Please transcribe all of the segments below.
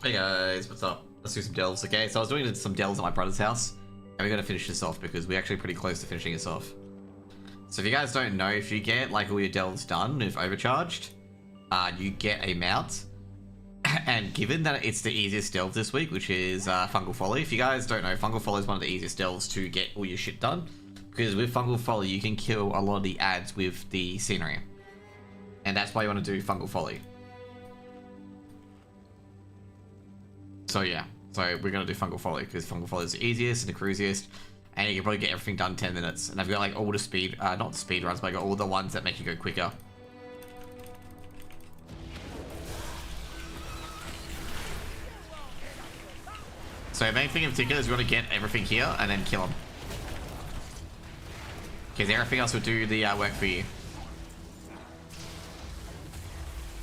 Hey guys, what's up? Let's do some delves, okay? So I was doing some delves at my brother's house, and we're gonna finish this off because we're actually pretty close to finishing this off. So if you guys don't know, if you get like all your delves done, if overcharged, you get a mount. And given that it's the easiest delve this week, which is Fungal Folly, if you guys don't know, Fungal Folly is one of the easiest delves to get all your shit done. Because with Fungal Folly, you can kill a lot of the ads with the scenery. And that's why you want to do Fungal Folly. So yeah, so we're going to do Fungal Folly, because Fungal Folly is the easiest and the cruisiest. And you can probably get everything done in 10 minutes. And I've got like all the speed, not the speed runs, but I got all the ones that make you go quicker. So main thing in particular is we want to get everything here and then kill them. Because everything else will do the work for you.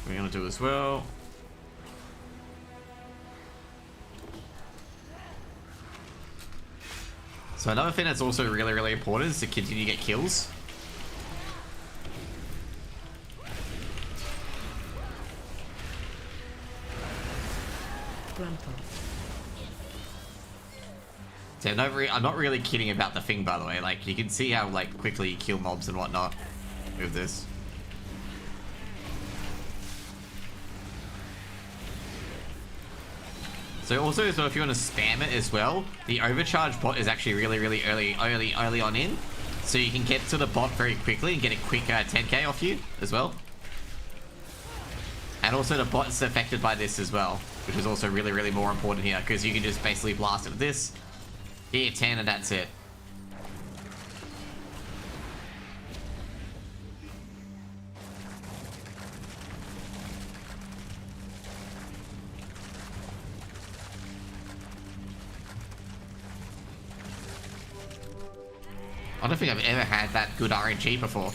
We're going to do as well. So another thing that's also really, really important is to continue to get kills. Grandpa. So I'm not really kidding about the thing, by the way. Like, you can see how like quickly you kill mobs and whatnot with this. So also as well, if you want to spam it as well, the overcharge bot is actually really, really early on in. So you can get to the bot very quickly and get a quick 10k off you as well. And also the bot is affected by this as well, which is also really, really more important here, because you can just basically blast it with this. Get 10 and that's it. I don't think I've ever had that good RNG before.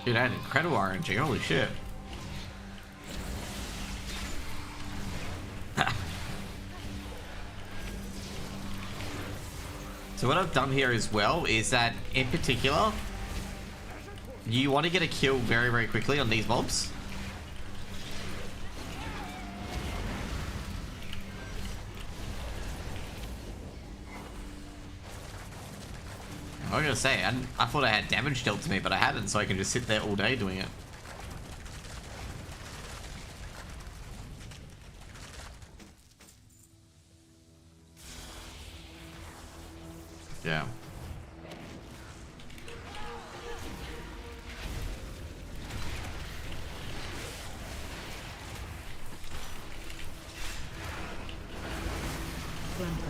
Dude, I had incredible RNG, holy shit. So what I've done here as well is that, in particular, you want to get a kill very, very quickly on these mobs. I was gonna say, I thought I had damage dealt to me, but I hadn't, so I can just sit there all day doing it. Yeah. Grandpa.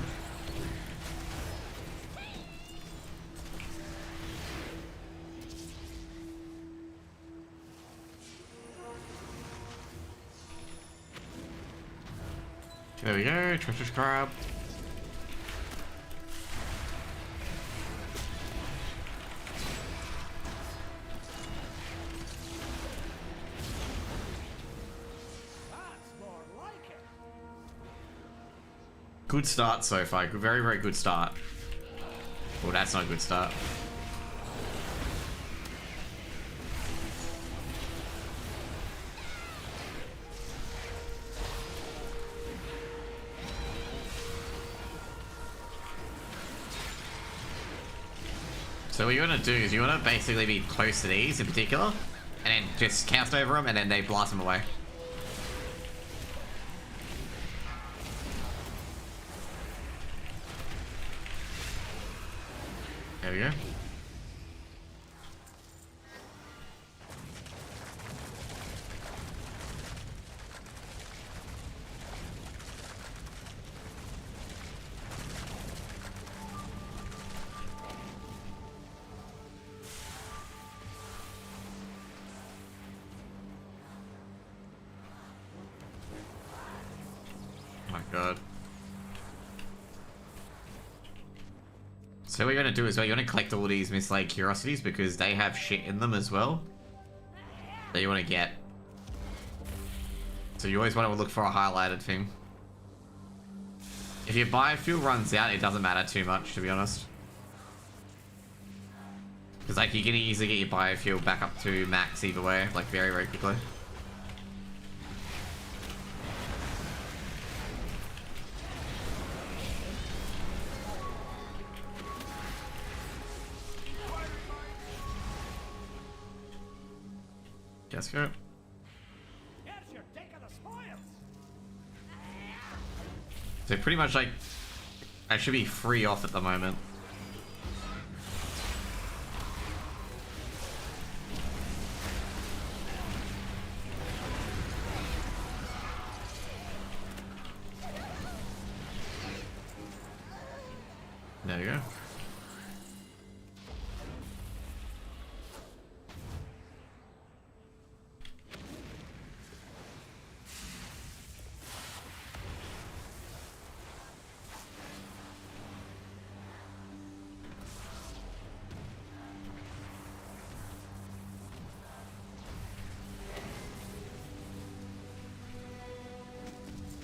There we go, treasure scrap. Good start so far. Very, very good start. Well, that's not a good start. So what you want to do is you want to basically be close to these in particular, and then just cast over them, and then they blast them away. There we go. Oh my god. So what you're going to do is, well, you want to collect all these mislaid curiosities because they have shit in them as well that you want to get. So you always want to look for a highlighted thing. If your biofuel runs out, it doesn't matter too much, to be honest. Because like you're gonna easily get your biofuel back up to max either way, like very, very quickly. Let's go. So pretty much like I should be free off at the moment. There you go.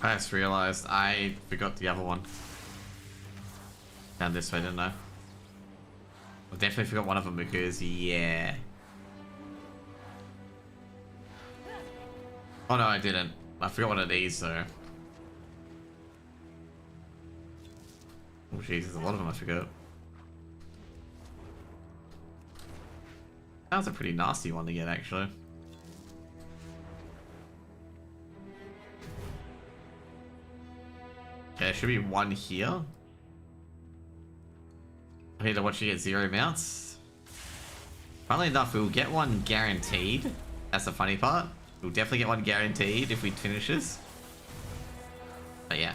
I just realized I forgot the other one. Down this way, didn't I? I definitely forgot one of them because, yeah. Oh no, I didn't. I forgot one of these, though. Oh jeez, there's a lot of them I forgot. That was a pretty nasty one to get, actually. Okay, there should be one here. I need to watch you get 0 mounts. Funnily enough, we'll get one guaranteed. That's the funny part. We'll definitely get one guaranteed if we finish this. But yeah.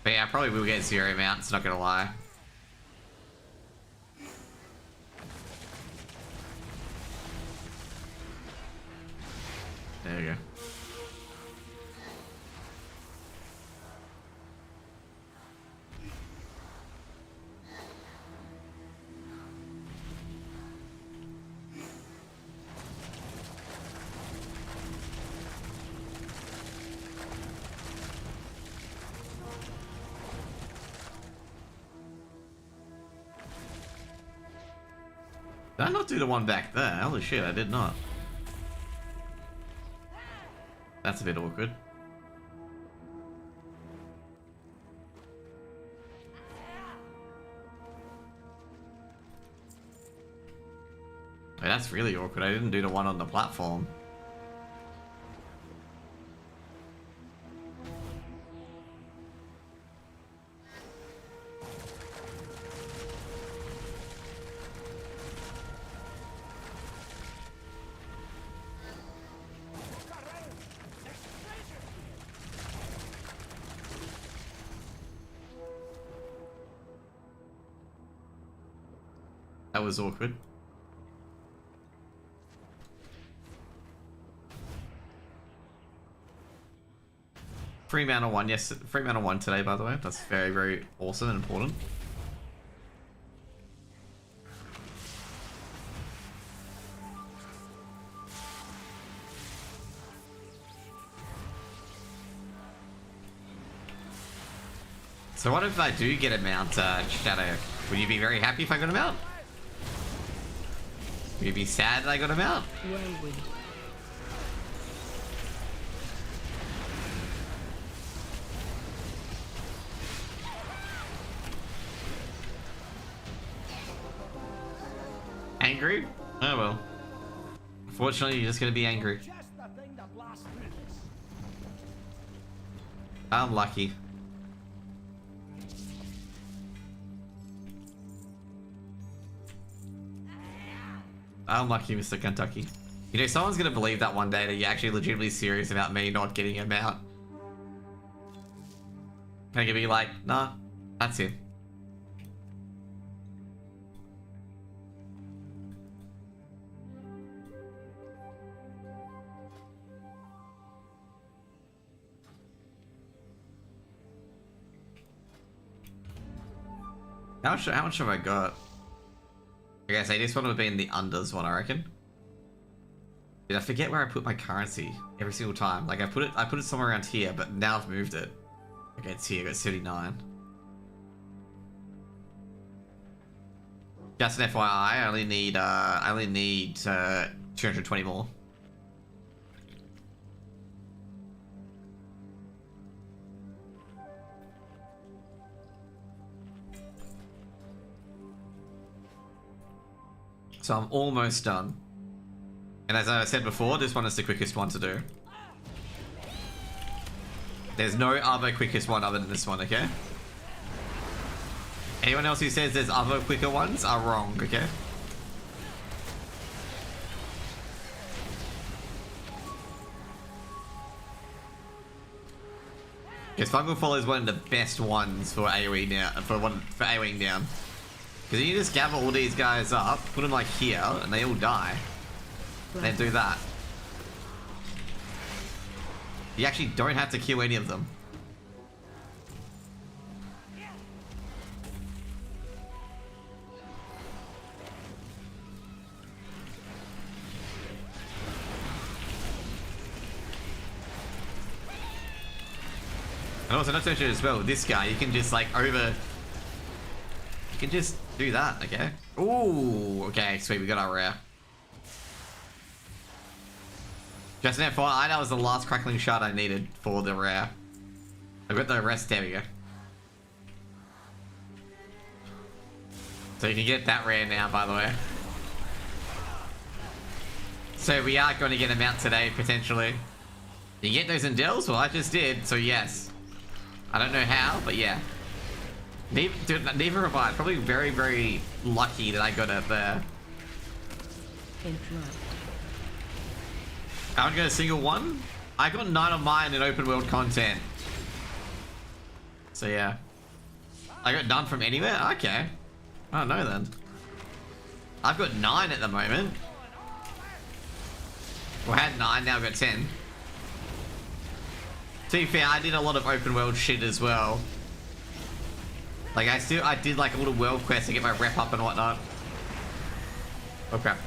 But yeah, I probably will get 0 mounts, not gonna lie. There we go. Did I not do the one back there? Holy shit, I did not. That's a bit awkward. Wait, that's really awkward. I didn't do the one on the platform. That was awkward. Free mana 1, yes, free mana 1 today, by the way. That's very, very awesome and important. So what if I do get a mount, Shadow? Would you be very happy if I got a mount? Would you be sad that I got a mount? Angry? Oh well. Unfortunately, you're just gonna be angry. I'm lucky. I'm lucky, Mr. Kentucky. You know, someone's gonna believe that one day that you're actually legitimately serious about me not getting him out. Can I be like, nah, that's it. How much have I got? Okay, so this one would be in the unders one, I reckon. Did I forget where I put my currency every single time? Like I put it somewhere around here, but now I've moved it. Okay, it's here. I got 79. Just an FYI, I only need 220 more. So I'm almost done. And as I said before, this one is the quickest one to do. There's no other quickest one other than this one, okay? Anyone else who says there's other quicker ones are wrong, okay? Because Fungal Fall is one of the best ones for AoE now, for AoEing down. Because you just gather all these guys up, put them like here, and they all die. And then do that. You actually don't have to kill any of them. And also, not to mention as well, this guy, you can just like you can just do that, okay? Ooh, okay, sweet, we got our rare. Just an FYI, that was the last crackling shard I needed for the rare. I've got the rest, there we go. So you can get that rare now, by the way. So we are going to get them out today, potentially. You get those in Dells? Well, I just did, so yes. I don't know how, but yeah. Neither have I. Probably very, very lucky that I got it there. I haven't got a single one. I got 9 of mine in open world content. So yeah. I got none from anywhere? Okay. I don't know then. I've got 9 at the moment. Well, I had 9, now I've got 10. To be fair, I did a lot of open world shit as well. Like I did like a little world quest to get my rep up and whatnot. Oh crap.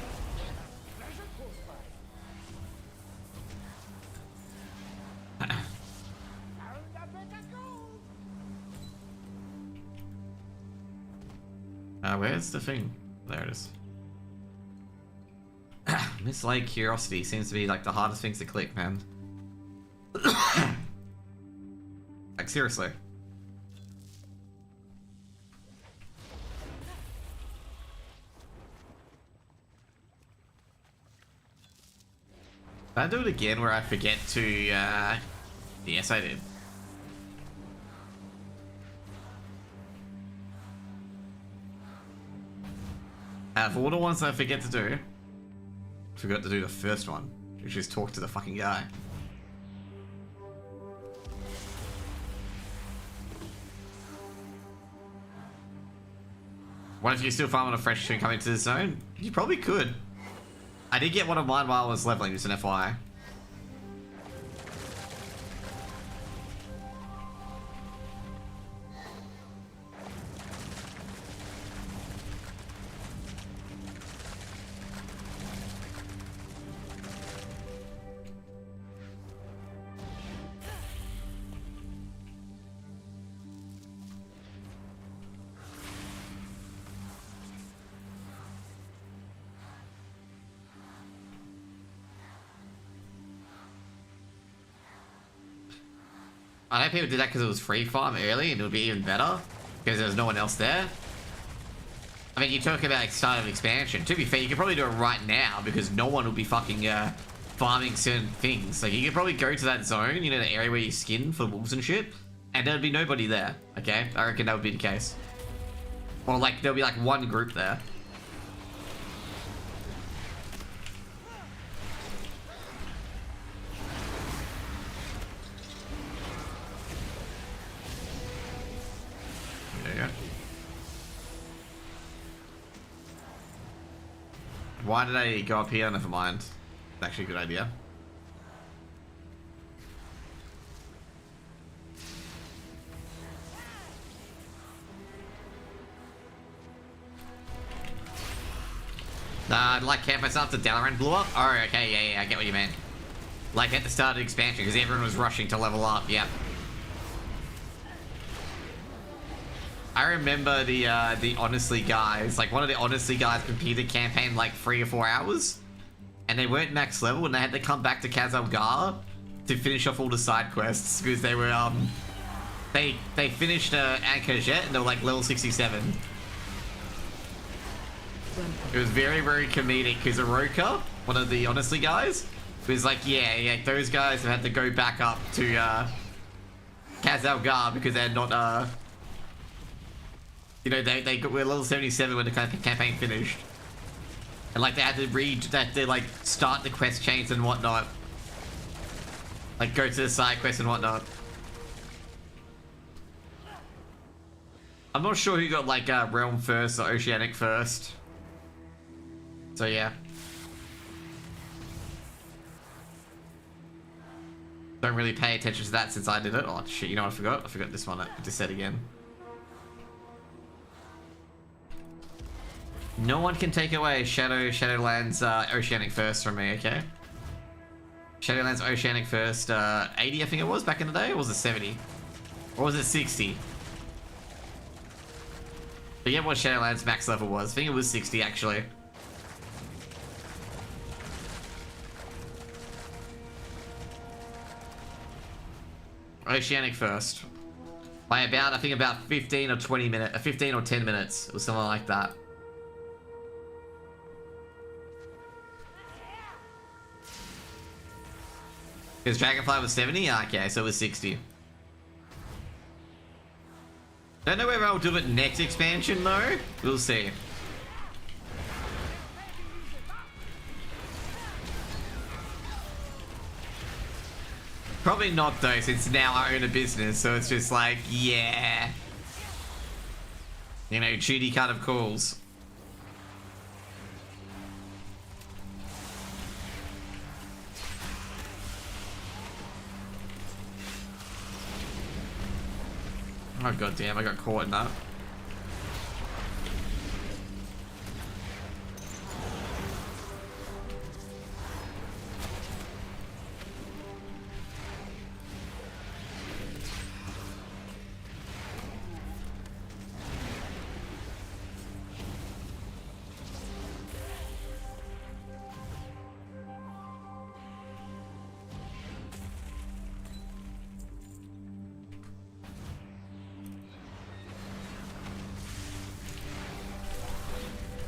Where's the thing? There it is. Mislaid Curiosity seems to be like the hardest things to click, man. Like seriously. Did I do it again where I forget to, yes I did. Out of all the ones I forget to do, I forgot to do the first one, which is talk to the fucking guy. What if you still farm on a fresh tune coming to the zone? You probably could. I did get one of mine while I was leveling, just an FYI. I know people did that because it was free farm early and it would be even better because there was no one else there. I mean, you talk about start of expansion. To be fair, you could probably do it right now because no one will be fucking farming certain things. Like, you could probably go to that zone, you know, the area where you skin for wolves and shit, and there'd be nobody there, okay? I reckon that would be the case. Or, like, there'll be, like, one group there. Why did I go up here? Never mind. It's actually a good idea. Like camp myself to Dalaran blew up? Oh, okay, yeah, I get what you mean. Like at the start of the expansion, because everyone was rushing to level up, yeah. I remember the Honestly guys, like one of the Honestly guys completed campaign like 3 or 4 hours. And they weren't max level and they had to come back to Khazalgar to finish off all the side quests because they were, they finished Anchor Jet and they were like level 67. It was very, very comedic because Aroka, one of the Honestly guys, was like, yeah, those guys have had to go back up to Khazalgar because they're not, you know, they were level 77 when the campaign finished. And like they had to like start the quest chains and whatnot. Like go to the side quests and whatnot. I'm not sure who got like Realm first or Oceanic first. So yeah. Don't really pay attention to that since I did it. Oh shit, you know what I forgot? I forgot this one. I just said again. No one can take away Shadowlands Oceanic first from me, okay? Shadowlands Oceanic first, 80 I think it was back in the day, or was it 70? Or was it 60? Forget what Shadowlands max level was. I think it was 60 actually. Oceanic first. By about, I think about 15 or 20 minutes, 15 or 10 minutes, or something like that. Because Dragonfly was 70? Okay, so it was 60. Don't know whether I'll do it next expansion though. We'll see. Probably not though, since now I own a business, so it's just like, yeah. You know, duty kind of calls. Oh god damn, I got caught in that.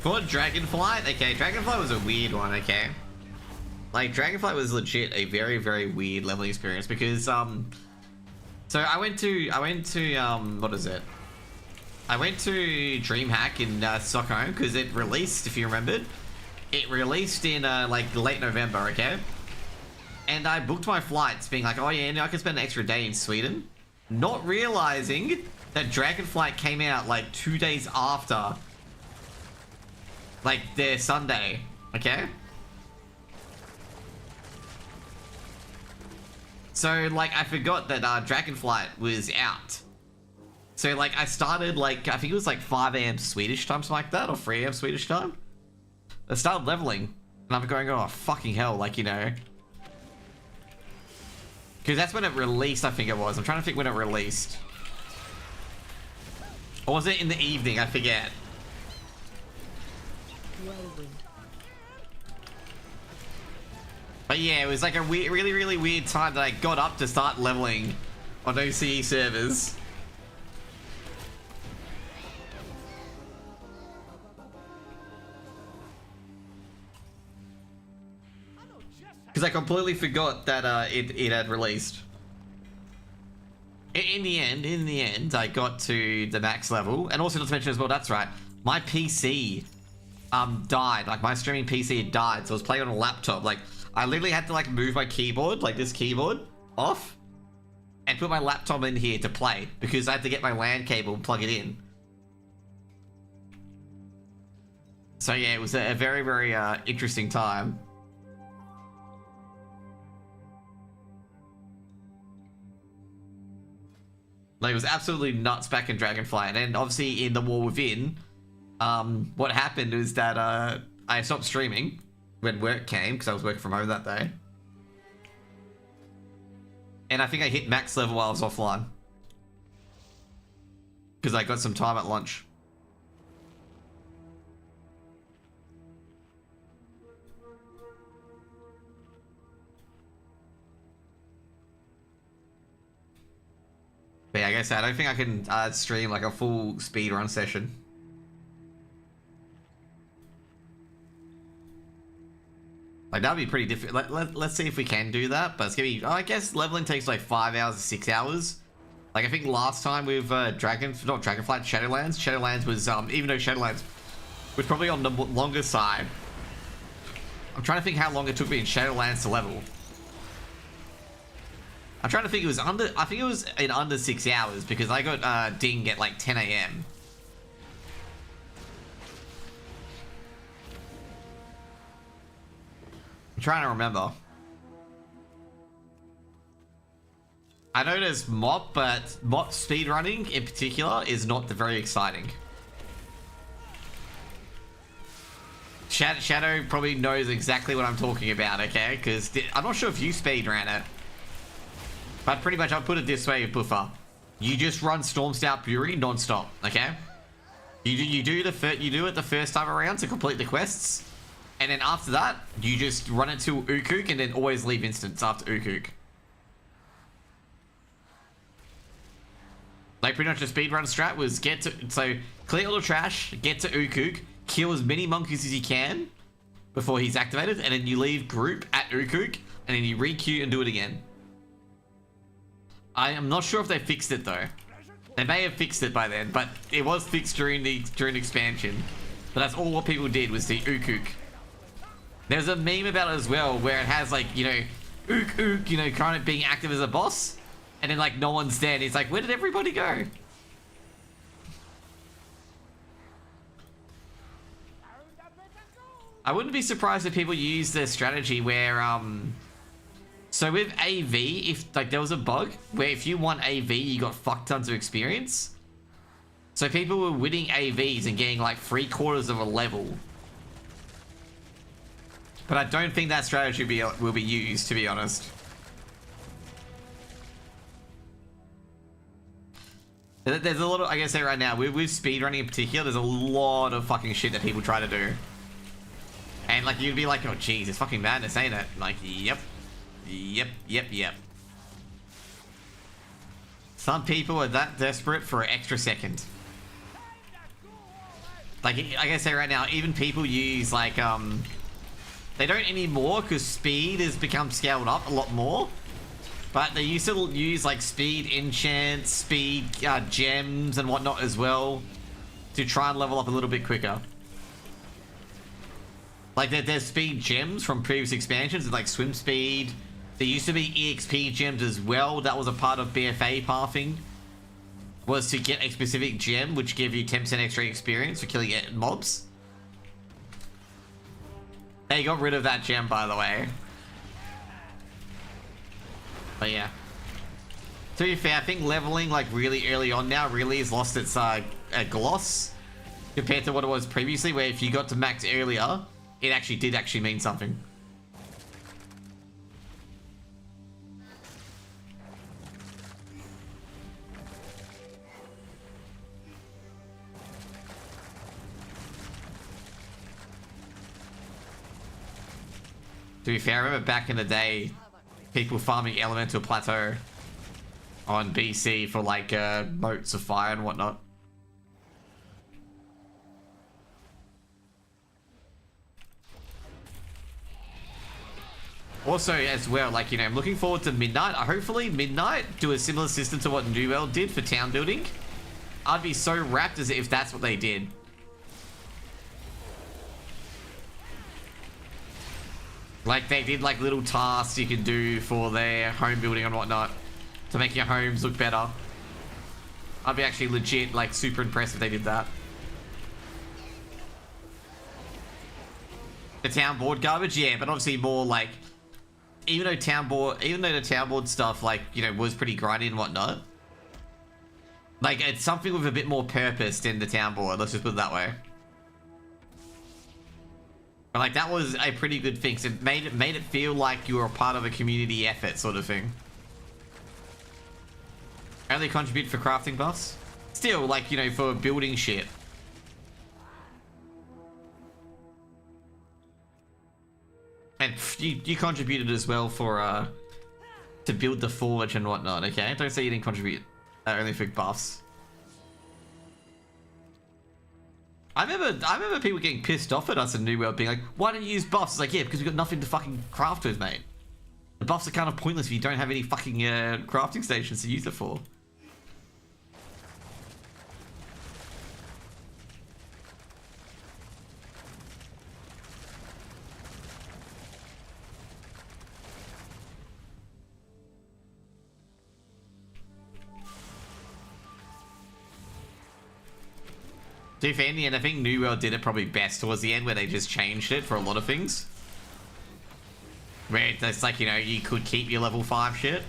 For Dragonflight? Okay, Dragonflight was a weird one, okay? Like, Dragonflight was legit a very, very weird leveling experience because, so I went to, what is it? I went to DreamHack in Stockholm because it released, if you remembered, it released in, like, late November, okay? And I booked my flights being like, oh yeah, now I can spend an extra day in Sweden. Not realizing that Dragonflight came out, like, 2 days after like their Sunday, okay? So like I forgot that Dragonflight was out. So like I started like, I think it was like 5 AM Swedish time, something like that, or 3 AM Swedish time. I started leveling and I'm going, oh fucking hell, like, you know. Because that's when it released, I think it was. I'm trying to think when it released. Or was it in the evening? I forget. But yeah, it was like a weird, really, really weird time that I got up to start leveling on OCE servers. Because I completely forgot that it had released. In the end, I got to the max level, and also not to mention as well, that's right, my PC died. Like my streaming PC had died, so I was playing on a laptop. Like I literally had to like move my keyboard, like this keyboard, off, and put my laptop in here to play because I had to get my LAN cable and plug it in. So yeah, it was a very, very interesting time. Like, it was absolutely nuts back in Dragonflight, and then obviously in the War Within, what happened is that I stopped streaming when work came because I was working from home that day. And I think I hit max level while I was offline. Because I got some time at lunch. But yeah, like I said, I don't think I can stream like a full speedrun session. Like, that'd be pretty difficult. Let's see if we can do that. But it's gonna be, I guess leveling takes like 5 hours to 6 hours. Like, I think last time with not Dragonflight, Shadowlands. Shadowlands was, even though Shadowlands was probably on the longer side. I'm trying to think how long it took me in Shadowlands to level. I'm trying to think, I think it was in under 6 hours because I got ding at like 10 AM. I'm trying to remember. I know there's MOP, but MOP speedrunning in particular is not very exciting. Shadow probably knows exactly what I'm talking about, okay? Because I'm not sure if you speedran it. But pretty much, I'll put it this way, Buffer. You just run Stormstout Fury non-stop, okay? You do it the first time around to complete the quests. And then after that, you just run it to Ukuk and then always leave instance after Ukuk. Like, pretty much the speedrun strat was clear all the trash, get to Ukuk, kill as many monkeys as you can before he's activated, and then you leave group at Ukuk, and then you re-queue and do it again. I am not sure if they fixed it though. They may have fixed it by then, but it was fixed during the expansion. But that's all what people did was the Ukuk. There's a meme about it as well where it has like, you know, Ook, you know, kind of being active as a boss. And then like no one's dead. It's like, where did everybody go? I wouldn't be surprised if people use their strategy where, so with AV, if like there was a bug where if you won AV, you got fuck tons of experience. So people were winning AVs and getting like 3/4 of a level. But I don't think that strategy will be used, to be honest. There's a lot of, I can say right now, with speedrunning in particular, there's a lot of fucking shit that people try to do. And like, you'd be like, oh geez, it's fucking madness, ain't it? Like, yep. Yep. Some people are that desperate for an extra second. Like I say right now, even people use like, they don't anymore because speed has become scaled up a lot more. But they used to use like speed enchants, speed gems and whatnot as well to try and level up a little bit quicker. Like there's speed gems from previous expansions, like swim speed. There used to be EXP gems as well. That was a part of BFA pathing. Was to get a specific gem which gave you 10% extra experience for killing mobs. They got rid of that gem, by the way. But yeah. To be fair, I think leveling like really early on now really has lost its gloss compared to what it was previously, where if you got to max earlier, it actually did mean something. To be fair, I remember back in the day, people farming Elemental Plateau on BC for like motes of fire and whatnot. Also, as well, like, you know, I'm looking forward to Midnight. Hopefully, Midnight do a similar system to what New World did for town building. I'd be so rapt as if that's what they did. Like, they did, like, little tasks you can do for their home building and whatnot to make your homes look better. I'd be actually legit, like, super impressed if they did that. The town board garbage, yeah, but obviously more, like, even though the town board stuff, like, you know, was pretty grindy and whatnot, like, it's something with a bit more purpose than the town board, let's just put it that way. But like that was a pretty good thing. So it made it feel like you were a part of a community effort sort of thing. Only contribute for crafting buffs? Still, like, you know, for building shit. And you contributed as well for, to build the forge and whatnot, okay? Don't say you didn't contribute. Only for buffs. I remember people getting pissed off at us in New World being like, why don't you use buffs? It's like, yeah, because we've got nothing to fucking craft with, mate. The buffs are kind of pointless if you don't have any fucking crafting stations to use it for. To be fair, in the end, I think New World did it probably best towards the end, where they just changed it for a lot of things. Where it's like, you know, you could keep your level 5 shit.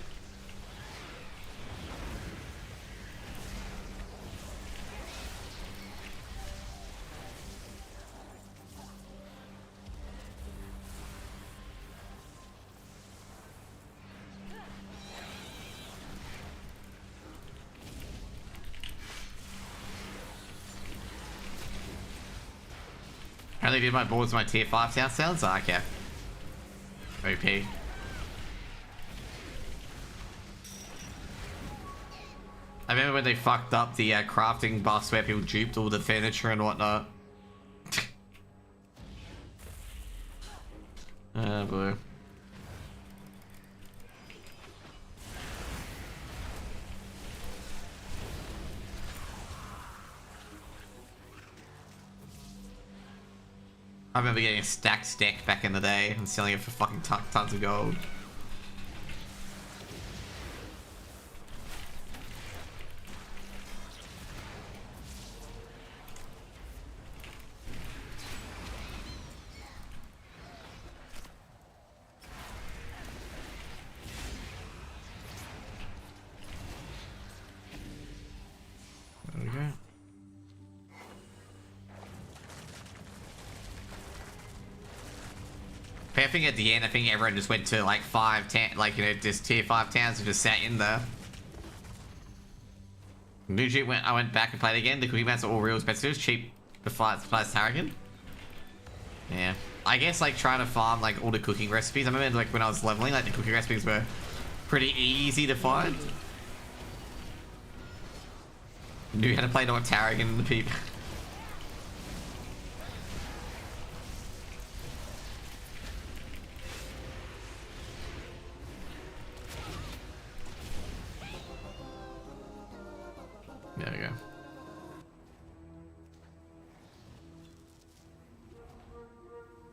I only did my boards my tier 5 sounds like, okay. OP. I remember when they fucked up the crafting buffs where people duped all the furniture and whatnot. Oh boy. I remember getting a stacked deck back in the day and selling it for fucking tons of gold. There we go. I think at the end, I think everyone just went to like 5, 10, like, you know, just tier 5 towns and just sat in there. Nugent I went back and played again. The cookie mats are all real expensive, cheap besides Tarragon. Yeah. I guess like trying to farm like all the cooking recipes. I remember like when I was leveling, like the cooking recipes were pretty easy to find. Knew how to play not Tarragon and the people. There we go.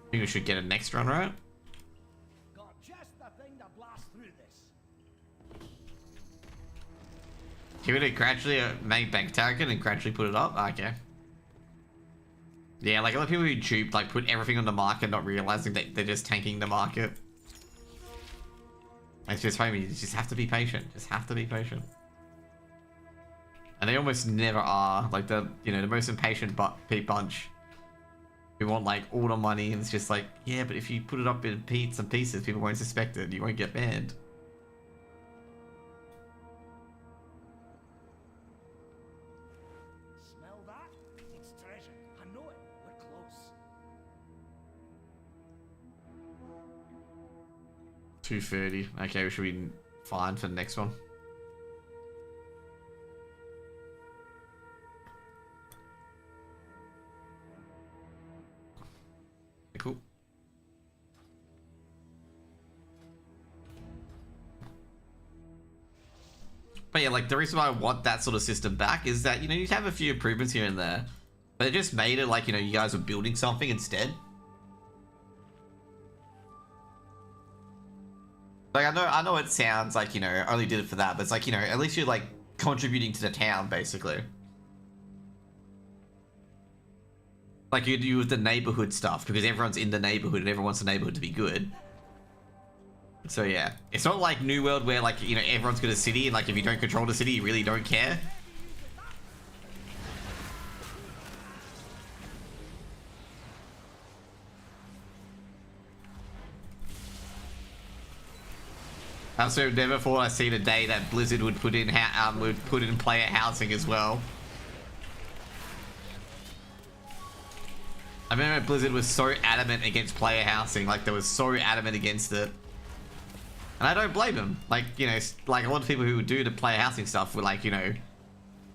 I think we should get a next run, right? Got just the thing to blast through this. He would gradually make bank target and gradually put it up? Okay. Yeah, like a lot of people who duped, like put everything on the market not realizing that they're just tanking the market. It's just funny, you just have to be patient. Just have to be patient. And they almost never are. Like the, you know, the most impatient bunch. We want like all the money and it's just like, yeah, but if you put it up in some pieces, people won't suspect it. You won't get banned. Smell that? It's treasure. I know it. We're close. 230. Okay, we should be fine for the next one. Cool. But yeah, like the reason why I want that sort of system back is that, you know, you have a few improvements here and there, but it just made it like, you know, you guys were building something instead. Like I know it sounds like, you know, I only did it for that, but it's like, you know, at least you're like contributing to the town basically. Like you do with the neighborhood stuff, because everyone's in the neighborhood and everyone wants the neighborhood to be good. So yeah, it's not like New World where like, you know, everyone's got a city and like if you don't control the city, you really don't care. I also never thought I'd seen a day that Blizzard would put in player housing as well. I remember Blizzard was so adamant against player housing, like they were so adamant against it. And I don't blame them. Like, you know, like a lot of people who would do the player housing stuff were like, you know,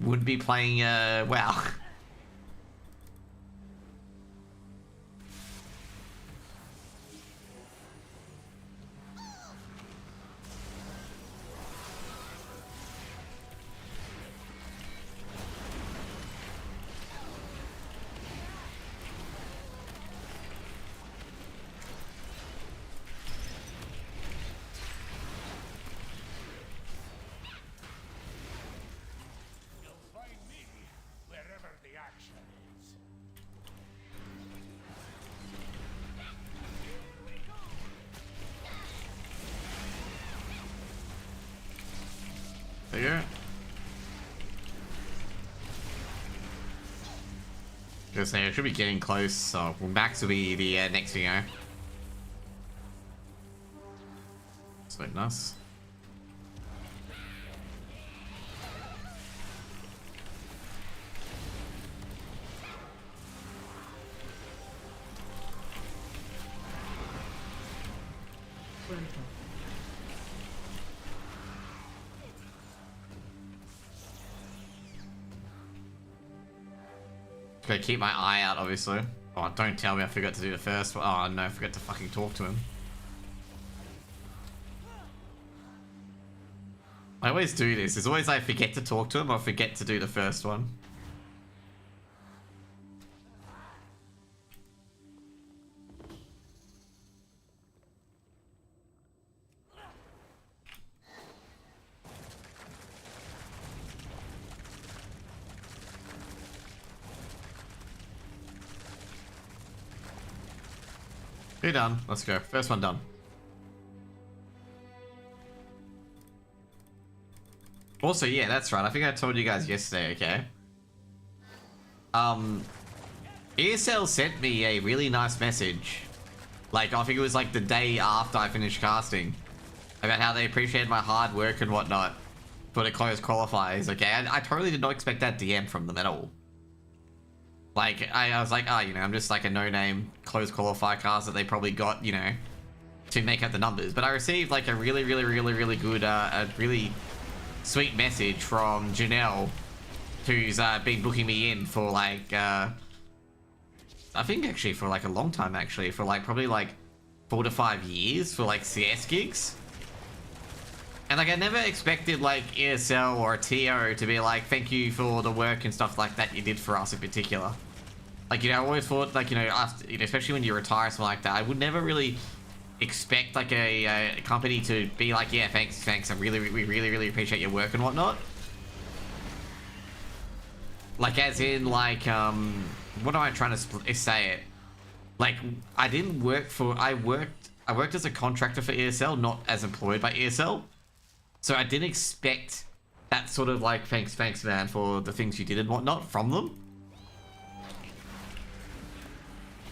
wouldn't be playing WoW. There you go. Just say I should be getting close, so Max will be the next video. So nice. Gotta keep my eye out, obviously. Oh, don't tell me I forgot to do the first one. Oh no, I forgot to fucking talk to him. I always do this. It's always I forget to talk to him or forget to do the first one. You're done. Let's go. First one done. Also, yeah, that's right. I think I told you guys yesterday, okay? ESL sent me a really nice message. Like, I think it was like the day after I finished casting. About how they appreciated my hard work and whatnot. For the closed qualifiers, okay? I totally did not expect that DM from them at all. Like, I was like, oh, you know, I'm just like a no-name closed qualifier cast that they probably got, you know, to make up the numbers. But I received like a really good, a really sweet message from Janelle, who's been booking me in for like, I think actually for like a long time actually, for like probably like 4 to 5 years for like CS gigs. And like I never expected like ESL or TO to be like, thank you for the work and stuff like that you did for us in particular. Like, you know, I always thought like, you know, after, you know, especially when you retire or something like that, I would never really expect like a company to be like, yeah, thanks, we really appreciate your work and whatnot. Like as in like, what am I trying to say it? Like, I didn't work for, I worked as a contractor for ESL, not as employed by ESL. So I didn't expect that sort of like, thanks man for the things you did and whatnot from them.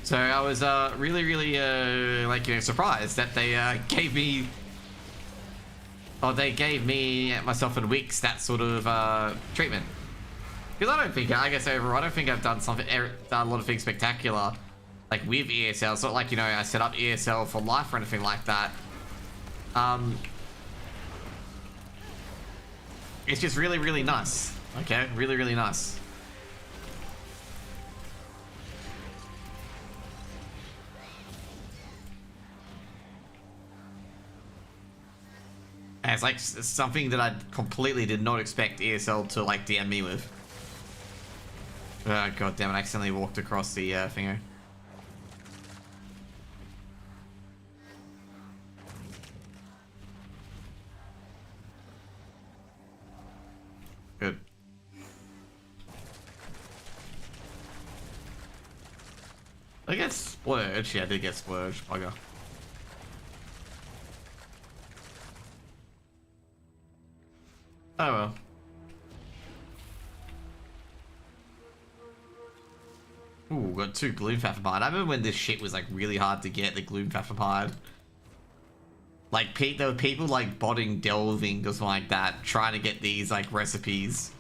So I was really like, you know, surprised that they gave me, or they gave me, myself and Wix that sort of treatment. Because I don't think, I guess overall, I don't think I've done a lot of things spectacular, like with ESL. It's not like, you know, I set up ESL for life or anything like that. It's just really nice. Okay, really nice. And it's like something that I completely did not expect ESL to like DM me with. Oh god damn it, I accidentally walked across the thingo. Good. I get splurged. Yeah, I did get splurged, bugger. Oh well. Ooh, got 2 Gloomfafamide. I remember when this shit was like really hard to get, the Gloomfafamide. Like, there were people like botting delving or something like that, trying to get these like recipes.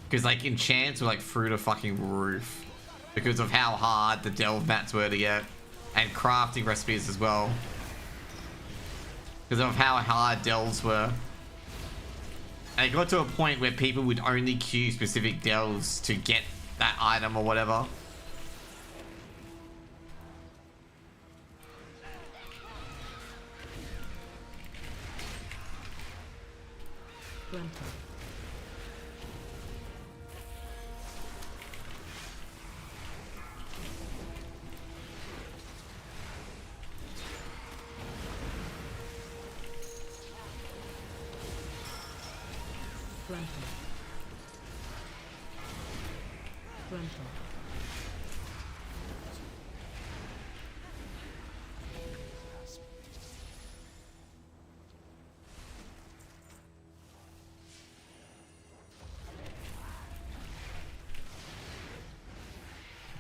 Because like enchants were like through the fucking roof. Because of how hard the delve mats were to get. And crafting recipes as well. Because of how hard delves were. And it got to a point where people would only queue specific delves to get that item or whatever.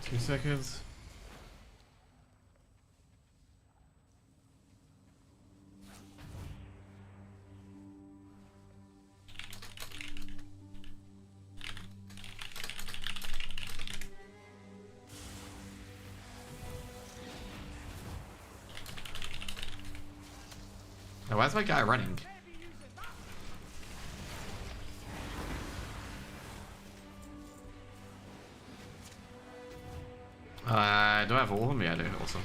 Two seconds. Now, where's my guy running? Do I have all of them? Yeah, I do. Awesome.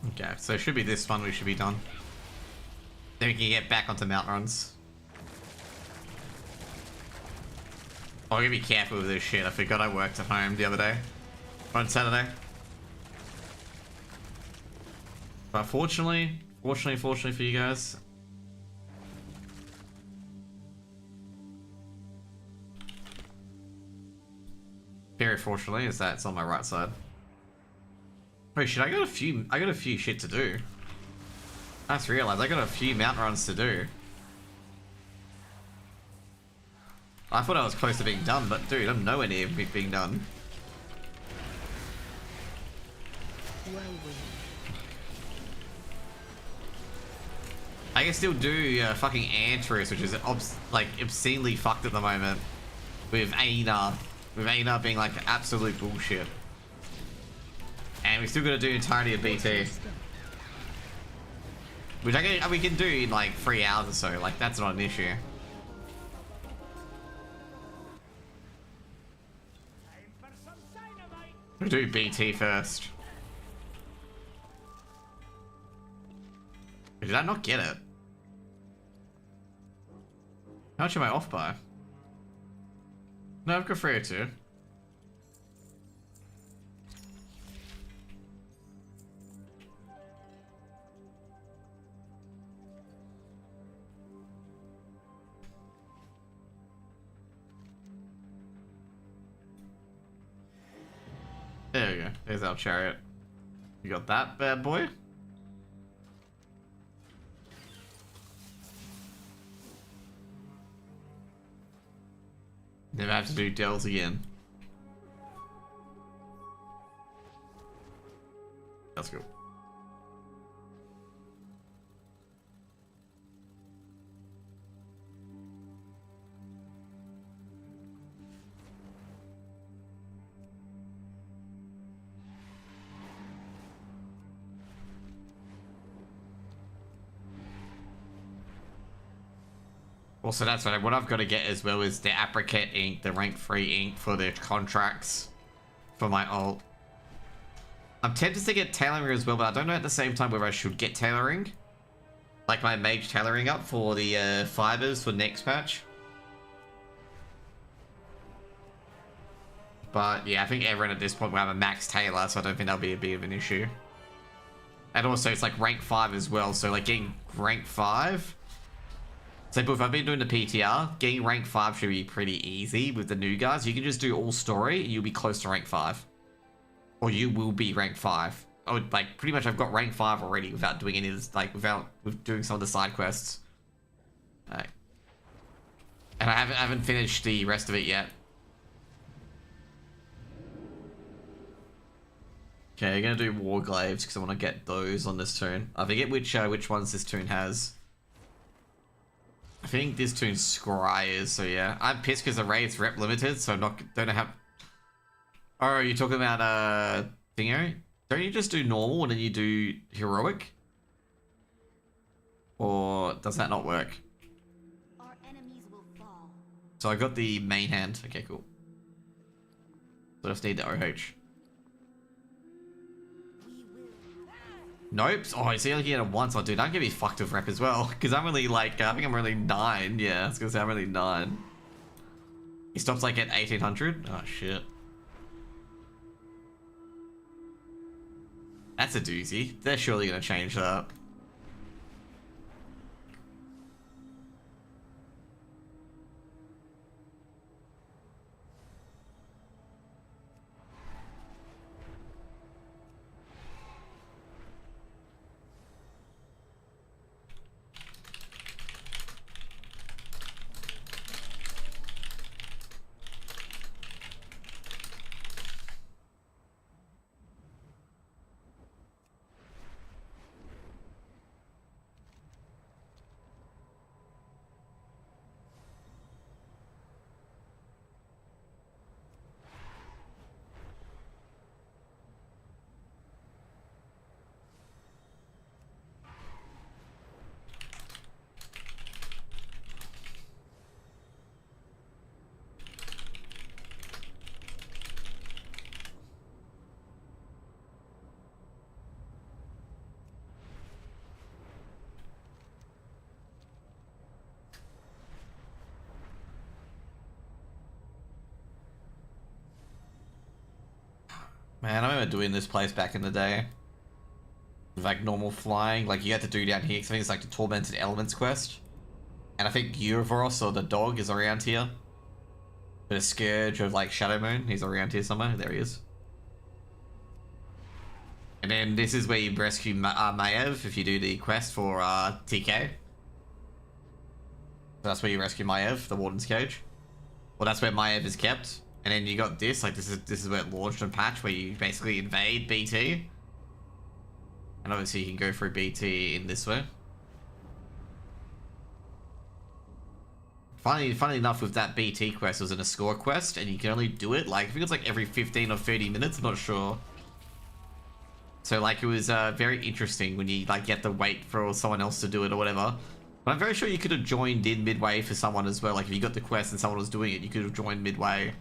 Okay, so it should be this one we should be done. Then we can get back onto mount runs. Oh, I gotta be careful with this shit. I forgot I worked at home the other day. On Saturday. But fortunately for you guys. Very fortunately is that it's on my right side. Oh shit, I got a few shit to do. I just realized I got a few mount runs to do. I thought I was close to being done, but dude, I'm nowhere near being done. I can still do fucking Antris, which is like obscenely fucked at the moment. With Aina. With Aina being like absolute bullshit. And we still gotta do entirety of BT. Which we can do in like 3 hours or so, like that's not an issue. We'll do BT first. Did I not get it? How much am I off by? No, I've got 302. There we go. There's our chariot. You got that bad boy? Never have to do dells again. That's cool. Also, that's what I've got to get as well is the Apricot ink, the rank 3 ink for the contracts for my ult. I'm tempted to get tailoring as well, but I don't know at the same time whether I should get tailoring. Like my mage tailoring up for the fibers for next patch. But yeah, I think everyone at this point will have a max tailor, so I don't think that'll be a bit of an issue. And also, it's like rank 5 as well, so like getting rank 5... So if I've been doing the PTR, getting rank 5 should be pretty easy with the new guys. You can just do all story and you'll be close to rank 5. Or you will be rank 5. I would, like, pretty much I've got rank 5 already without doing any of this, like, with doing some of the side quests. Alright. And I haven't finished the rest of it yet. Okay, I'm gonna do Warglaives because I want to get those on this toon. I forget which ones this toon has. I think this toon's Scry is, so yeah. I'm pissed because the raid's rep limited, so don't have. Oh, you're talking about Thingo? Don't you just do normal and then you do heroic? Or does that not work? Our enemies will fall. So I got the main hand. Okay, cool. So I just need the OH. Nope. Oh, so you only get it once. Oh, dude, I'm gonna be fucked with rep as well. Because I'm really like, I think I'm really 9. Yeah, I was gonna say I'm really 9. He stops like at 1800. Oh, shit. That's a doozy. They're surely gonna change that. Man, I remember doing this place back in the day. With like normal flying, like you had to do down here, because I think it's like the Tormented Elements quest. And I think Urovoros or the dog is around here. But a Scourge of like Shadow Moon, he's around here somewhere. There he is. And then this is where you rescue Maiev if you do the quest for TK. So that's where you rescue Maiev, the Warden's Cage. Well, that's where Maiev is kept. And then you got this, like this is where it launched and patch, where you basically invade BT. And obviously you can go through BT in this way. Funny enough, with that BT quest, it was an Escort quest, and you can only do it, like, I think it's like every 15 or 30 minutes, I'm not sure. So, like, it was very interesting when you, like, get to wait for someone else to do it or whatever. But I'm very sure you could have joined in midway for someone as well. Like, if you got the quest and someone was doing it, you could have joined midway.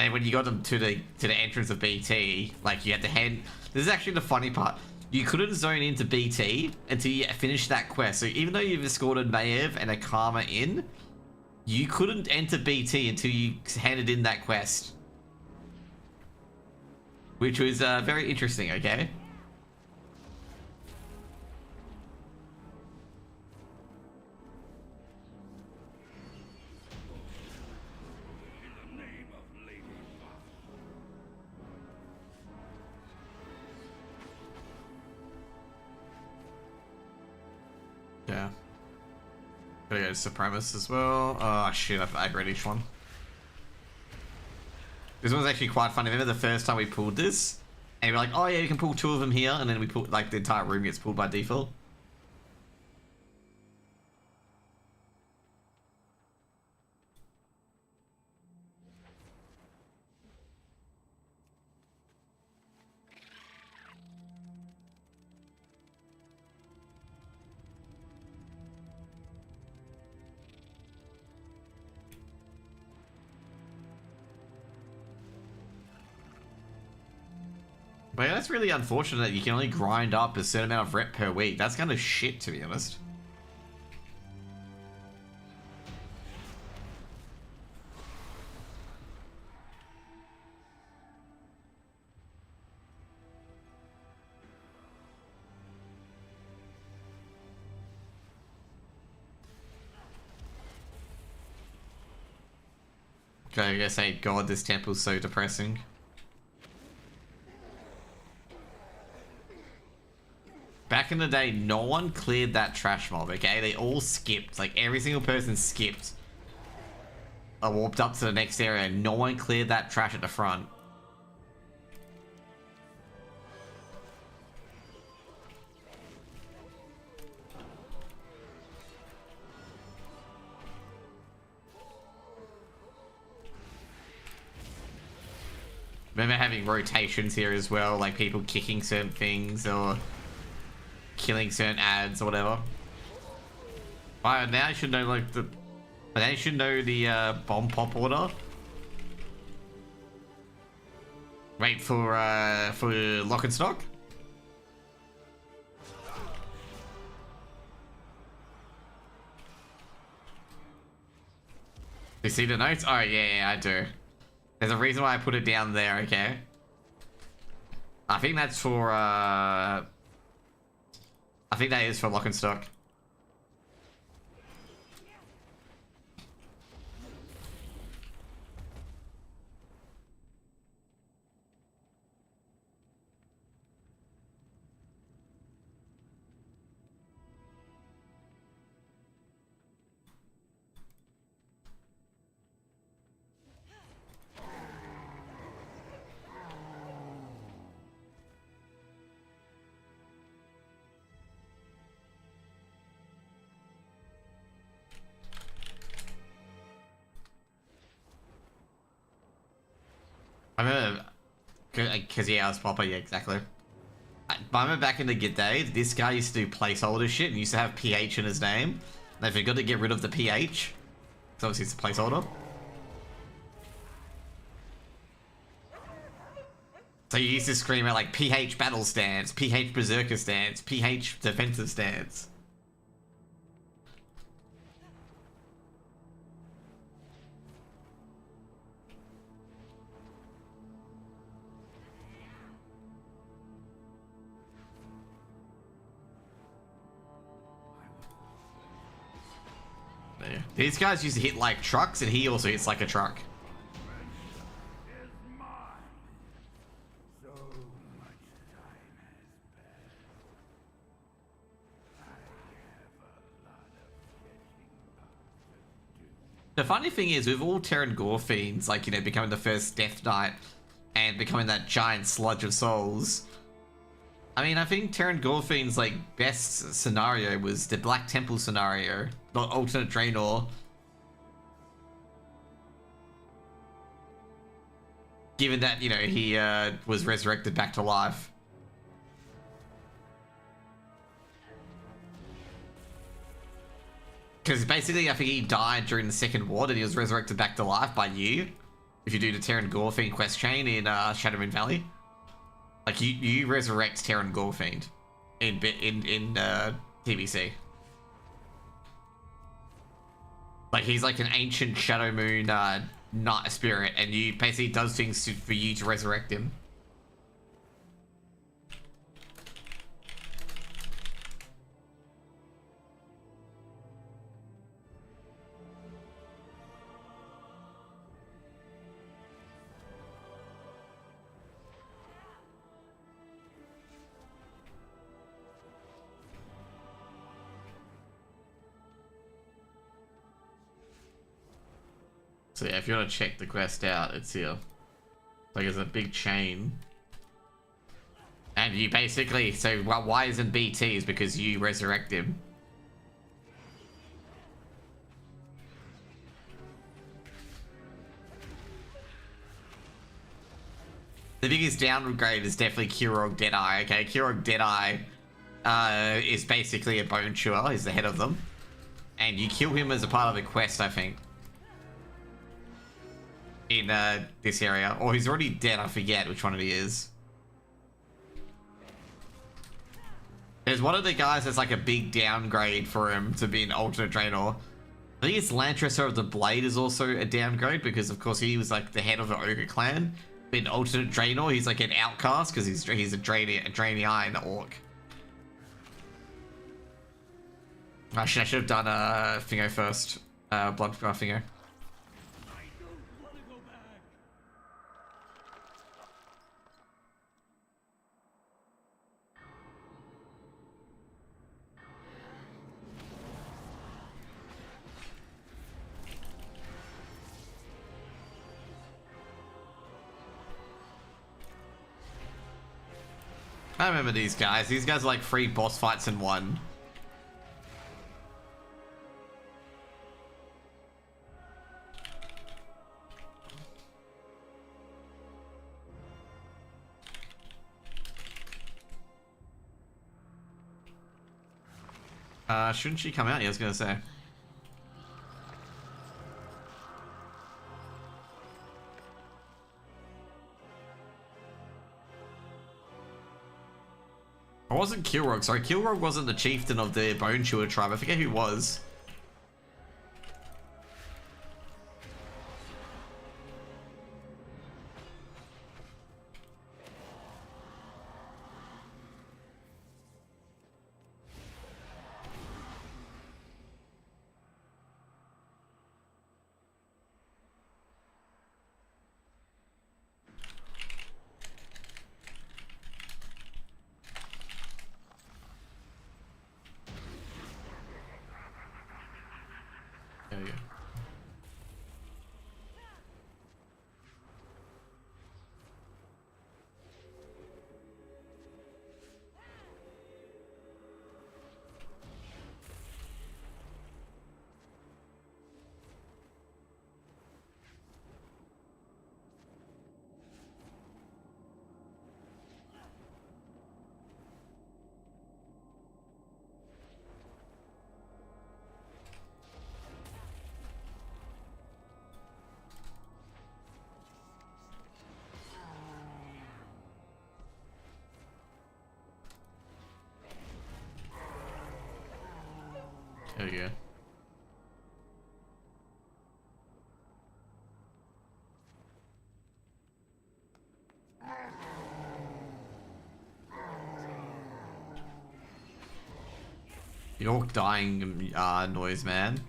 And when you got them to the entrance of BT, like, you had to hand... This is actually the funny part. You couldn't zone into BT until you finished that quest. So even though you've escorted Maiev and a Karma in, you couldn't enter BT until you handed in that quest. Which was very interesting, okay? Yeah. Gotta go to Supremus as well. Oh shit, I've aggroed each one. This one's actually quite funny. Remember the first time we pulled this? And we're like, oh yeah, you can pull 2 of them here, and then we pull, like, the entire room gets pulled by default. But yeah, that's really unfortunate that you can only grind up a certain amount of rep per week. That's kind of shit, to be honest. Okay, I guess, thank God this temple's so depressing. back in the day, no one cleared that trash mob, okay? They all skipped. Like, every single person skipped. I warped up to the next area and no one cleared that trash at the front. Remember having rotations here as well, like people kicking certain things or killing certain ads or whatever. Alright, now I should know like the... Now I should know the bomb pop order. Wait for lock and stock. You see the notes? Oh yeah, I do. There's a reason why I put it down there, okay? I think that's for, I think that is for lock and stock. I remember, because yeah, I was Popper, yeah, exactly. I remember back in the good days, this guy used to do placeholder shit and used to have PH in his name. They forgot to get rid of the PH. So obviously it's a placeholder. So you used to scream out like PH battle stance, PH berserker stance, PH defensive stance. These guys used to hit like trucks, and he also hits like a truck. The funny thing is, with all Terran Gore Fiends, like, you know, becoming the first Death Knight and becoming that giant sludge of souls, I mean, I think Terran Gore Fiend's, like, best scenario was the Black Temple scenario, not alternate Draenor. Given that, you know, he was resurrected back to life. Because basically, I think he died during the Second War, and he was resurrected back to life by you. If you do the Terran Gore Fiend quest chain in Shadowmoon Valley. Like, you resurrect Terran Gore Fiend in TBC. Like, he's like an ancient Shadowmoon Night Spirit, and you basically does things for you to resurrect him. So yeah, if you want to check the quest out, it's here. Like, there's a big chain. And you basically, so why isn't BT is because you resurrect him. The biggest downgrade is definitely Kurog Deadeye, okay? Kurog Deadeye is basically a bone chewer, he's the head of them. And you kill him as a part of the quest, I think. In this area. Or he's already dead, I forget which one it is. There's one of the guys that's like a big downgrade for him to be an alternate Draenor. I think it's Lantresser of the Blade is also a downgrade because of course he was like the head of the Ogre clan. But in alternate Draenor, he's like an outcast because he's a Draenei orc. I should have done Fingo first. Blood Fingo. I remember these guys. These guys are like 3 boss fights in one. Shouldn't she come out? Yeah, I was gonna say. It wasn't Kilrog, sorry. Kilrog wasn't the chieftain of the Bone Chewer tribe. I forget who it was. There you go. There you go. You're dying noise, man.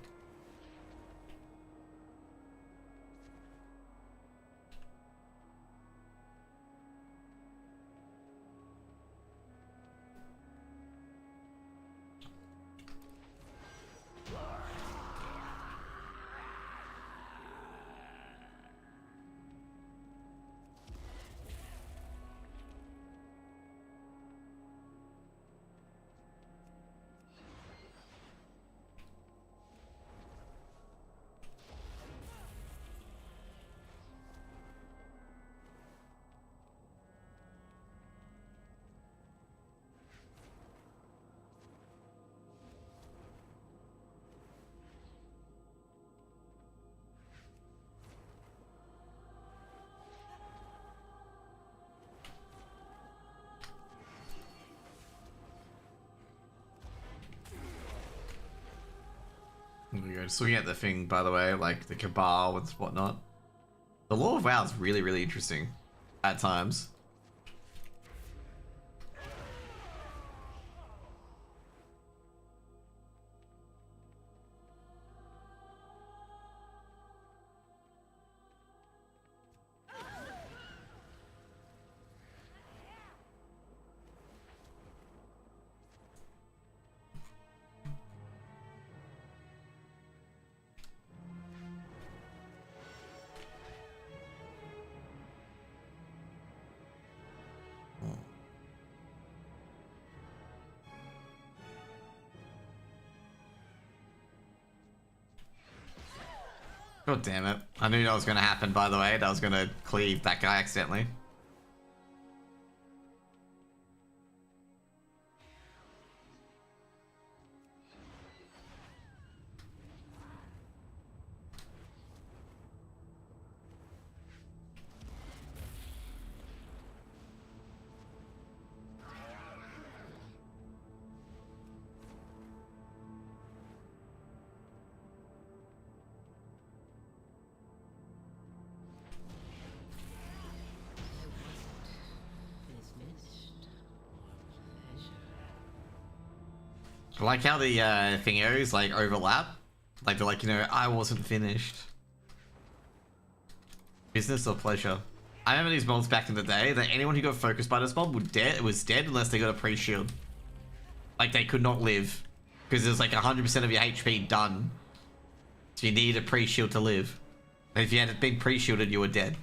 There we go. Just looking at the thing, by the way, like the Cabal and whatnot. The Law of WoW is really, really interesting at times. God damn it. I knew that was going to happen, by the way. That was going to cleave that guy accidentally. I like how the thingos like overlap. Like they're like, you know, I wasn't finished. Business or pleasure? I remember these mobs back in the day that anyone who got focused by this mob was dead unless they got a pre-shield. Like they could not live. Because there's like 100% of your HP done. So you need a pre-shield to live. And if you hadn't been pre-shielded, you were dead.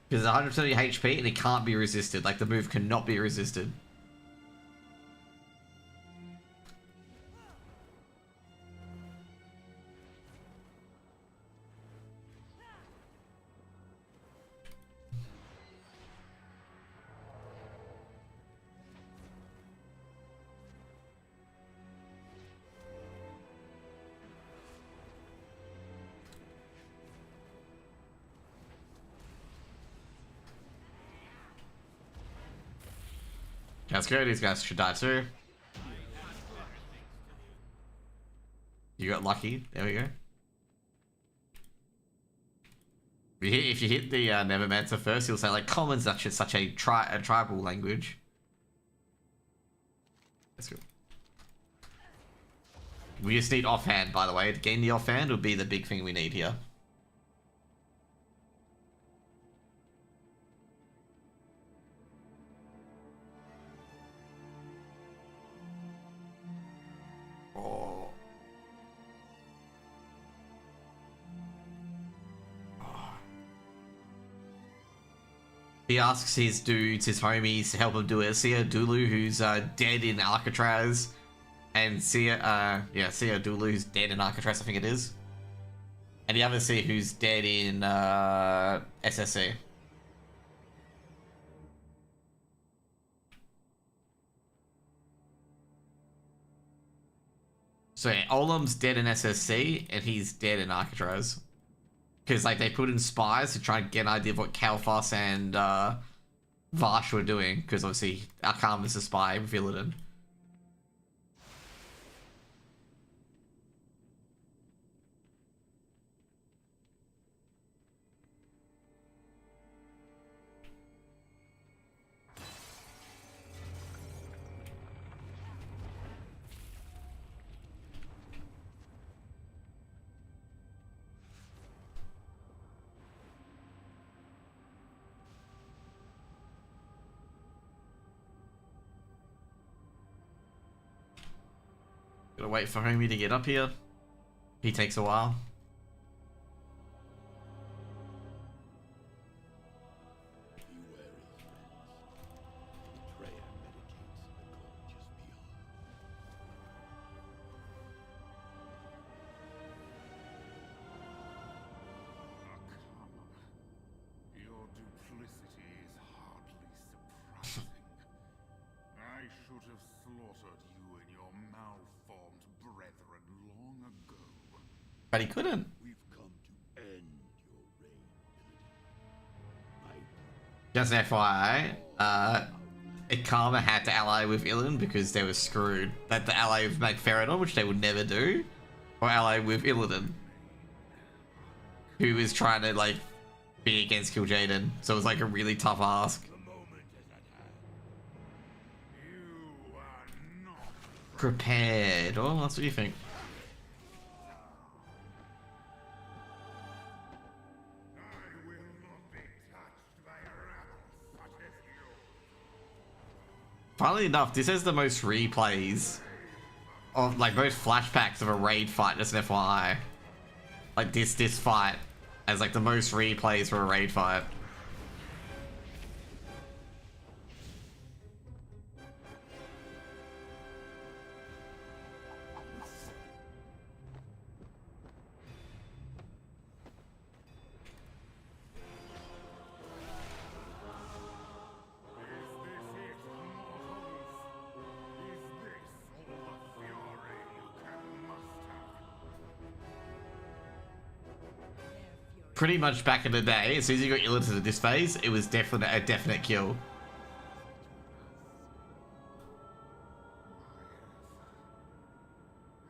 Because 100% of your HP and it can't be resisted. Like, the move cannot be resisted. That's good. These guys should die too. You got lucky. There we go. If you hit the Nevermancer first, he'll say like, "Common's such a tribal language." That's good. We just need offhand, by the way. To gain the offhand would be the big thing we need here. Oh. He asks his dudes, his homies, to help him do it. Sia Dulu, who's dead in Alcatraz, and Sia Dulu, who's dead in Alcatraz, I think it is. And the other Sia, who's dead in SSC. So yeah, Olam's dead in SSC, and he's dead in Alcatraz. Because like they put in spies to try and get an idea of what Kalfas and Vash were doing. Because obviously Arkham is a spy with Illidan. Gotta wait for Homie to get up here. He takes a while. But he couldn't. We've come to end your reign, Illidan. Just an FYI, Ikama had to ally with Illidan because they were screwed. That the ally with Magferidon, which they would never do, or ally with Illidan, who was trying to like be against Kil'jaeden. So it was like a really tough ask. The moment is at hand. You are not Prepared. Oh, that's what you think. Funnily enough, this has the most replays of like most flashbacks of a raid fight, just an FYI. Like this fight has like the most replays for a raid fight. Pretty much back in the day, as soon as you got Illidan to this phase, it was definitely a definite kill.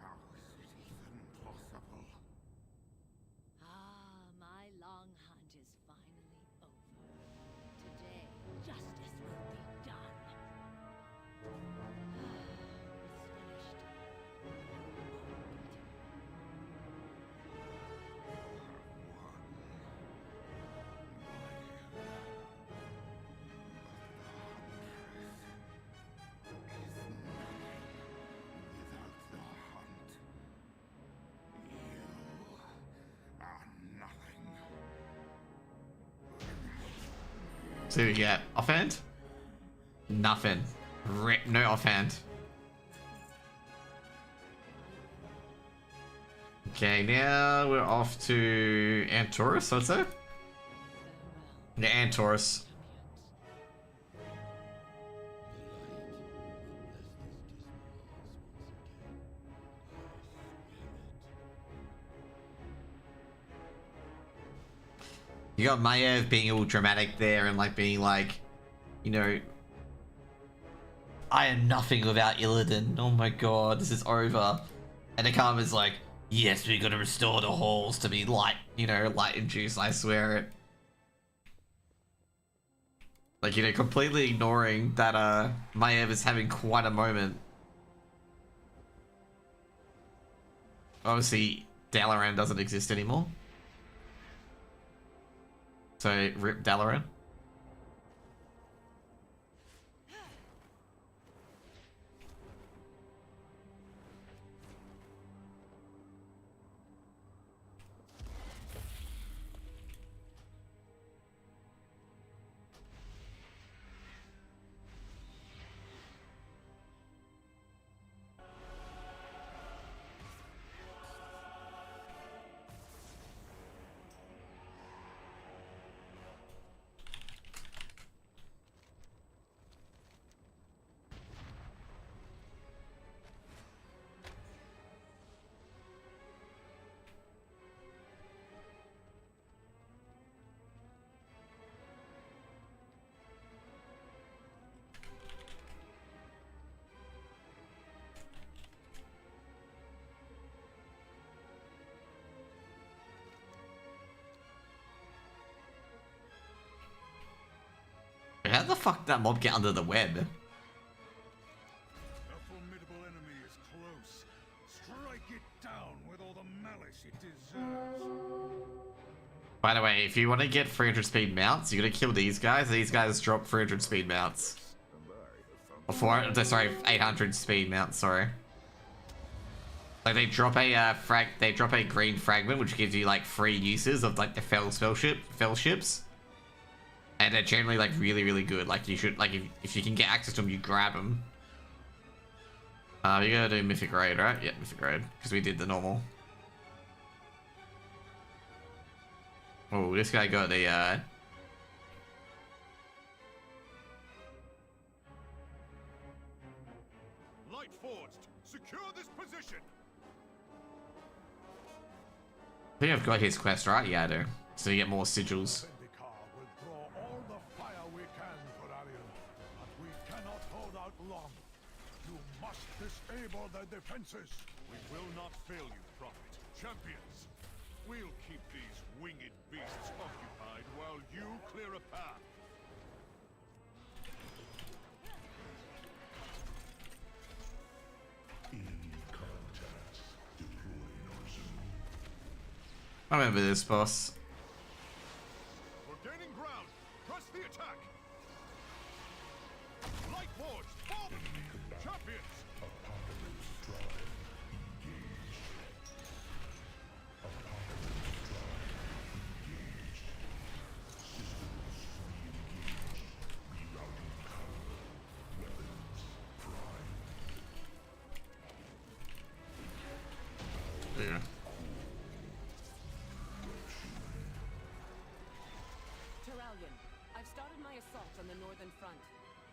How is it even possible? Ah, my long hunt is finally over. Today, justice will be done. It's finished. who we get? Offhand? Nothing. Rip, no offhand. Okay, now we're off to Antorus, I'd say. Yeah, Antorus. You got Maiev being all dramatic there and like being like, you know, I am nothing without Illidan. Oh my god, this is over. And Akama's like, yes, we gotta restore the halls to be light, you know, light and juice, I swear it. Like, you know, completely ignoring that Maiev is having quite a moment. Obviously, Dalaran doesn't exist anymore. So, rip Dalaran. How the fuck did that mob get under the web? A formidable enemy is close. Strike it down with all the malice it deserves. By the way, if you want to get 300 speed mounts, you gotta kill these guys. These guys drop 300 speed mounts. Or 400, sorry, 800 speed mounts, sorry. Like they drop a green fragment, which gives you like free uses of like the fell ships. And they're generally like really, really good. Like you should, like if you can get access to them, you grab them. You gotta do Mythic Raid, right? Yeah, Mythic Raid, because we did the normal. Oh, this guy got the Light forged. Secure this position. I think I've got his quest, right? Yeah, I do. So you get more sigils. Zendikar will draw all the fire we can for Ariel, but we cannot hold out long. You must disable the defenses. We will not fail you, Prophet. Champions, we'll keep these winged beasts occupied while you clear a path. I remember this boss. We're gaining ground. Press the attack. Light forged. Forward. Champions. Yeah. Terralion, I've started my assault on the northern front.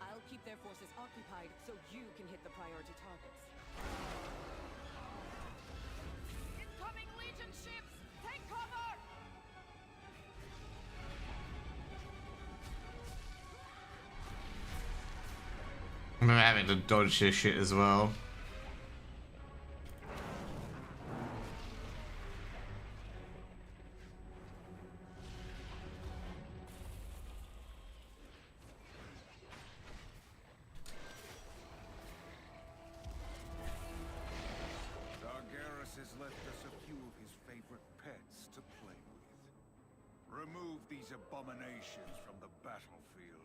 I'll keep their forces occupied so you can hit the priority targets. Incoming Legion ships! Take cover! I'm having to dodge this shit as well. Targarus has left us a few of his favorite pets to play with. Remove these abominations from the battlefield.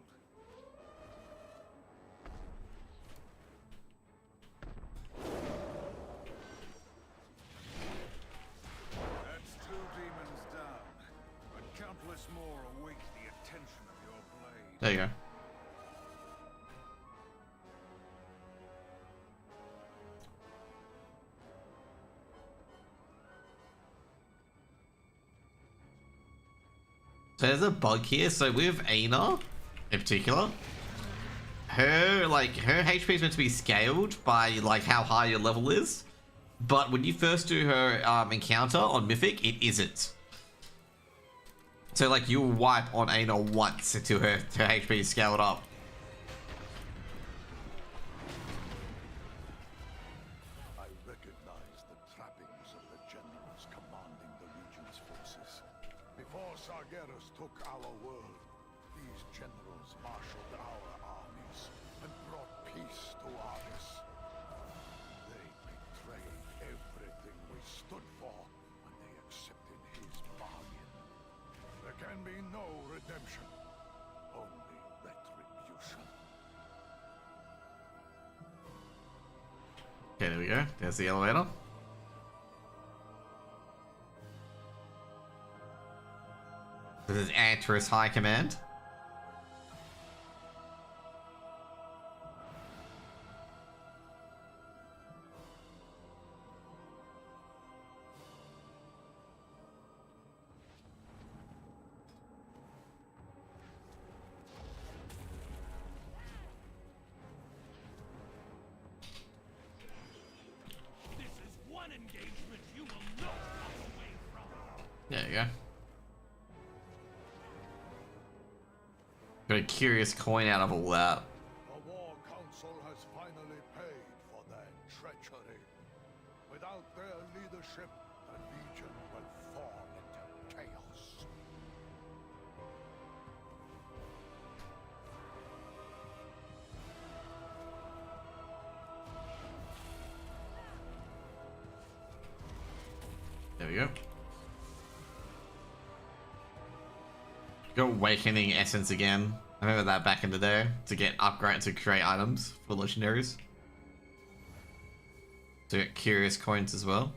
That's 2 demons down, but countless more await the attention of your blade. There you go. So there's a bug here. So with Aina, in particular, her HP is meant to be scaled by like how high your level is, but when you first do her encounter on Mythic, it isn't. So like you'll wipe on Aina once until her HP is scaled up. I recognize the trappings of the generals commanding the Legion's forces. Before Sargeras took our world, these generals marshaled our armies and brought peace to Argus. They betrayed everything we stood for when they accepted his bargain. There can be no redemption, only retribution. Okay, there we go. There's the elevator. This is Antris High Command. This is one engagement you will not walk away from. There you go. Got a curious coin out of all that. The War Council has finally paid for their treachery. Without their leadership, the Legion will fall into chaos. There we go. Got Awakening Essence again. I remember that back in the day to get upgrade to create items for legendaries. To get Curious Coins as well.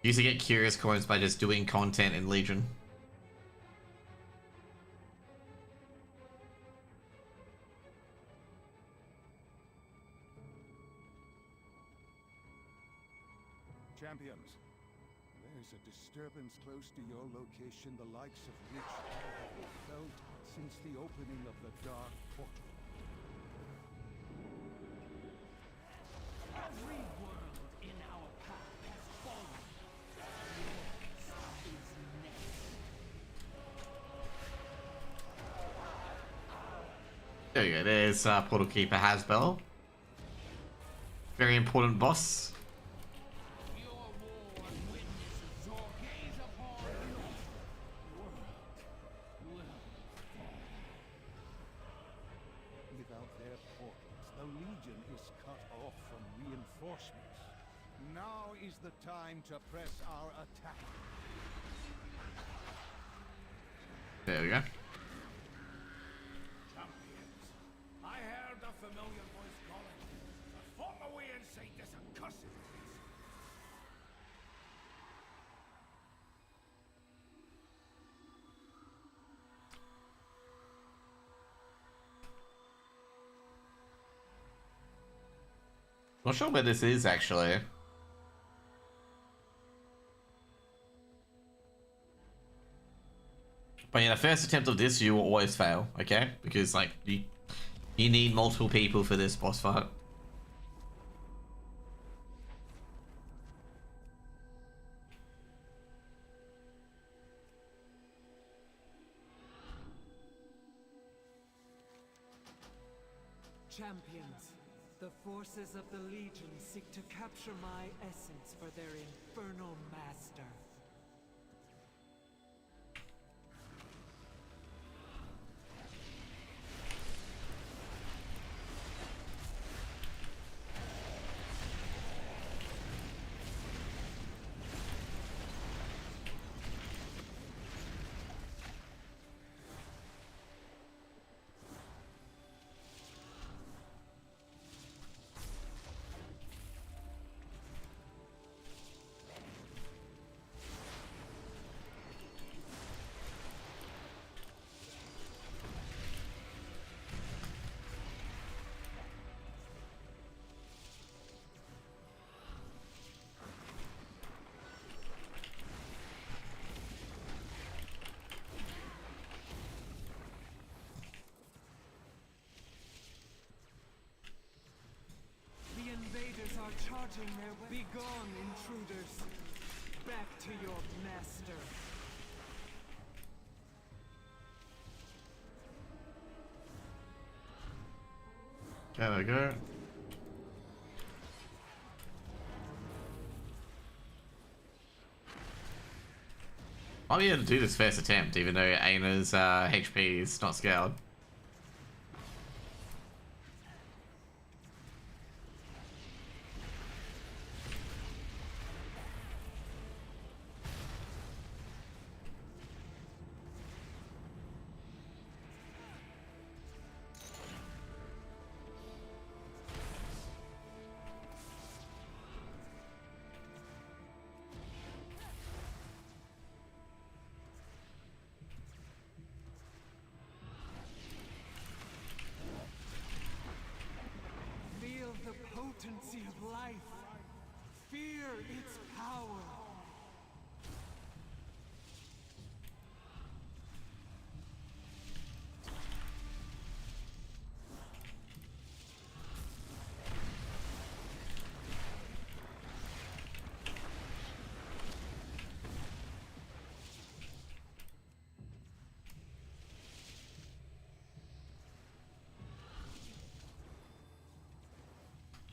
Used to get Curious Coins by just doing content in Legion. Champions, there's a disturbance close to your location, the likes of which have been felt since the opening of the Dark Portal. Every world in our path has fallen. Yours is next. There you go, there's Portal Keeper Hasbel. Very important boss. Your war witnesses your gaze upon your world will fall. Without their portals, the Legion is cut off from reinforcements. Now is the time to press our attack. There we go. Champions, I heard a familiar voice calling. Perform away inside this accursed place. Not sure where this is actually. But yeah, the first attempt of this you will always fail, okay? Because like you need multiple people for this boss fight. Champions, the forces of the Legion seek to capture my essence for their infernal master. charging their way. Be gone, intruders. Back to your master. There we go. I'll be able to do this first attempt, even though Aina's HP is not scaled. Feel the potency of life. Fear its power.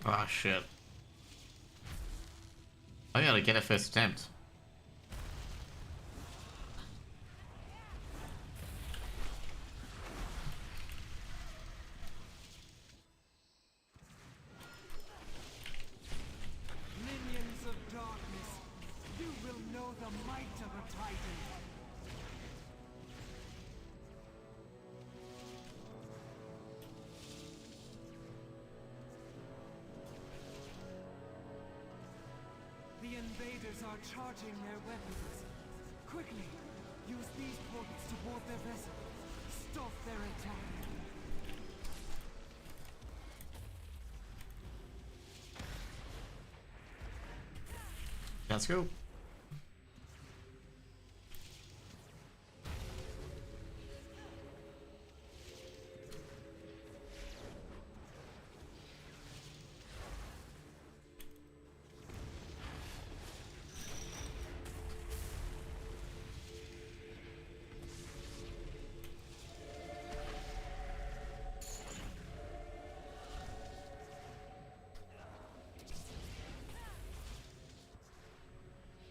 Ah, shit. I gotta get a first attempt. Minions of darkness, you will know the might of a titan. The invaders are charging their weapons. Quickly, use these portals to board their vessel. Stop their attack. Let's go.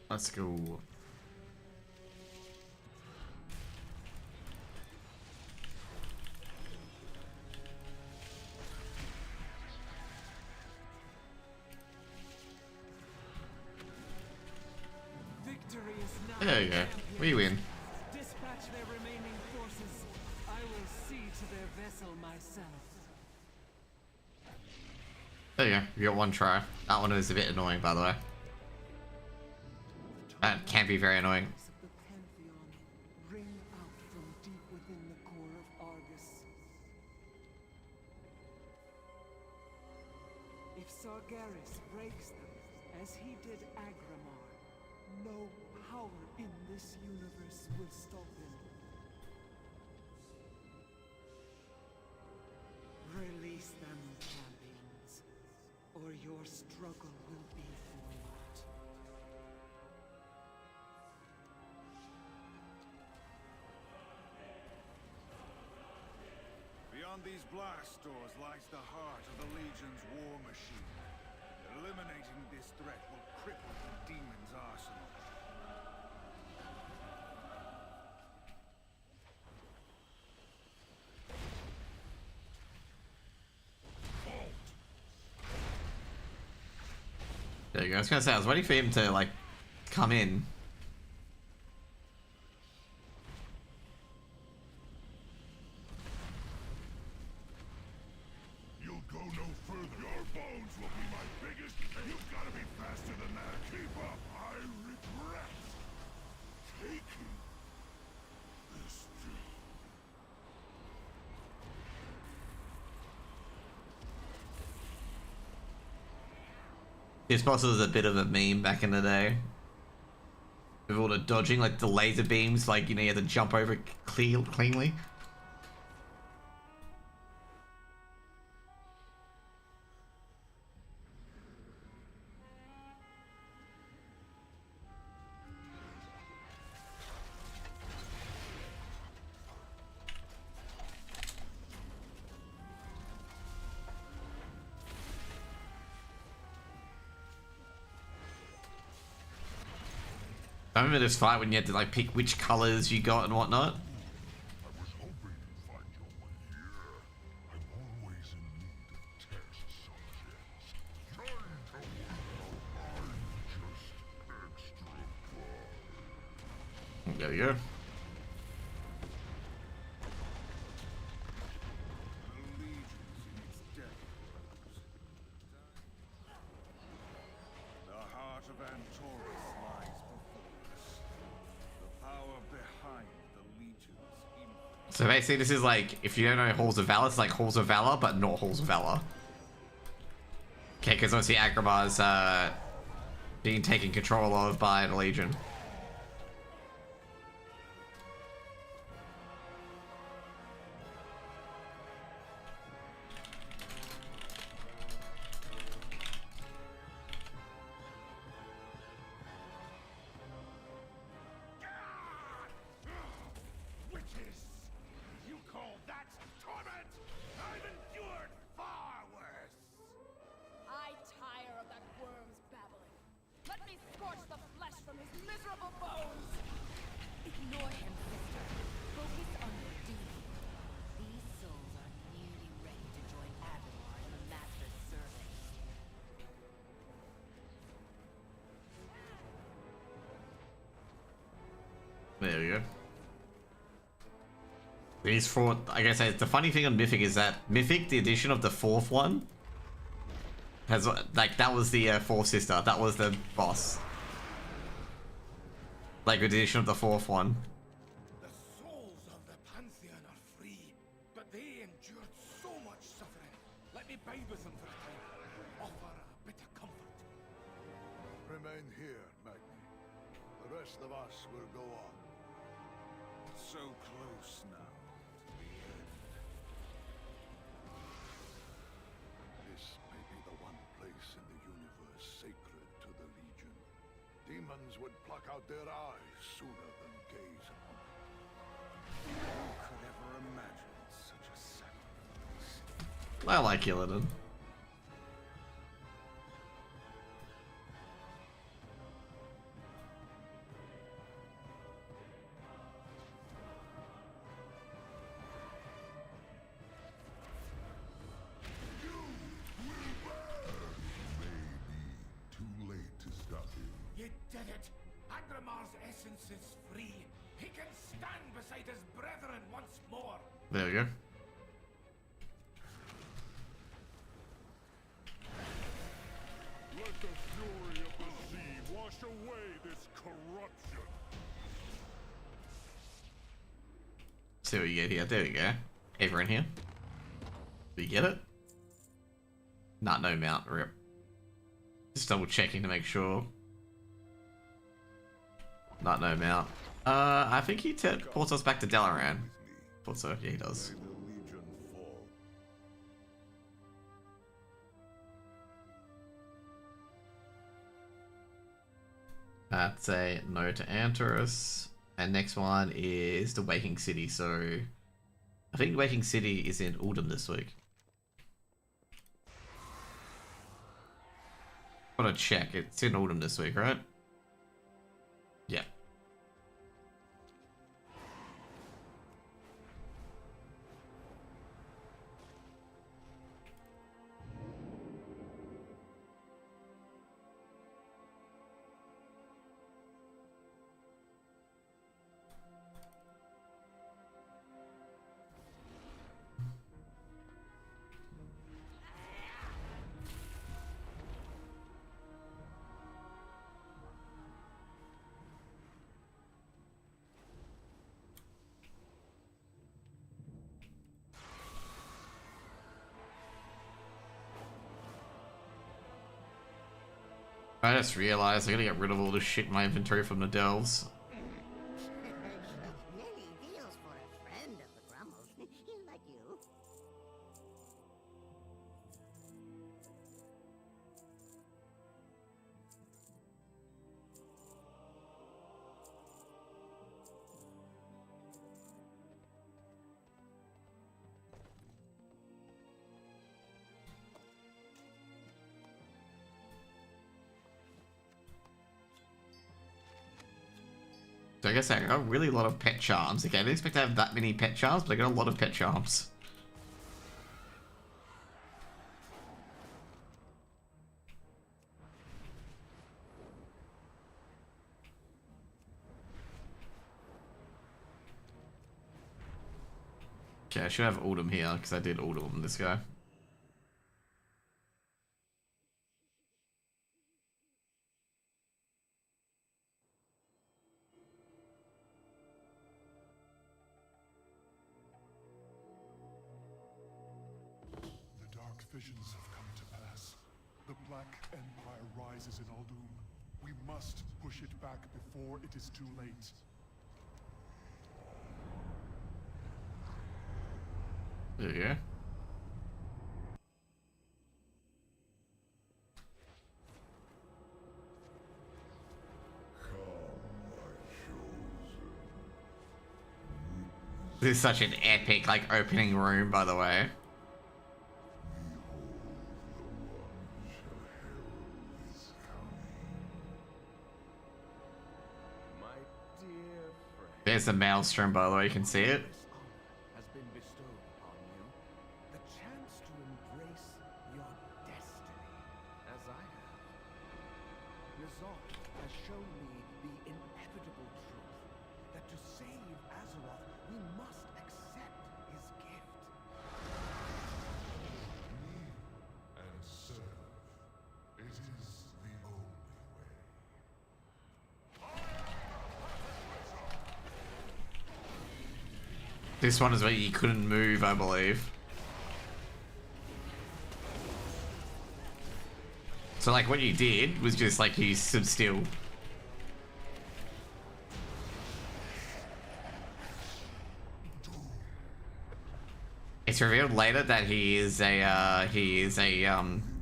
Let's go. Victory is now. There you go. We win. Dispatch their remaining forces. I will see to their vessel myself. There you go. You got one try. That one is a bit annoying, by the way. That can be very annoying. Voice of the Pantheon ring out from deep within the core of Argus. If Sargeras breaks them, as he did Agramar, no power in this universe will stop him. Release them, champions, or your struggle will be for naught. Beyond these blast doors lies the heart of the Legion's war machine. Eliminating this threat will cripple the demon's arsenal. There you go. I was gonna say, I was waiting for him to, like, come in. You'll go no further. Your bones will be my biggest. You've got to be faster than that. Keep up. I regret taking this job. This boss was a bit of a meme back in the day. With all the dodging, like the laser beams, like, you know, you had to jump over cleanly. I remember this fight when you had to like pick which colors you got and whatnot. I was hoping you'd find your way here. I'm always in need of test subjects. Trying to work out I'm just extra fun. There we go. The heart of Antorus lies before us. The power behind the Legion's influence. So basically this is like, if you don't know Halls of Valor, it's like Halls of Valor, but not Halls of Valor. Okay, because obviously Agramar's being taken control of by the Legion. Witches! You call that torment? I've endured far worse! I tire of that worm's babbling. Let me scorch the flesh from his miserable bones! Ignore him, sister. Focus on your duty. These souls are nearly ready to join Avalor in the Master's service. There we go. These four, I guess the funny thing on Mythic is that Mythic, the edition of the fourth one, has like that was the fourth sister. That was the boss. Like the edition of the fourth one. The souls of the Pantheon are free, but they endured so much suffering. Let me bide with them for a time. Offer a bit of comfort. Remain here, Magni. The rest of us will go on. So close now to the end. This may be the one place in the universe sacred to the Legion. Demons would pluck out their eyes sooner than gaze upon it. Who could ever imagine such a sacrifice? I like Illidan. Too late to stop him. You did it! Agramar's essence is free. He can stand beside his brethren once more. There we go. Let the fury of the sea wash away this corruption. See what you get here. There we go. Everyone here. Do you get it? Nah, no mount. Rip. Just double checking to make sure. Not no mount. I think he ports us back to Dalaran. Thought so. Yeah, he does. May the Legion fall. That's a no to Antorus. And next one is the Waking City. So I think Waking City is in Uldum this week. Gotta check. It's in Uldum this week, right? Yeah. I just realized I gotta get rid of all this shit in my inventory from the delves. Many deals for a friend of the Grummles. Like you. So I guess I got really a lot of pet charms. Okay, I didn't expect to have that many pet charms, but I got a lot of pet charms. Okay, I should have Uldum here, because I did Uldum this guy. The dark visions have come to pass. The Black Empire rises in Uldum. We must push it back before it is too late. There you go. This is such an epic, like, opening room, by the way. My dear friend, There's the maelstrom, by the way, you can see it. this honor has been bestowed upon you. The chance to embrace your destiny, as I have. Resolve has shown me the inevitable truth that to save Azeroth, we must accept his gift. And serve. It is the only way. This one is where you couldn't move, I believe. So, like, what you did was just, like, you stood still. It's revealed later that he is a,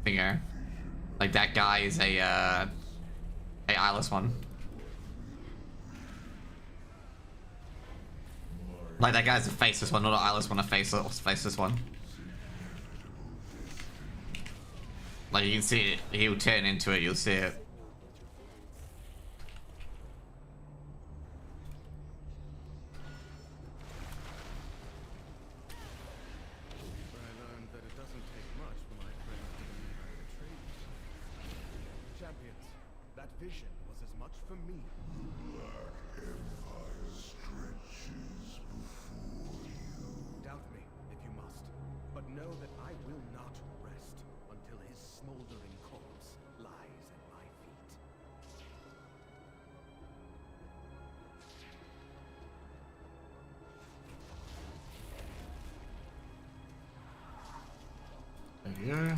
thingo. Like, that guy is a eyeless one. Like, that guy's a faceless one, not an eyeless one, a faceless one. Like, you can see it, he'll turn into it, you'll see it. I learned that it doesn't take much for my friends to believe I betrayed you. Champions, that vision was as much for me. Doubt me, if you must, but know that I will not rest until his smoldering corpse lies at my feet. There you go.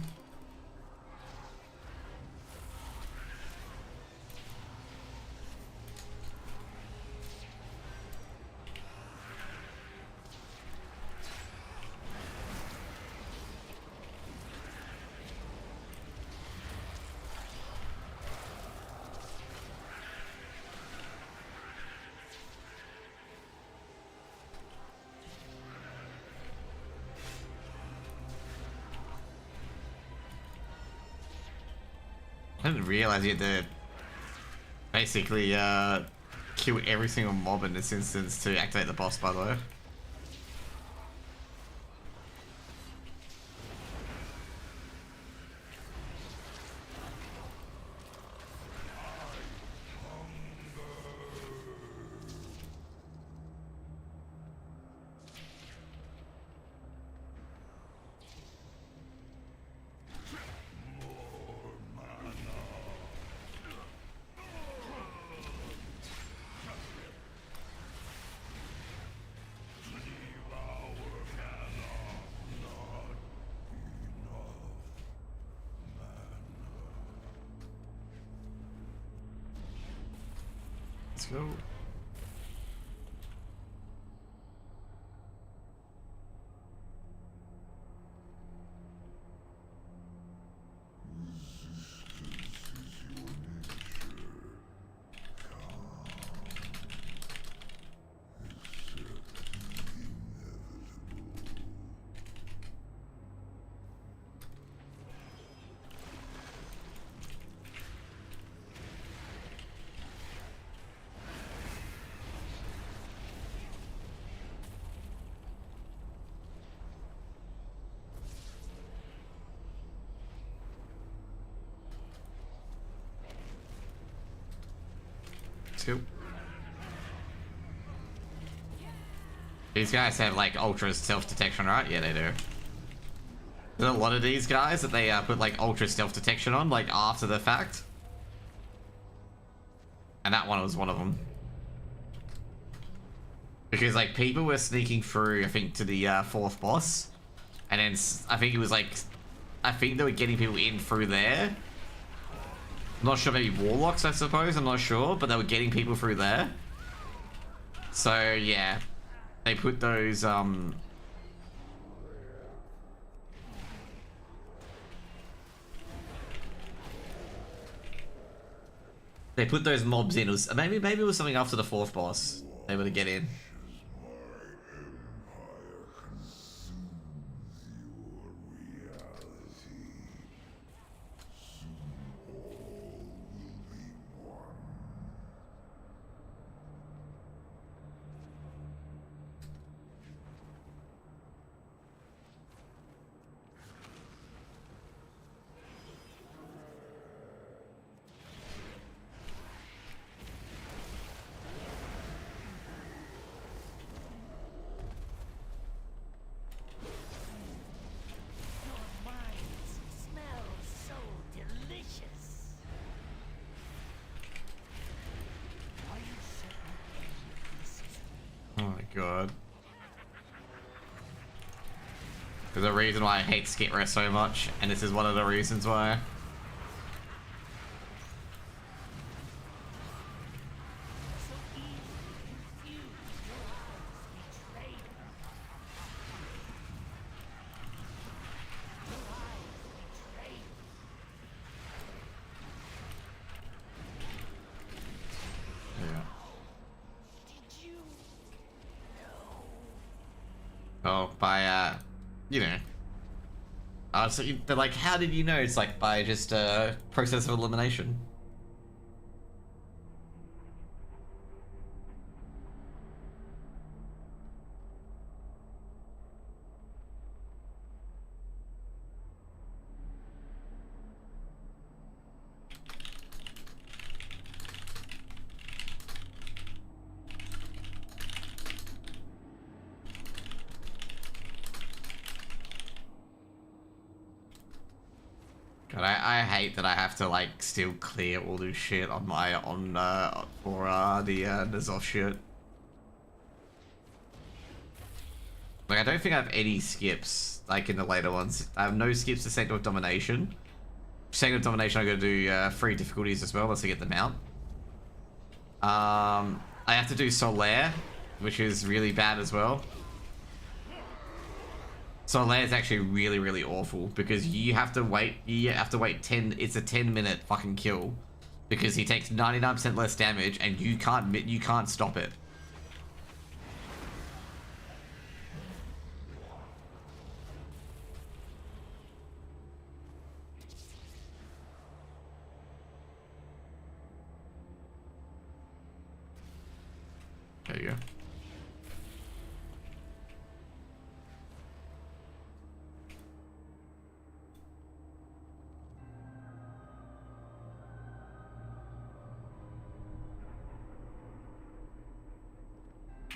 I didn't realize you had to basically kill every single mob in this instance to activate the boss, by the way. Let's go. skill. These guys have like ultra stealth detection, right? Yeah, they do. There's a lot of these guys that they put like ultra stealth detection on, like after the fact. And that one was one of them. Because like people were sneaking through, I think, to the fourth boss. And then I think it was like, I think they were getting people in through there. I'm not sure, maybe warlocks, I suppose, I'm not sure. But they were getting people through there. So yeah, they put those, they put those mobs in. It was, maybe it was something after the fourth boss they were to get in. God. There's a reason why I hate Skit Rest so much, and this is one of the reasons why. Oh, by, you know. So they're like, how did you know? It's like, by just, process of elimination. God, I hate that I have to like still clear all this shit on my for the N'Zoth shit. Like I don't think I have any skips like in the later ones. I have no skips to Sanctum of Domination. Sanctum of Domination I gotta do 3 difficulties as well once I get the mount. I have to do Solaire, which is really bad as well. Solaire is actually really, really awful because you have to wait. You have to wait 10. It's a 10-minute fucking kill because he takes 99% less damage, and you can't stop it. There you go.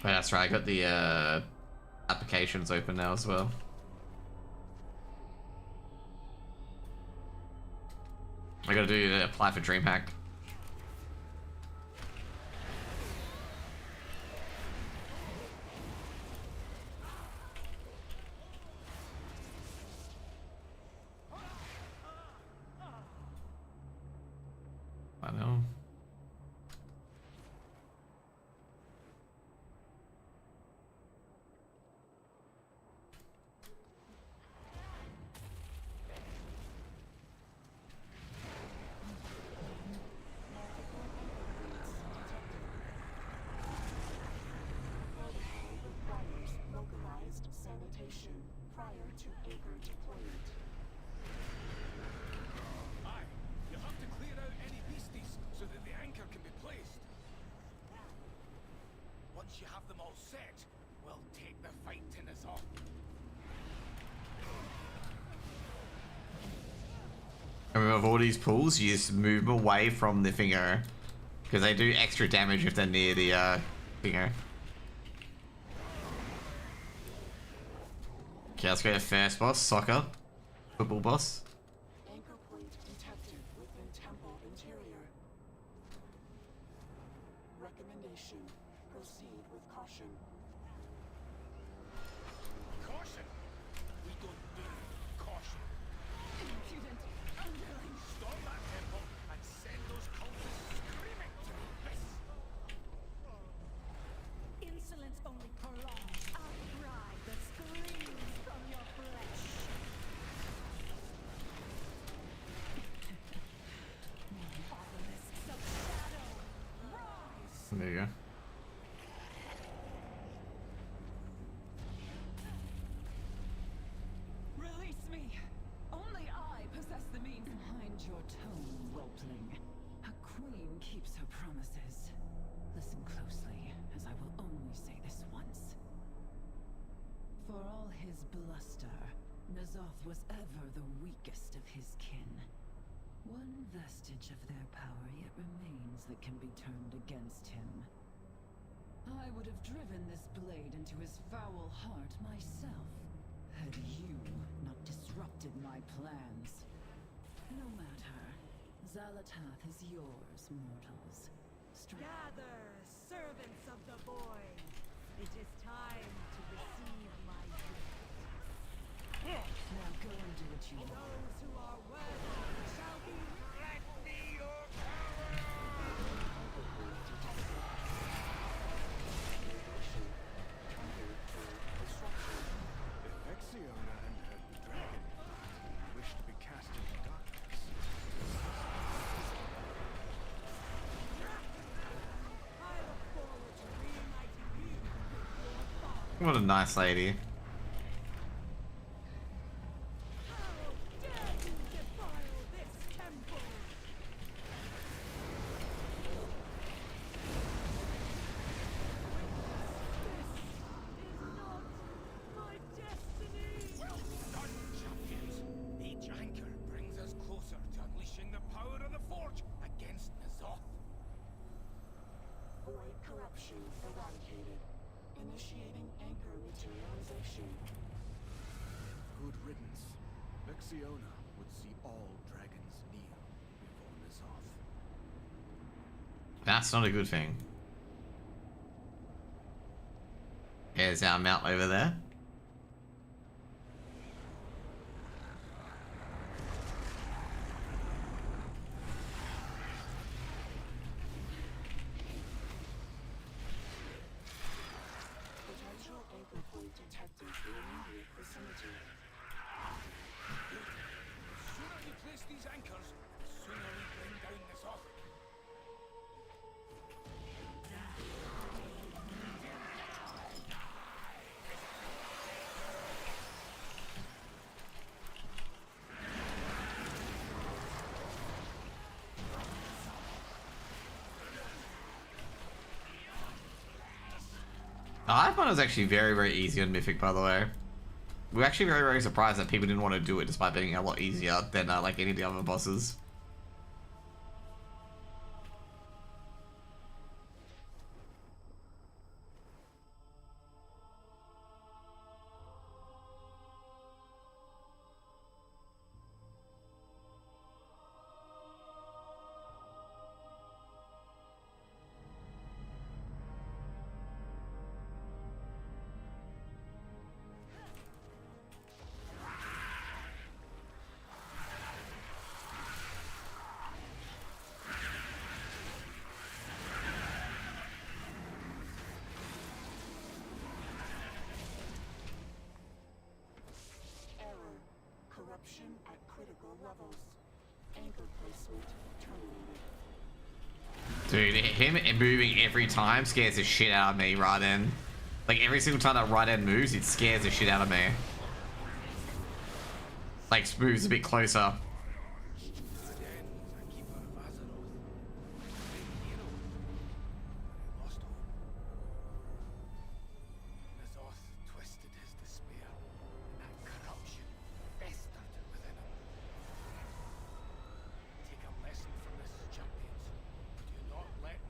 Oh, that's right, I got the applications open now as well. I gotta do apply for DreamHack. I know. You have them all set, we'll take the fight to N'Zoth. And with all these pulls, you just move away from the finger. Because they do extra damage if they're near the thingo. Okay, let's go to first boss, soccer. Football boss. Anchor point detected within temple interior. Recommendation: proceed with caution. Caution! We don't do caution. Impudent underling. Storm that temple and send those cultists screaming to the abyss. Insolence only prolongs our pride that screams from your flesh. Obelisks of shadow, rise! There you go. Release me! Only I possess the means. Mind your tone, Whelpling. A queen keeps her promises. Listen closely, as I will only say this once. For all his bluster, N'Zoth was ever the weakest of his kin. One vestige of their power yet remains that can be turned against him. I would have driven this blade into his foul heart myself, had you not disrupted my plans. No matter. Xal'atath is yours, mortals. Gather, servants of the void. It is time to receive my gift. Now go and do what you want. Those who are worthy shall be. Let me your power! If Vexiona and her dragon wish to be cast into darkness, I look forward to reuniting you with your father. What a nice lady. How dare you defile this temple? This is not my destiny. Well done, champions! Each anchor brings us closer to unleashing the power of the Forge against N'Zoth. Void corruption eradicated. Initiating anchor materialization. good riddance. Vexiona would see all dragons kneel before N'Zoth. That's not a good thing. Here's our mount over there. Potential anchor point detected in immediate vicinity. The sooner you place these anchors, the sooner we bring down N'Zoth. I found it was actually very, very easy on Mythic, by the way. We were actually very, very surprised that people didn't want to do it despite being a lot easier than like any of the other bosses. Error. Corruption at critical levels. Anchor placement terminated. Dude, him moving every time scares the shit out of me right then. Like every single time that right end moves, it scares the shit out of me. Like moves a bit closer. Again, the keeper of Azeroth. A hero. Lost hope. N'Zoth twisted his despair, and that corruption festered within him. Take a lesson from this, champions. Do not let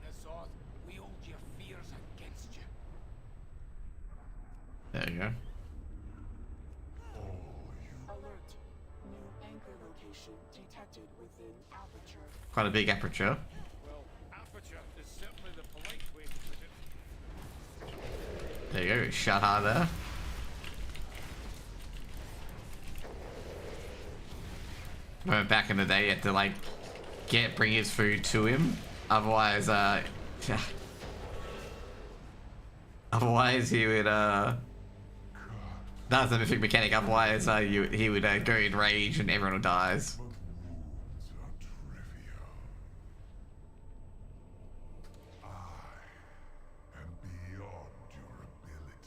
go. Alert. New anchor location detected within aperture. Quite a big aperture. Well, aperture is certainly the polite way to put it. There you go. Shut hard there. Remember back in the day, you had to like bring his food to him. Otherwise, otherwise he would that's the mythic mechanic. Otherwise, he would go in rage and everyone dies. Wounds are trivial. I am beyond your abilities.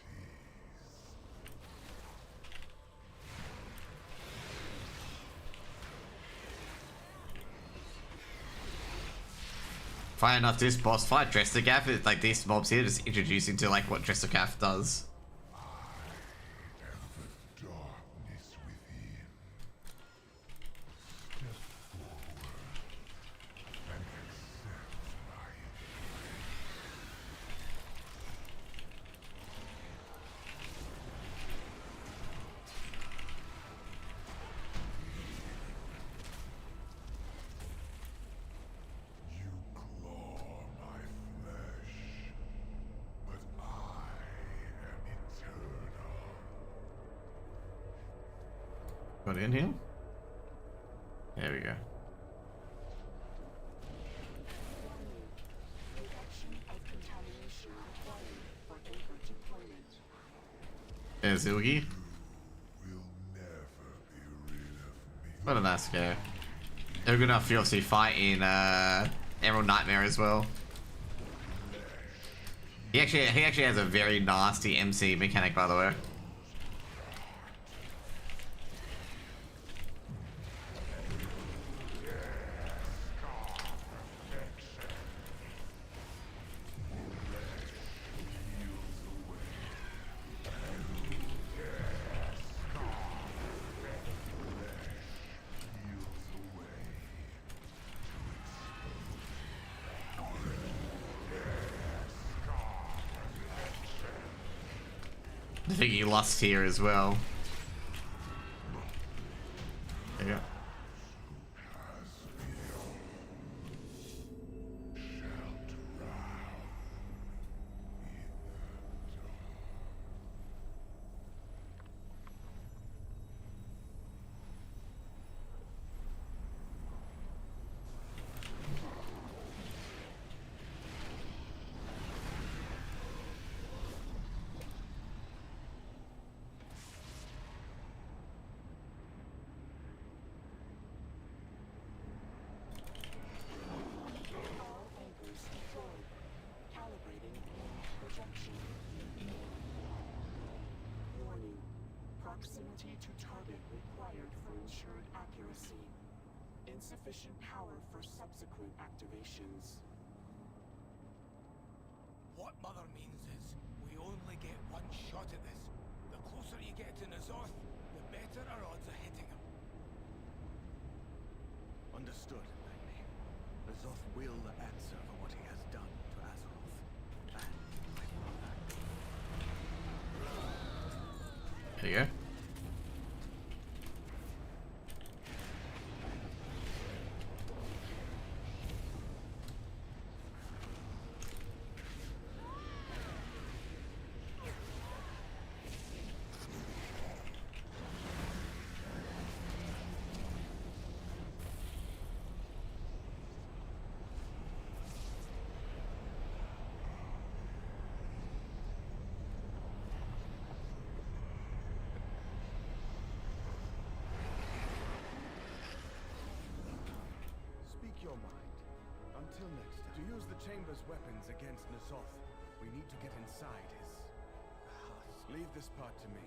Funny enough, this boss fight, Dressagath, is like these mobs here just introducing to like what Dressagath does. The darkness within. Step forward and accept my You claw my flesh, but I am eternal. Got in here? There we go. Reduction of contamination required for anchor deployment. There's Ilgi. Will never be rid of me. What a nice guy. They're good enough to obviously fight in Emerald Nightmare as well. He actually has a very nasty MC mechanic, by the way. I think he lost here as well. There you go. All anchors deployed. Calibrating projection. Warning. Proximity to target required for ensured accuracy. Insufficient power for subsequent activations. What Mother means is, we only get one shot at this. The closer you get to Nazoth, the better our odds of hitting him. Understood, Magni. Azoth will answer for what he has done to Azeroth. And my father. There you go. Speak your mind. Until next time. To use the Chamber's weapons against Nazoth, we need to get inside his husk. Leave this part to me.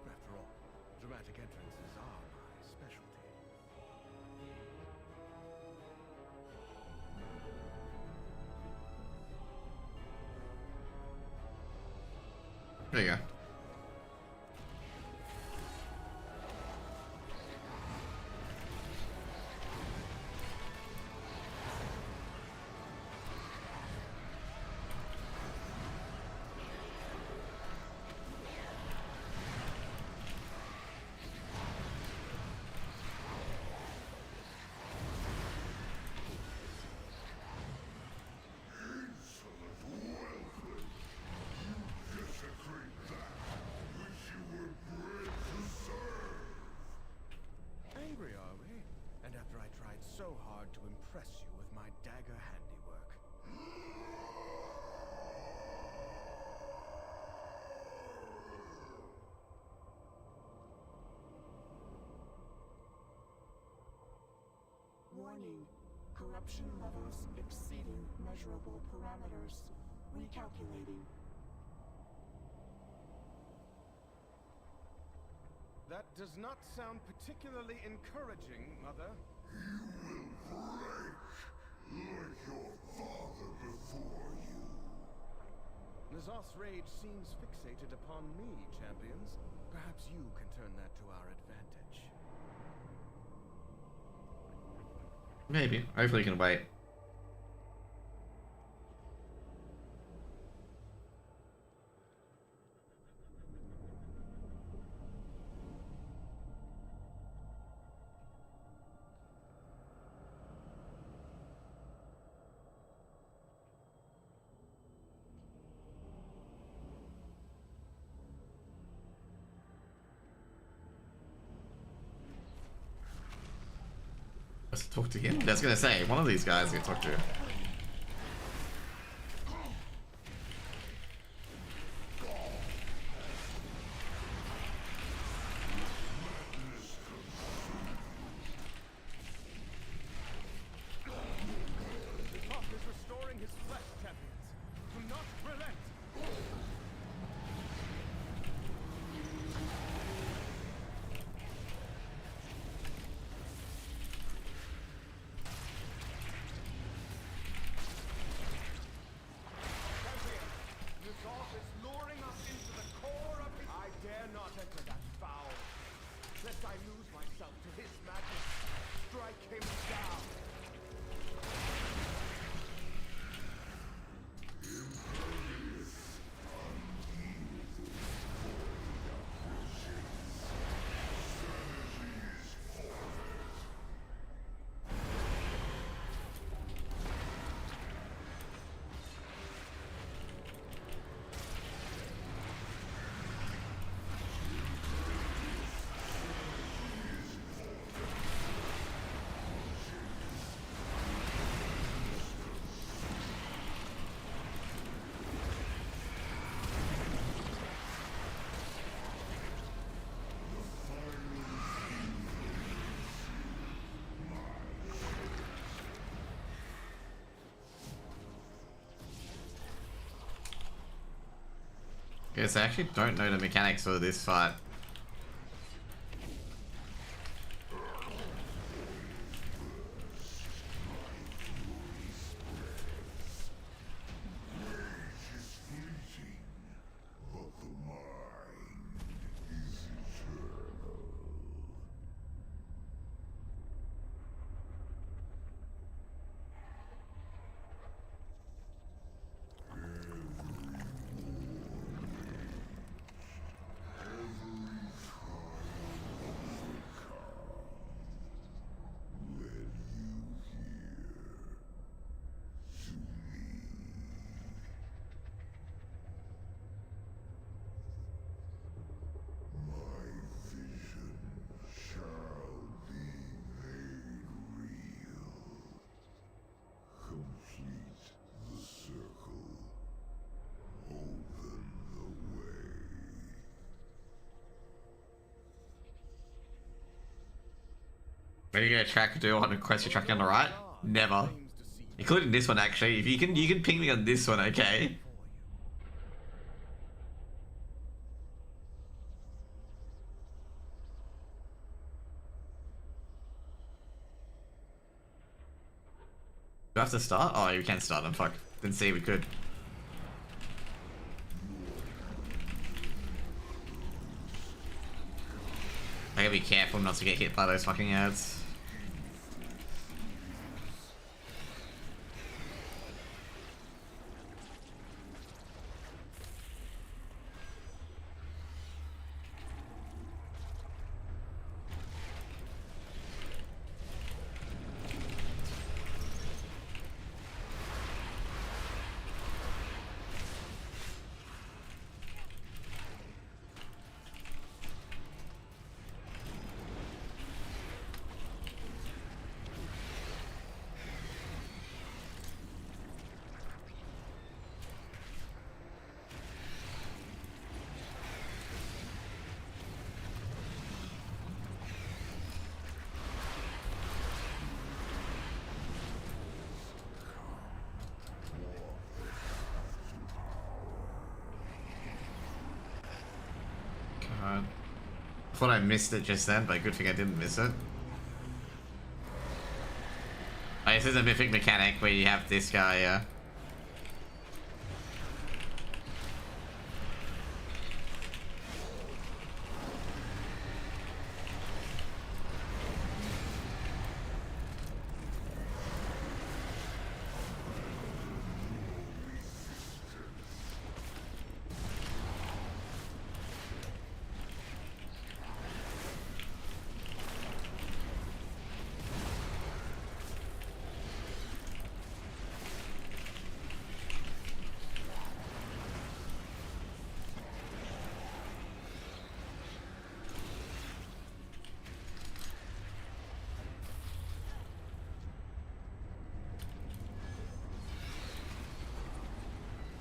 After all, dramatic entrances are my specialty. There you go. Corruption levels exceeding measurable parameters. Recalculating. That does not sound particularly encouraging, Mother. Like your father before you. N'Zoth's rage seems fixated upon me, champions. Perhaps you can turn that to our advantage. Maybe. Hopefully, you can wait. Let's talk to him. I was gonna say, one of these guys I can talk to. N'Zoth is restoring his flesh, champions. Do not relent. N'Zoth is luring us into the core of his... I dare not enter that foul, lest I lose myself to his madness. Strike him down. Guess I actually don't know the mechanics for this fight. But the mind is eternal. Maybe you get a track to do on a quest you're tracking on the right? Never. Including this one actually. If you can ping me on this one, okay? Do I have to start? Oh, you can start them. Fuck. Didn't see we could. I gotta be careful not to get hit by those fucking ads. thought I missed it just then, but good thing I didn't miss it. Oh, this is a mythic mechanic where you have this guy,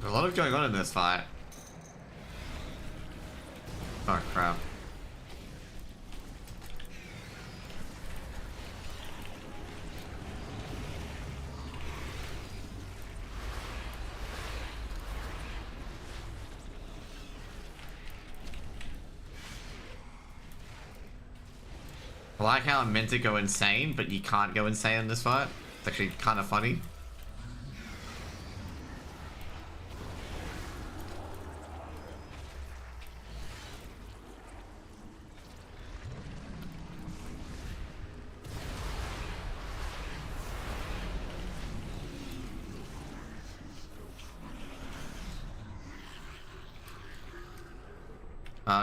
a lot of going on in this fight. Oh crap. I like how I'm meant to go insane, but you can't go insane in this fight. It's actually kind of funny.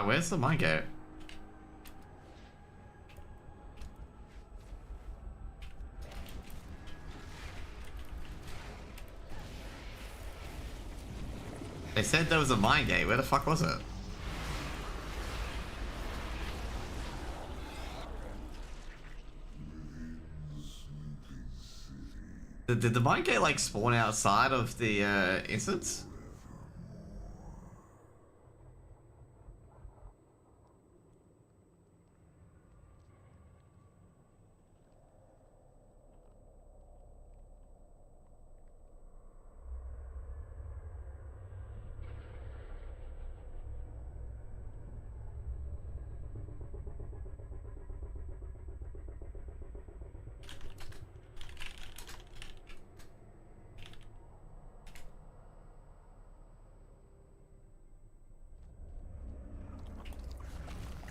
Where's the mine gate? They said there was a mine gate. Where the fuck was it? Did the mine gate like spawn outside of the instance?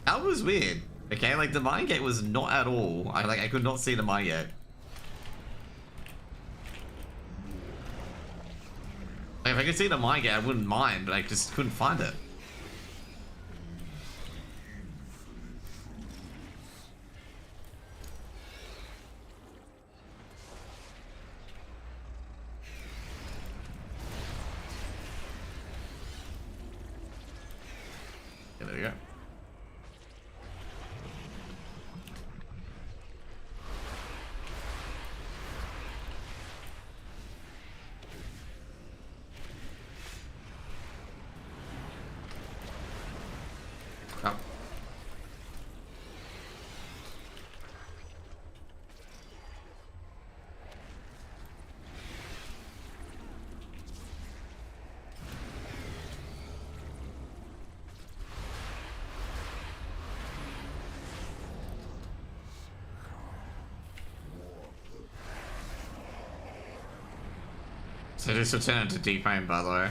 That was weird. Okay, like the mine gate was not at all. I could not see the mine gate. Like, if I could see the mine gate, I wouldn't mind, but I just couldn't find it. Yeah, there we go. Oh. So this will turn into deep aim, by the way.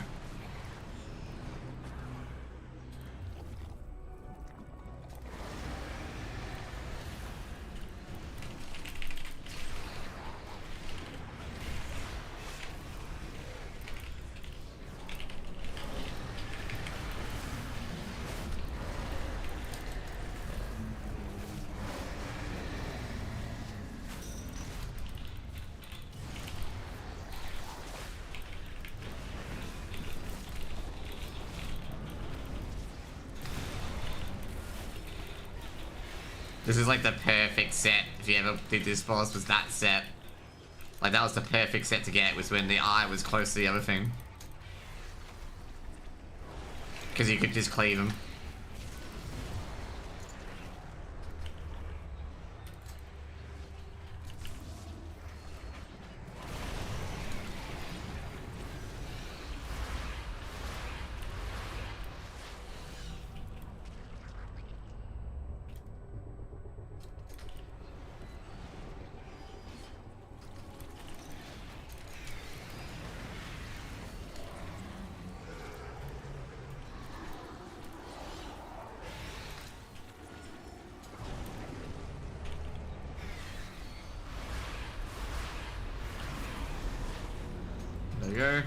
This is like the perfect set. If you ever did this boss, was that set. Like that was the perfect set to get, was when the eye was close to the other thing. Because you could just cleave them. we go.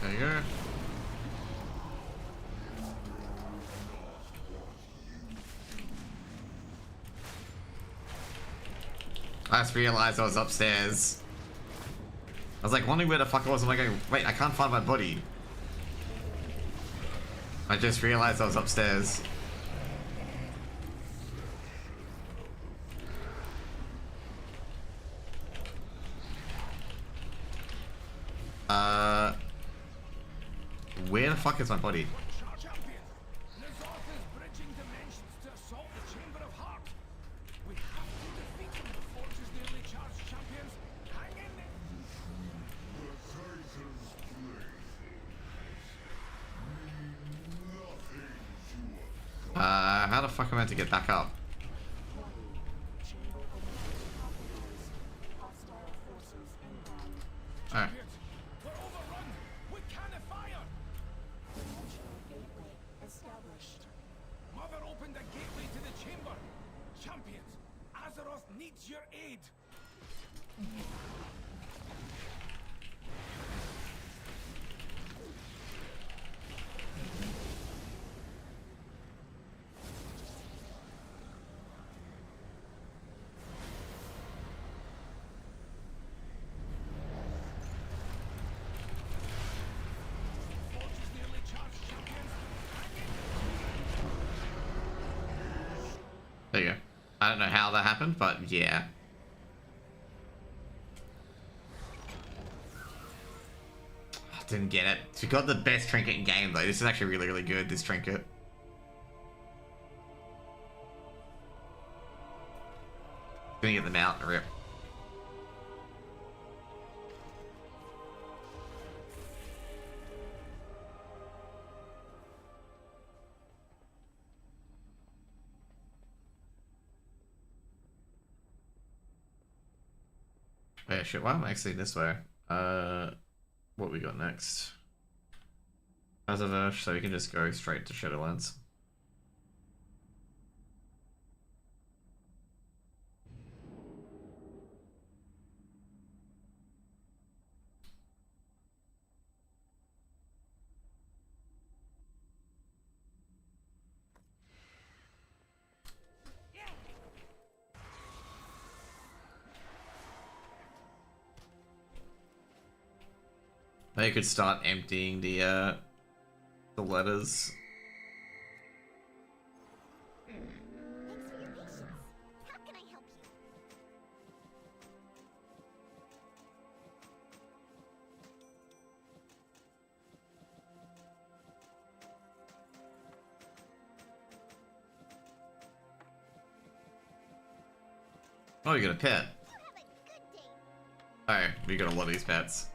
There you go. I just realized I was upstairs. I was like wondering where the fuck I was. I'm like, wait, I can't find my body. I just realized I was upstairs. Where the fuck is my body? Champion, N'Zoth is bridging dimensions to assault the Chamber of Heart. We have to defeat them. The forge is nearly charged, champions. Hang in there. How the fuck am I meant to get back up? Alright. We're overrun. We can't fire. Established. Mother opened a gateway to the chamber. Champions, Azeroth needs your aid. Forge is nearly charged, champions. There you go. I don't know how that happened, but yeah. I didn't get it. She got the best trinket in game though. This is actually really, really good, this trinket. Gonna get the mount, rip. Oh, yeah, shit, why am I exiting this way? What we got next? Azeroth, so we can just go straight to Shadowlands. They could start emptying the letters. Thanks for your patience. How can I help you? Oh, you got a pet. You have a good day. Oh, we got a lot of these pets.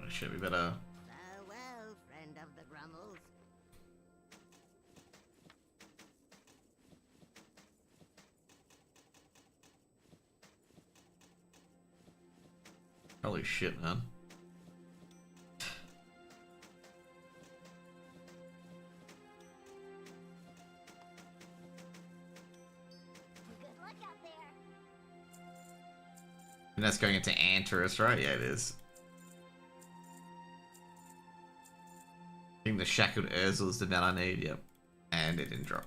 Shit, we better... Farewell, friend of the Grummles. Holy shit, man. Good luck out there. And that's going into Antares, right? Yeah, it is. I think the Shackled Urzel is the man I need, yep. And it didn't drop.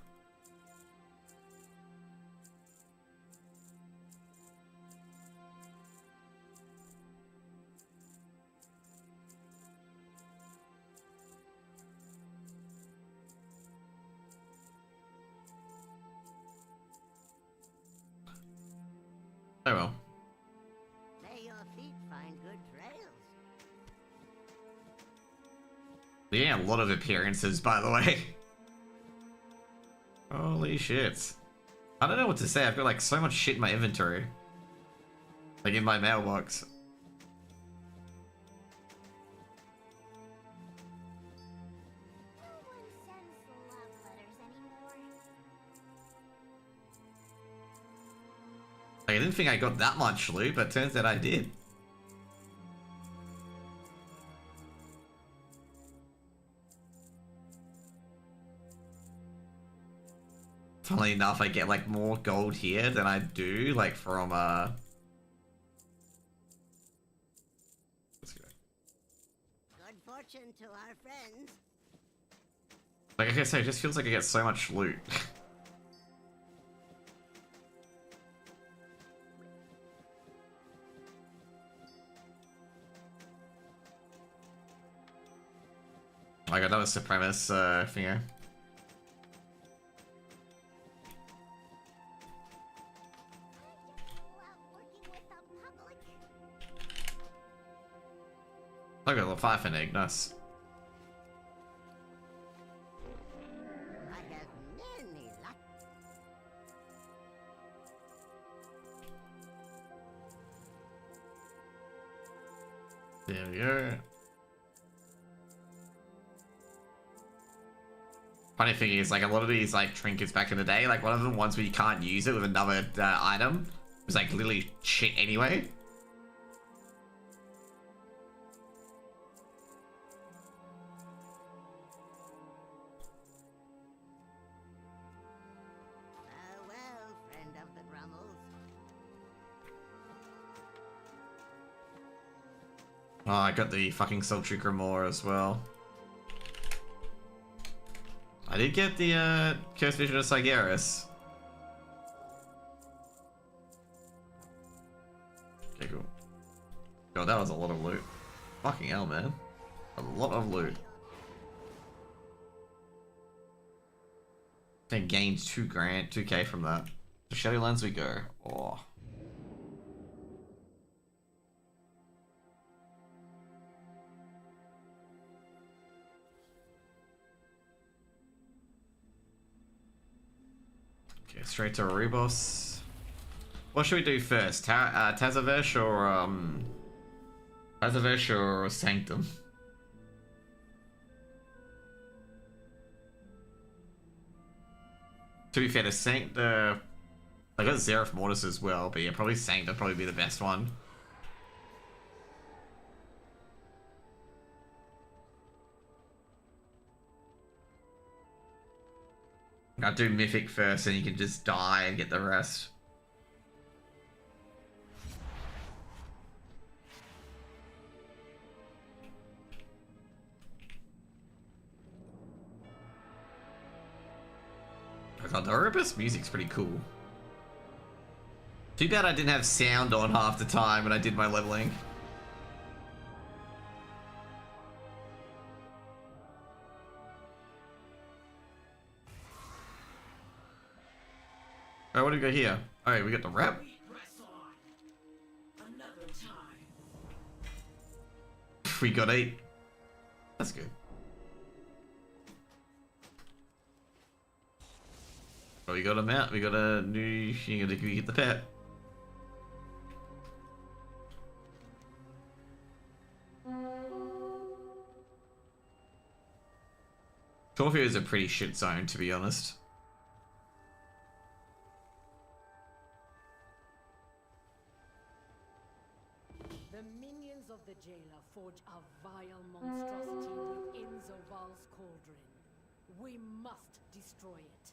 Oh well. May your feet find good trails. We're getting a lot of appearances, by the way. Holy shit. I don't know what to say. I've got like so much shit in my inventory. Like in my mailbox. No one sends love letters anymore. Like, I didn't think I got that much loot, but turns out I did. Funnily enough, I get like more gold here than I do like from let's go. Good fortune to our friends. Like I say, it just feels like I get so much loot. I got another Supremus finger. I got a little Firefinnig, nice. I have many luck. There we go. Funny thing is, like, a lot of these, like, trinkets back in the day, like, one of the ones where you can't use it with another item was, like, literally shit anyway. Farewell, friend of the Grummles. Oh, I got the fucking Sultry Grimoire as well. I did get the Cursed Vision of Sargeras. Okay, cool. God, that was a lot of loot. Fucking hell, man. A lot of loot. I gained 2K from that. To Shadowlands we go. Oh. Okay, straight to Erebos. What should we do first? Tazavesh or Tazavesh or Sanctum? To be fair, to Sanctum, I got Zeref Mortis as well, but yeah, probably Sanctum would probably be the best one. I'll do Mythic first and you can just die and get the rest. Oh god, the Erebus music's pretty cool. Too bad I didn't have sound on half the time when I did my leveling. Alright, what do we got here? Alright, we got the rep. We got 8. That's good. Oh, we got a mount. We got a new. You gotta get the pet. Torfia is a pretty shit zone, to be honest. The minions of the jailer forge a vile monstrosity within Zoval's cauldron. We must destroy it.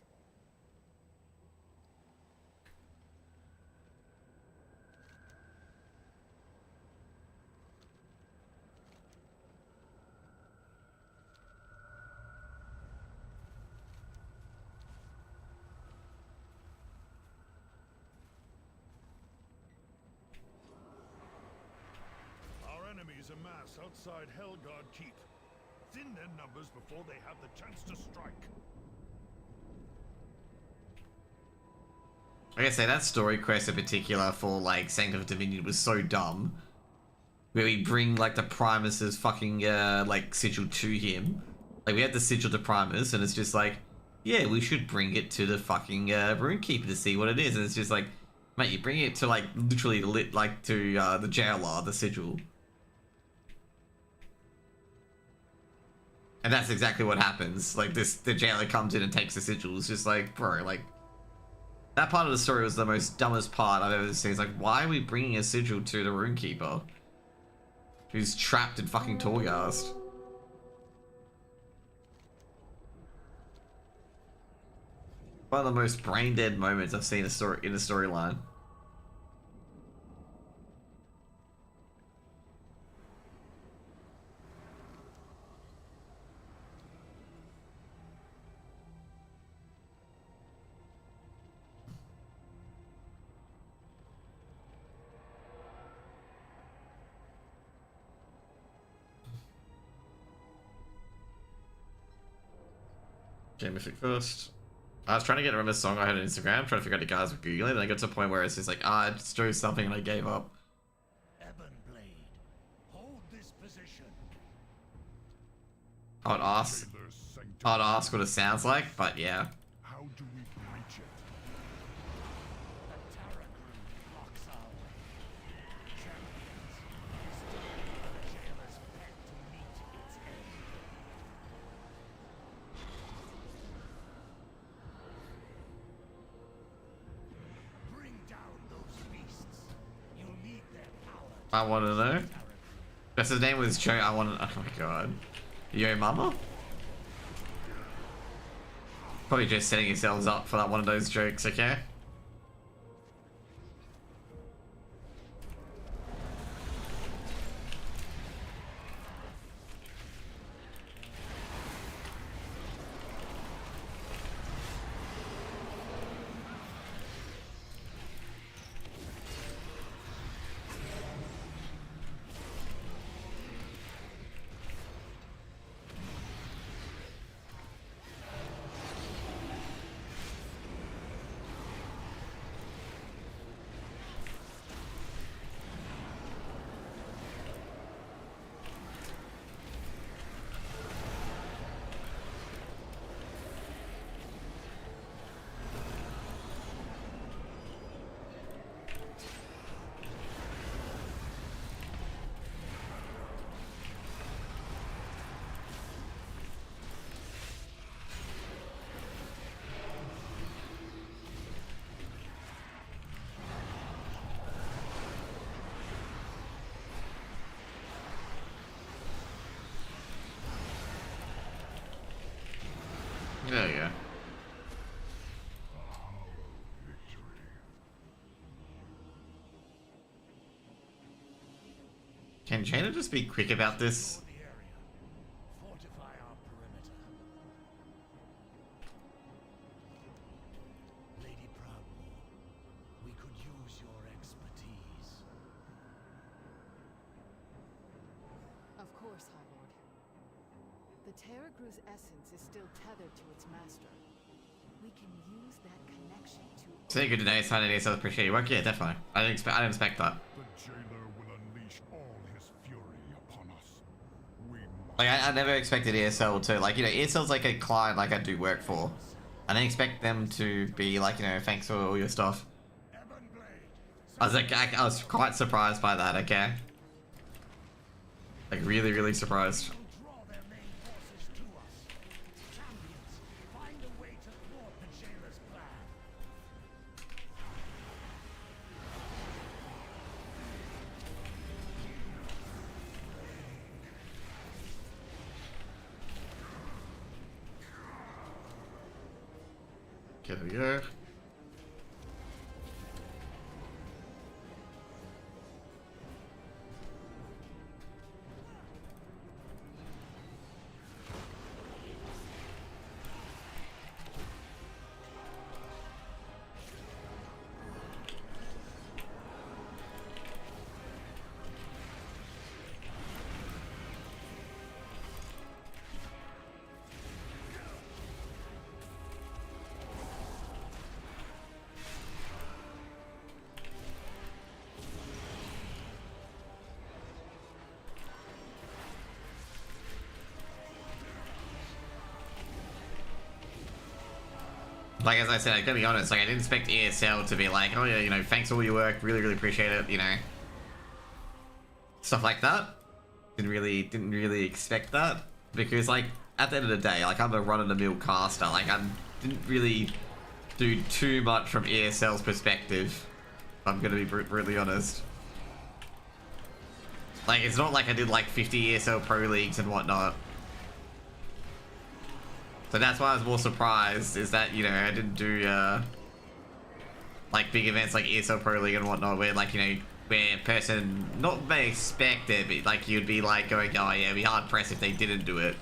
Our enemies amass outside Helgard Keep. Thin their numbers before they have the chance to strike. Like I say, that story quest in particular for like Sanctum of Dominion was so dumb. Where we bring like the Primus's fucking like sigil to him. Like we had the sigil to Primus, and it's just like, yeah, we should bring it to the fucking Runekeeper to see what it is. And it's just like, mate, you bring it to like literally to the jailer, the sigil. And that's exactly what happens. Like the jailer comes in and takes the sigil. It's just like, bro, like that part of the story was the most dumbest part I've ever seen. It's like, why are we bringing a sigil to the Runekeeper? Who's trapped in fucking Torghast? One of the most brain dead moments I've seen in a storyline. Okay, Mythic first. I was trying to remember a song I had on Instagram, trying to figure out the guys were Googling, and I got to a point where it's just like, I just drew something and I gave up. Ebonblade, hold this position. I'd ask what it sounds like, but yeah. How do we breach it? The Tarragrue blocks our way. Champions, it is time for the jailer's pet to meet its end. Bring down those beasts. You'll need their power. I want to know. That's his name was Joe. I want to. Oh my god. Yo, mama? Probably just setting yourselves up for that one of those jokes, okay? There you go. Can Jaina just be quick about this? Fortify our perimeter. Lady Proudmoore, we could use your expertise. Of course, High Lord. The Tarragrue's essence is still tethered to its master. We can use that connection to... Say good today, sign it, so appreciate your work. Yeah, definitely. I didn't expect that. The jailer will unleash all his fury upon us. We must. Like, I never expected ESL to, like, you know, ESL's like a client like I do work for. I didn't expect them to be like, you know, thanks for all your stuff. I was like, I was quite surprised by that, okay? Like, really, really surprised. Draw their main forces to us. Champions, find a way to thwart the jailer's plan. Okay, there we go. Like, as I said, I gotta be honest, like, I didn't expect ESL to be like, oh yeah, you know, thanks for all your work, really, really appreciate it, you know. Stuff like that. Didn't really expect that. Because, like, at the end of the day, like, I'm a run-of-the-mill caster, like, I didn't really do too much from ESL's perspective. I'm gonna be brutally honest. Like, it's not like I did, like, 50 ESL Pro Leagues and whatnot. So that's why I was more surprised, is that, you know, I didn't do, like, big events like ESL Pro League and whatnot, where, like, you know, where a person, not may expect it, but, like, you'd be, like, going, oh, yeah, it'd be hard-pressed if they didn't do it.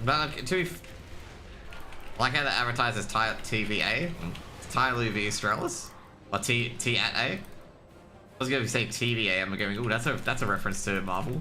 But like how they advertise as TVA, it's Tyloo v Astralis, or T at A. I was going to say TVA. I'm going, ooh, that's a reference to Marvel.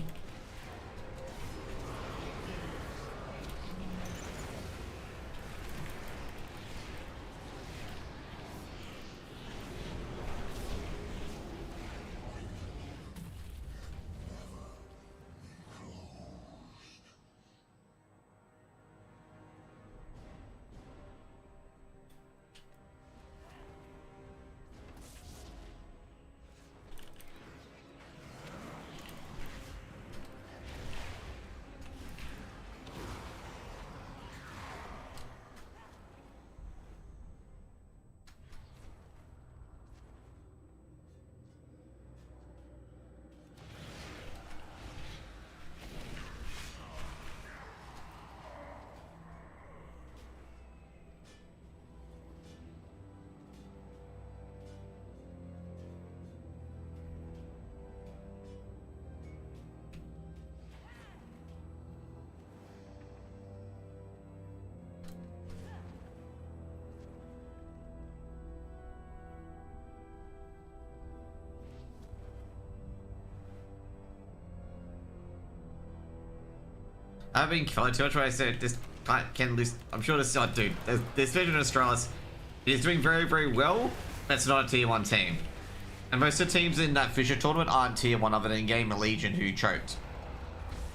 I've been killing too much when I said this can lose. I'm sure this dude. This Vision Astralis is doing very, very well. That's not a tier 1 team. And most of the teams in that Fisher tournament aren't tier 1 other than Game Legion, who choked.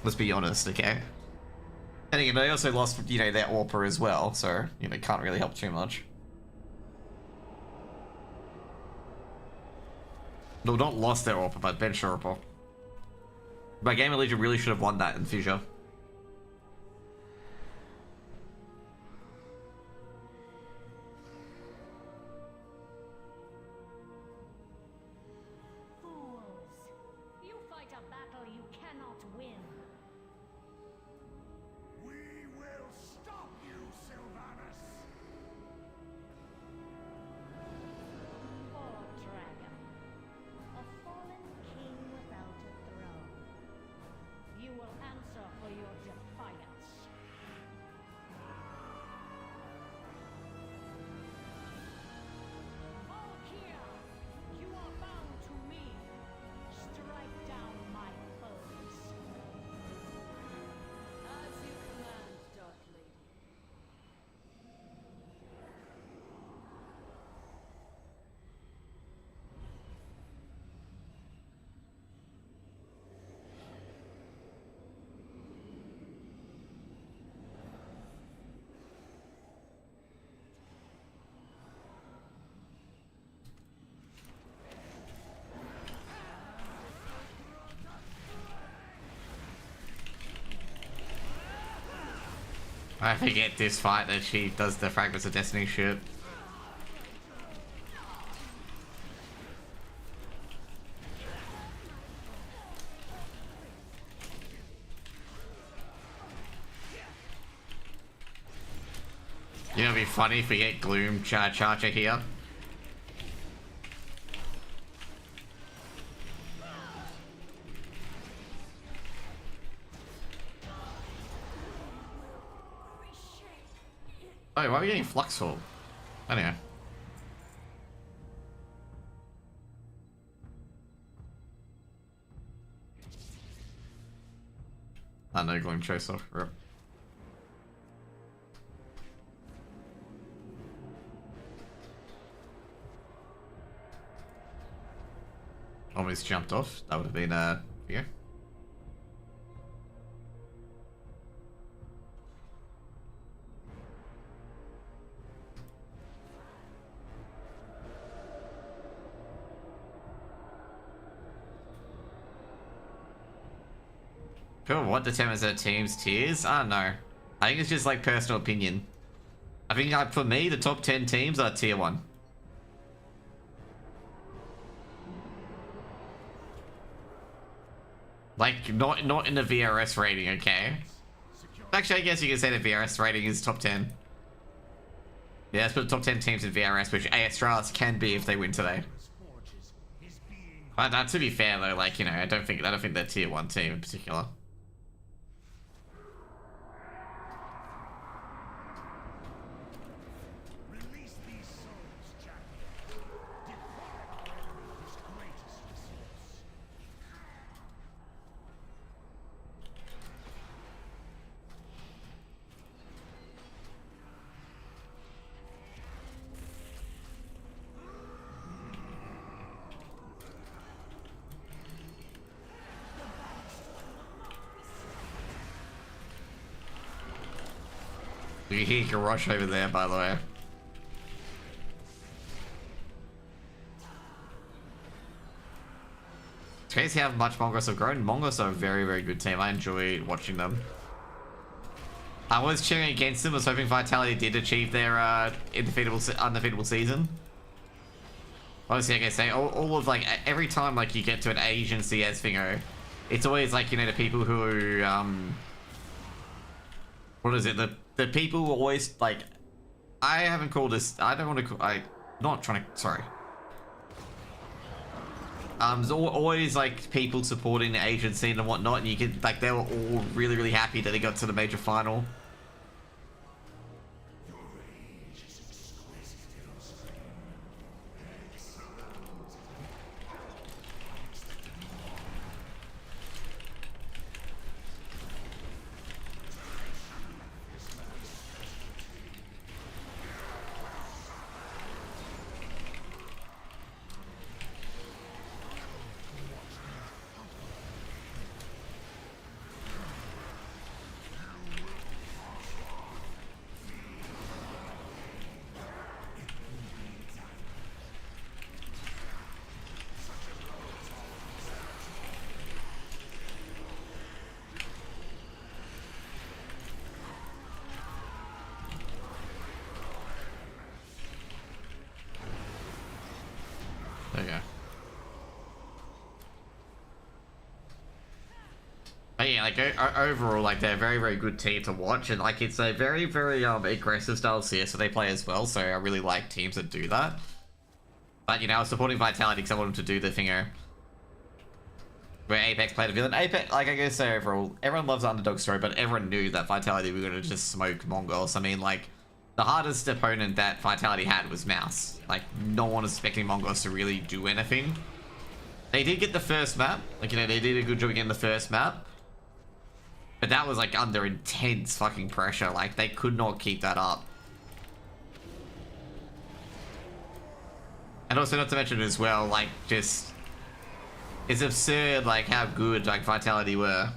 Let's be honest, okay? And again, they also lost, you know, their AWPer as well, so, you know, can't really help too much. No, not lost their AWPer, but bench AWPer. But Game Legion really should have won that in Fissure. For I forget this fight that she does the Fragments of Destiny shit. You know, it'd be funny if we get Gloom Charger here. Oh, why are we getting Fluxful? Anyway. I know Gloom Chaser. Rip. Almost jumped off. That would have been yeah. Cool, what determines a team's tiers? I don't know. I think it's just like personal opinion. I think for me, the top 10 teams are tier 1. Like, not in the VRS rating, okay? Actually, I guess you can say the VRS rating is top 10. Yeah, let's put the top 10 teams in VRS, which Astralis can be if they win today. But to be fair though, like, you know, I don't think they're tier 1 team in particular. You hear Garrosh over there, by the way. It's crazy how much Mongols have grown. Mongols are a very, very good team. I enjoy watching them. I was cheering against them. I was hoping Vitality did achieve their undefeatable season. Obviously, like I say, all of like every time like you get to an Asian CS thingo, it's always like, you know, the people who what is it? The people who always like, I haven't called this. I don't want to call. I'm not trying to. Sorry. There's always like people supporting the Asian scene and whatnot, and you can like they were all really, really happy that they got to the major final. There you go. But yeah, like overall, like they're a very, very good team to watch, and like it's a very, very aggressive style CS that they play as well. So I really like teams that do that. But you know, I was supporting Vitality because I want them to do the thinger where Apex played a villain. Apex, like I gotta say overall, everyone loves the underdog story, but everyone knew that Vitality were gonna just smoke Mongols. I mean, like, the hardest opponent that Vitality had was Mouse. Like, no one was expecting Mongols to really do anything. They did get the first map. Like, you know, they did a good job getting the first map. But that was, like, under intense fucking pressure. Like, they could not keep that up. And also, not to mention as well, like, just... it's absurd, like, how good, like, Vitality were.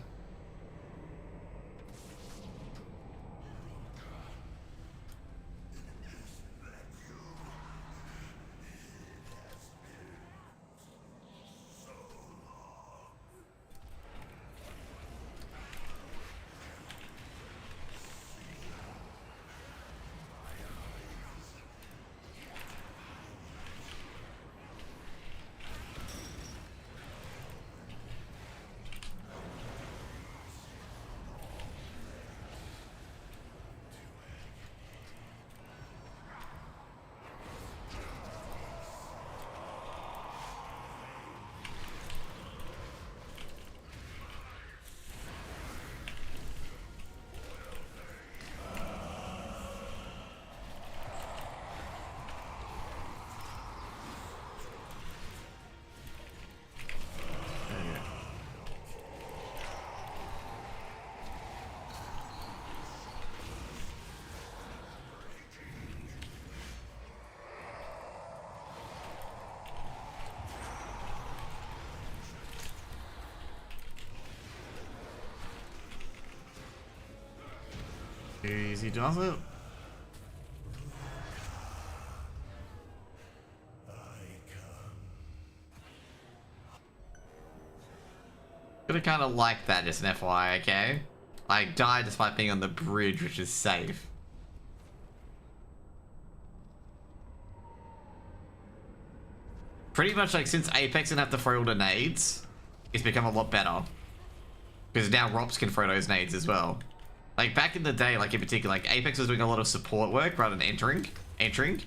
Easy does it. Gonna kind of like that, just an FYI, okay? I died despite being on the bridge, which is safe. Pretty much like since Apex didn't have to throw all the nades, it's become a lot better. Because now Rops can throw those nades as well. Like back in the day, like in particular, like Apex was doing a lot of support work rather than entering.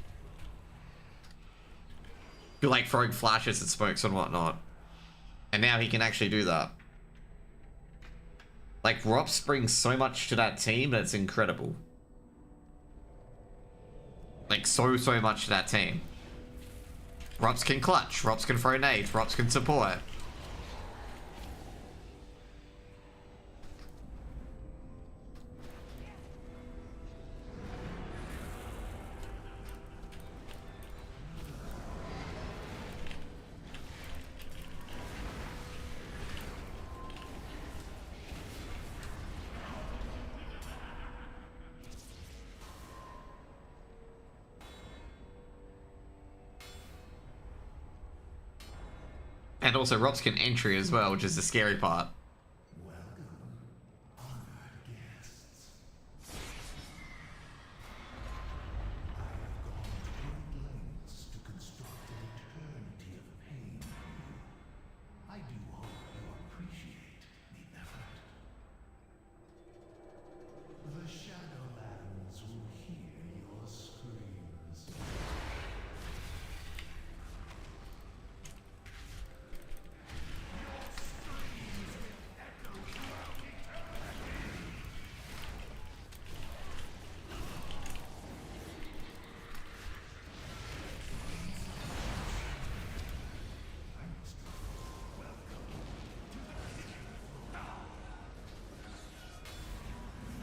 You're like throwing flashes and smokes and whatnot. And now he can actually do that. Like Rops brings so much to that team that it's incredible. Like so much to that team. Rops can clutch, Rops can throw nades, Rops can support. And also Rops can entry as well, which is the scary part.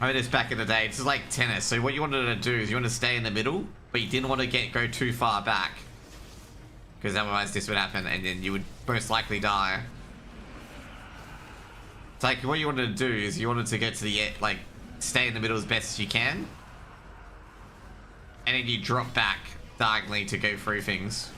I mean, it's back in the day. It's just like tennis. So what you wanted to do is you want to stay in the middle, but you didn't want to go too far back. Because otherwise this would happen and then you would most likely die. It's like what you wanted to do is you wanted to get to the, like, stay in the middle as best as you can. And then you drop back diagonally to go through things.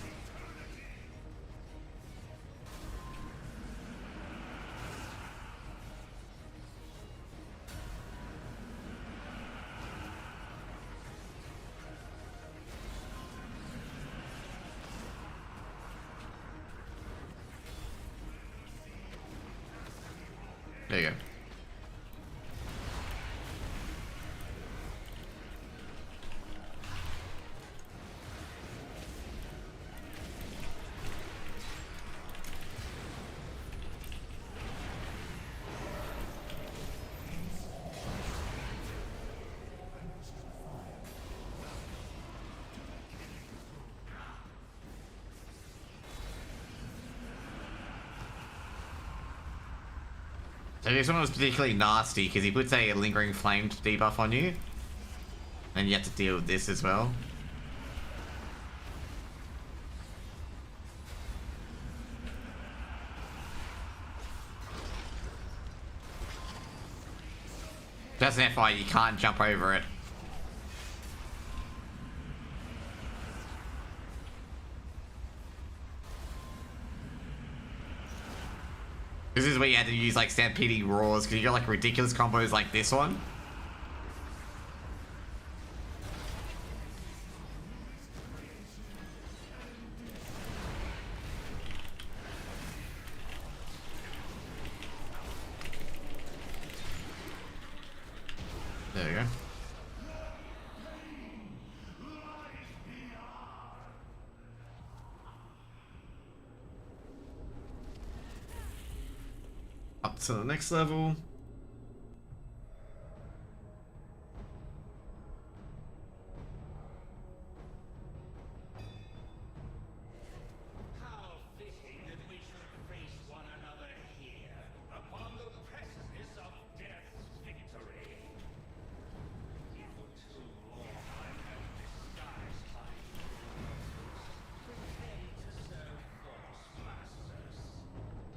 There you go. So this one was particularly nasty because he puts a lingering flame debuff on you. And you have to deal with this as well. Just an FYI, you can't jump over it. This is where you had to use like stampeding roars because you got like ridiculous combos like this one. There you go. Up to the next level. How fitting that we should face one another here, upon the precipice of death's victory. For too long I have disguised my pretend to serve false masters.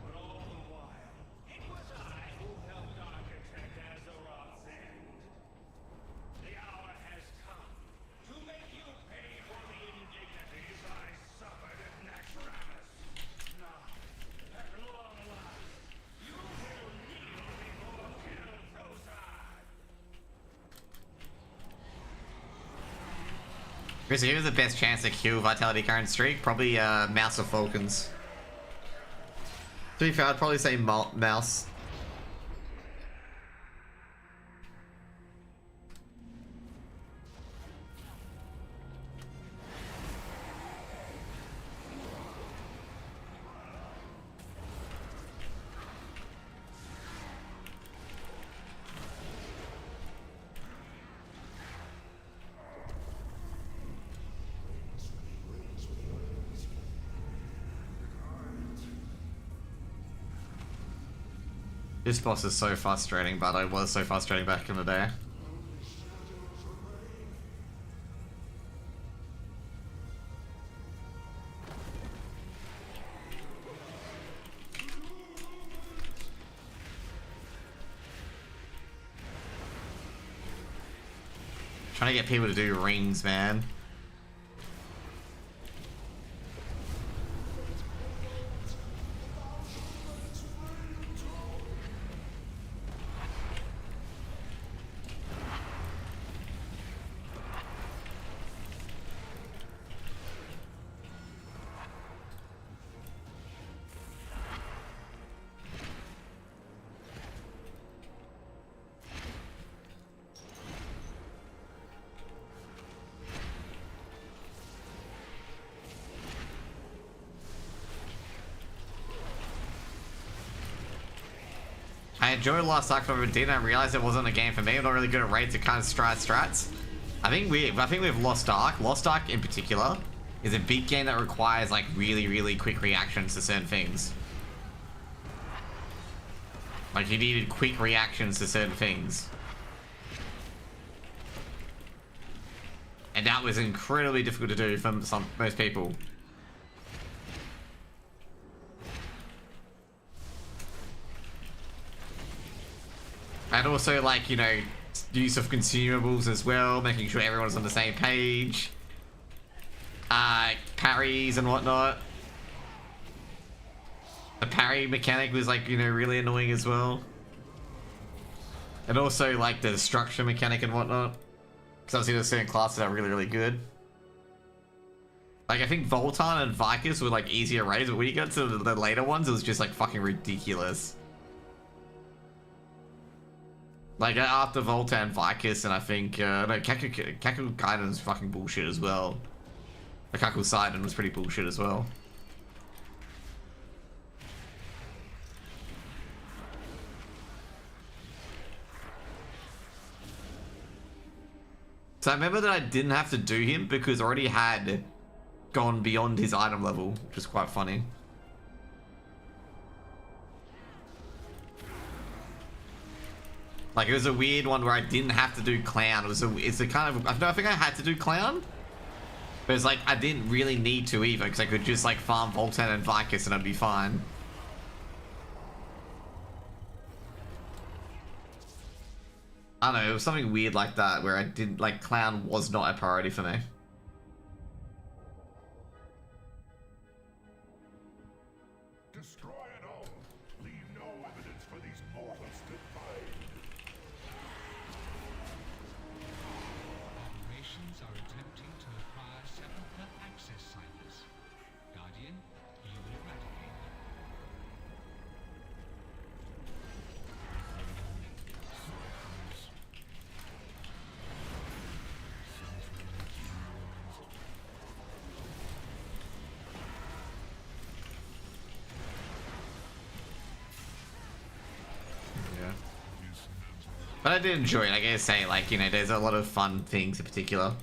But all the while, it was I who helped Chris, who has the best chance to kill Vitality current streak? Probably Mouse or Falcons. To be fair, I'd probably say Mouse. This boss is so frustrating, but it was so frustrating back in the day. Trying to get people to do rings, man. I enjoyed Lost Ark, but didn't realize it wasn't a game for me. I'm not really good at raids to kind of strats. I think with Lost Ark in particular is a big game that requires like really quick reactions to certain things. Like you needed quick reactions to certain things. And that was incredibly difficult to do for most people. And also, like, you know, use of consumables as well, making sure everyone's on the same page. Parries and whatnot. The parry mechanic was, like, you know, really annoying as well. And also, like, the destruction mechanic and whatnot. Because obviously there's certain classes that are really good. Like, I think Voltan and Vicus were, like, easier raids, but when you got to the later ones, it was just, like, fucking ridiculous. Like, after Volta and Vicus, and I think, no, Kaku Gaiden is fucking bullshit as well. The Kaku Sidon was pretty bullshit as well. So I remember that I didn't have to do him because I already had gone beyond his item level, which is quite funny. Like, it was a weird one where I didn't have to do Clown. It's a kind of... I think I had to do Clown. But it's like, I didn't really need to either, because I could just, like, farm Voltan and Vicus and I'd be fine. I don't know, it was something weird like that, where I didn't... Like, Clown was not a priority for me. Destroy it all. Leave no evidence for these mortals to find. Operations are attempting to acquire sepulchre access sites. Guardian, you will eradicate them. But I did enjoy it, I gotta say, like, you know, there's a lot of fun things in particular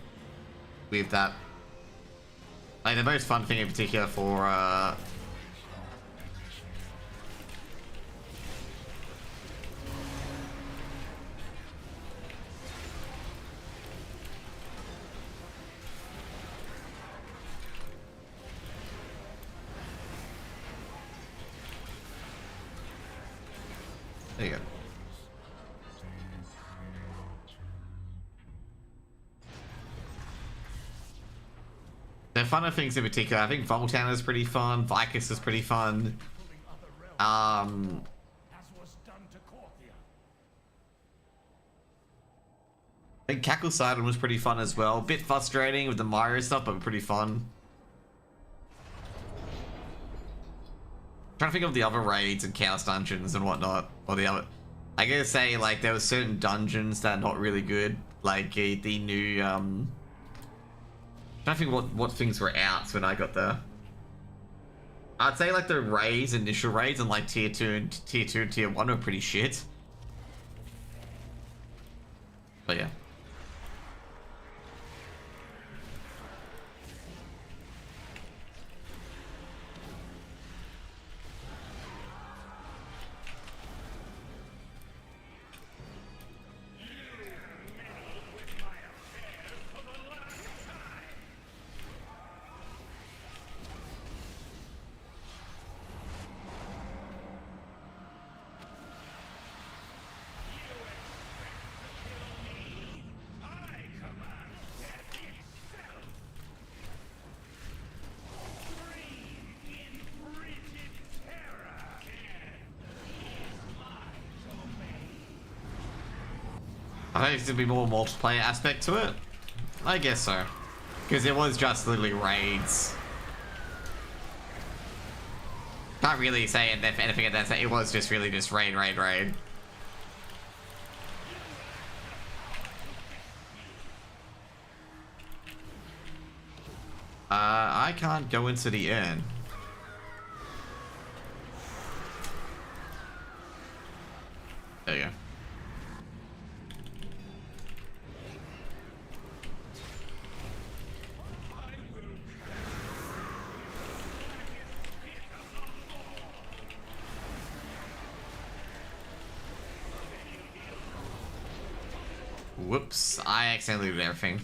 with that. Like, the most fun thing in particular for, there you go. The funner things in particular, I think Voltan is pretty fun, Vicus is pretty fun. As was done to Korthia. I And Cackle Sidon was pretty fun as well. Bit frustrating with the Mario stuff, but pretty fun. Trying to think of the other raids and Chaos Dungeons and whatnot. Or the other... I gotta say, like, there were certain dungeons that are not really good. Like, the new, I'm trying to think what things were out when I got there. I'd say, like, the raids, initial raids, and, like, Tier 2 and Tier 1 were pretty shit. But, yeah. I think there'd be more multiplayer aspect to it. I guess so. Because it was just literally raids. Can't really say anything at that. It was just really just raid. I can't go into the inn. There you go. Whoops, I accidentally did everything.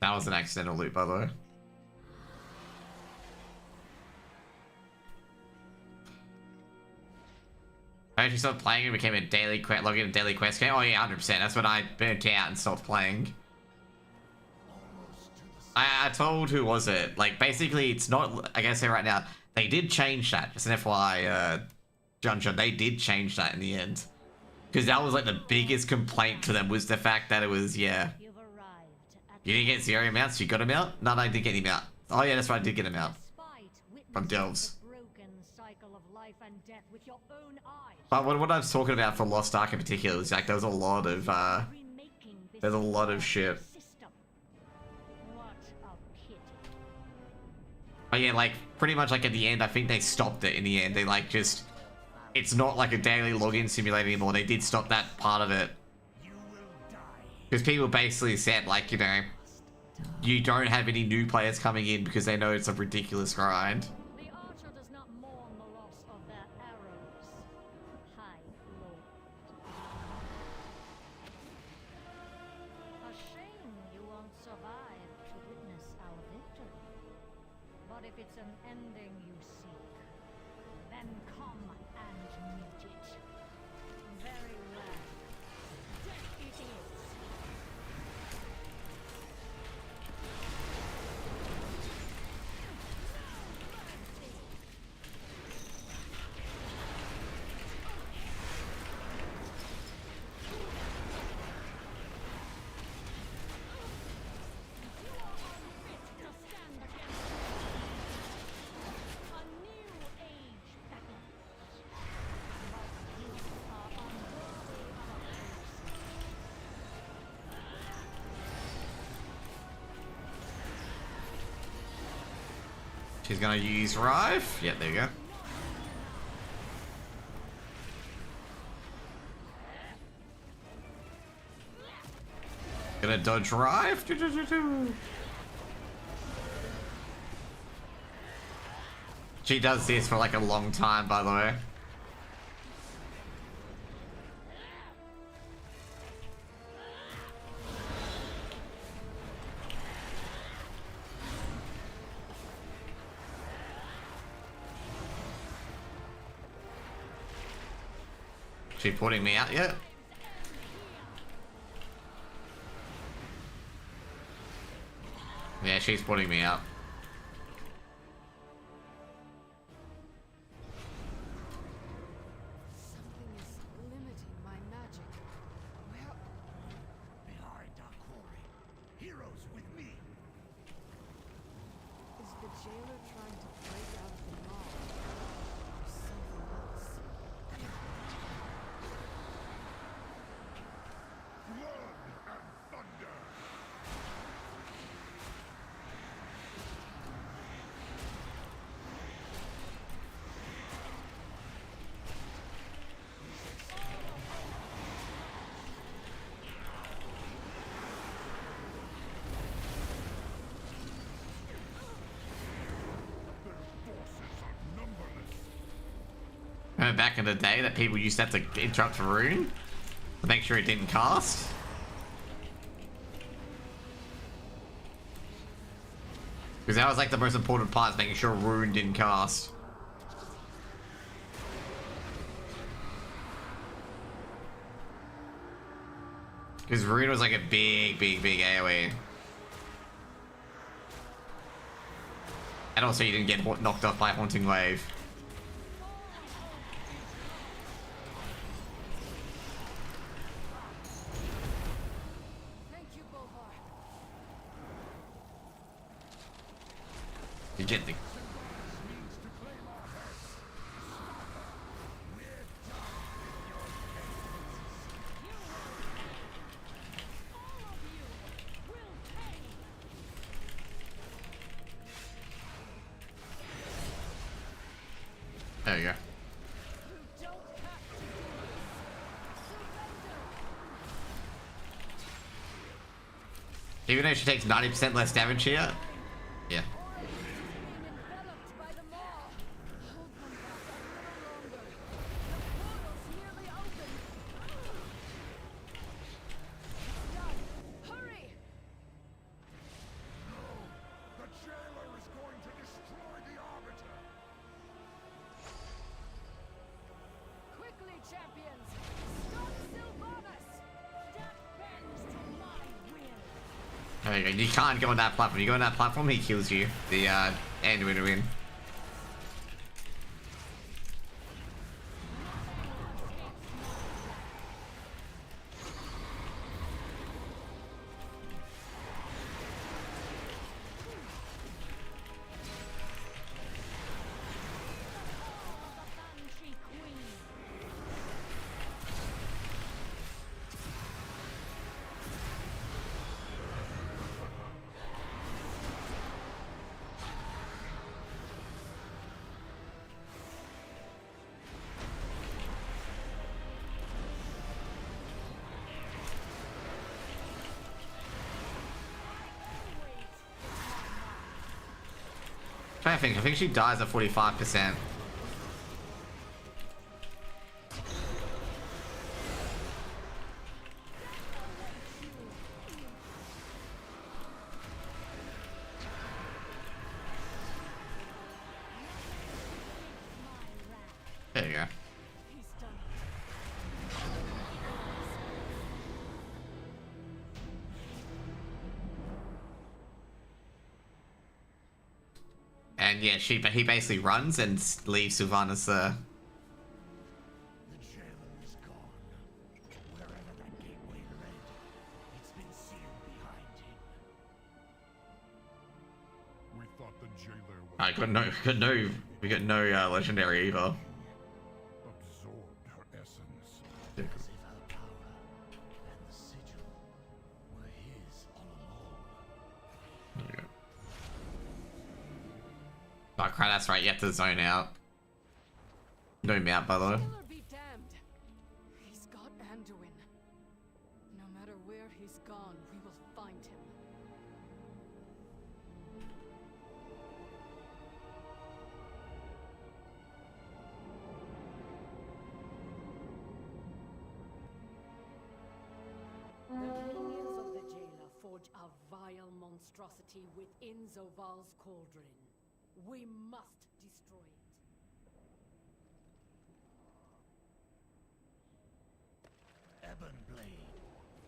That was an accidental loot, by the way. I actually stopped playing and became a daily quest, log in a daily quest game. Oh yeah, 100%. That's when I burnt out and stopped playing. I told, who was it? Like, basically, it's not, I gotta say right now, they did change that. Just an FYI, John, they did change that in the end. Because that was like the biggest complaint to them was the fact that it was, yeah. You didn't get 0 amounts, you got him out? No, I didn't get him out. Oh yeah, that's right, I did get him out. From Delves. But what I was talking about for Lost Ark in particular was like there was a lot of, there's a lot of shit. Oh yeah, like, pretty much like at the end, I think they stopped it in the end. They like just... It's not like a daily login simulator anymore. They did stop that part of it. Because people basically said, like, you know, you don't have any new players coming in because they know it's a ridiculous grind. The archer does not mourn the loss of their arrows, High Lord. A shame you won't survive to witness our victory. But if it's an ending you seek, then come and meet it. Very well. Death it is. She's gonna use Rive. Yeah, there you go. Gonna dodge Rive. She does this for like a long time, by the way. She putting me out yet? Yeah, she's putting me out. Something is limited Remember back in the day that people used to have to interrupt Rune to make sure it didn't cast? Because that was like the most important part, is making sure Rune didn't cast. Because Rune was like a big AoE. And also you didn't get knocked off by Haunting Wave. Thank you, Bolvar. You get the... There you go. Even though she takes 90% less damage here? Yeah. There you go. You can't go on that platform. You go on that platform, he kills you. The Anduin win. I think she dies at 45%. There you go. And yeah, he basically runs and leaves Sylvanas there. The jailer is gone. Wherever that gateway led, it's been sealed behind him. We thought the jailer was We got no legendary either. absorbed her essence. As if her power and the sigil were his all along. There you go. Oh crap, that's right, you have to zone out. No mount, by the way. Killer be damned. He's got Anduin. No matter where he's gone, we will find him. The minions of the jailer forge a vile monstrosity within Zoval's cauldron. We must destroy it. Ebonblade,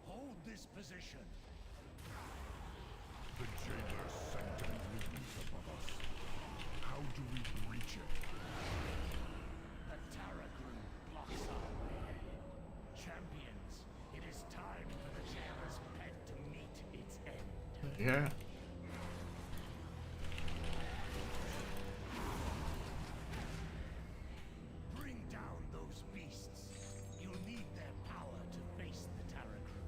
hold this position. The jailer sent looms above us. How do we breach it? The Tarragrue blocks our way. Champions, it is time for the jailer's pen to meet its end. Yeah. Bring down those beasts. You'll need their power to face the Tarragrue.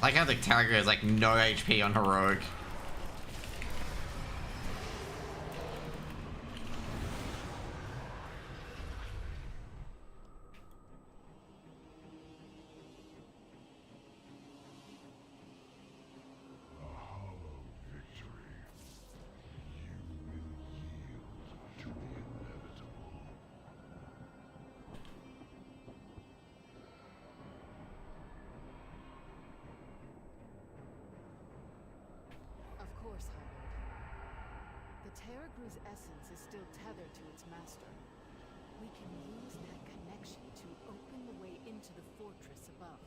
I like how the Tarragrue has like no HP on Heroic. A hollow victory. Terragru's essence is still tethered to its master. We can use that connection to open the way into the fortress above.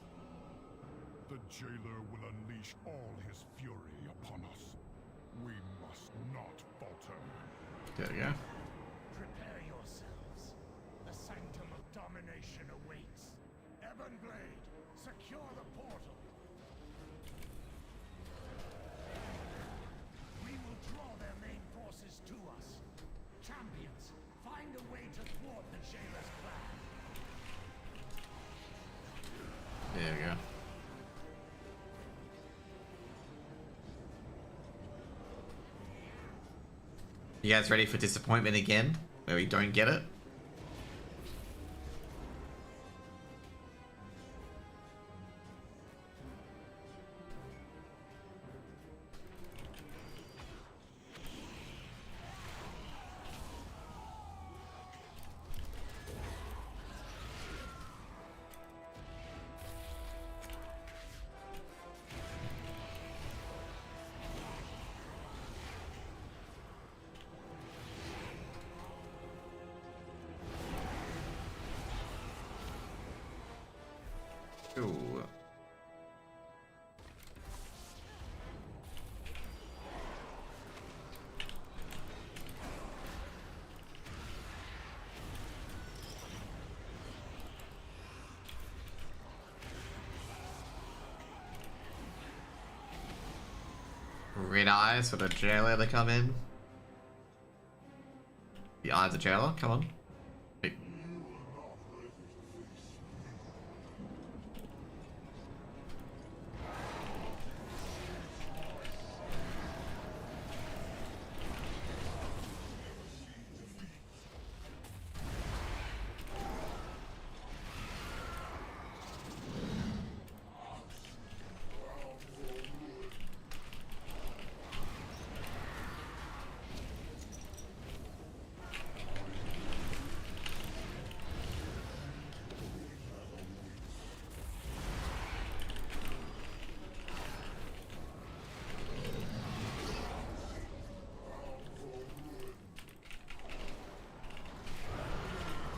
The jailer will unleash all his fury upon us. We must not falter. There we go. Prepare yourselves. The sanctum of domination awaits. Ebonblade, secure the portal. We will draw their main forces to us. Champions, find a way to thwart the jailer's plan. There we go. You guys ready for disappointment again? Where we don't get it? Ooh. Red eyes for the jailer to come in. The eye of the jailer, come on. Wait.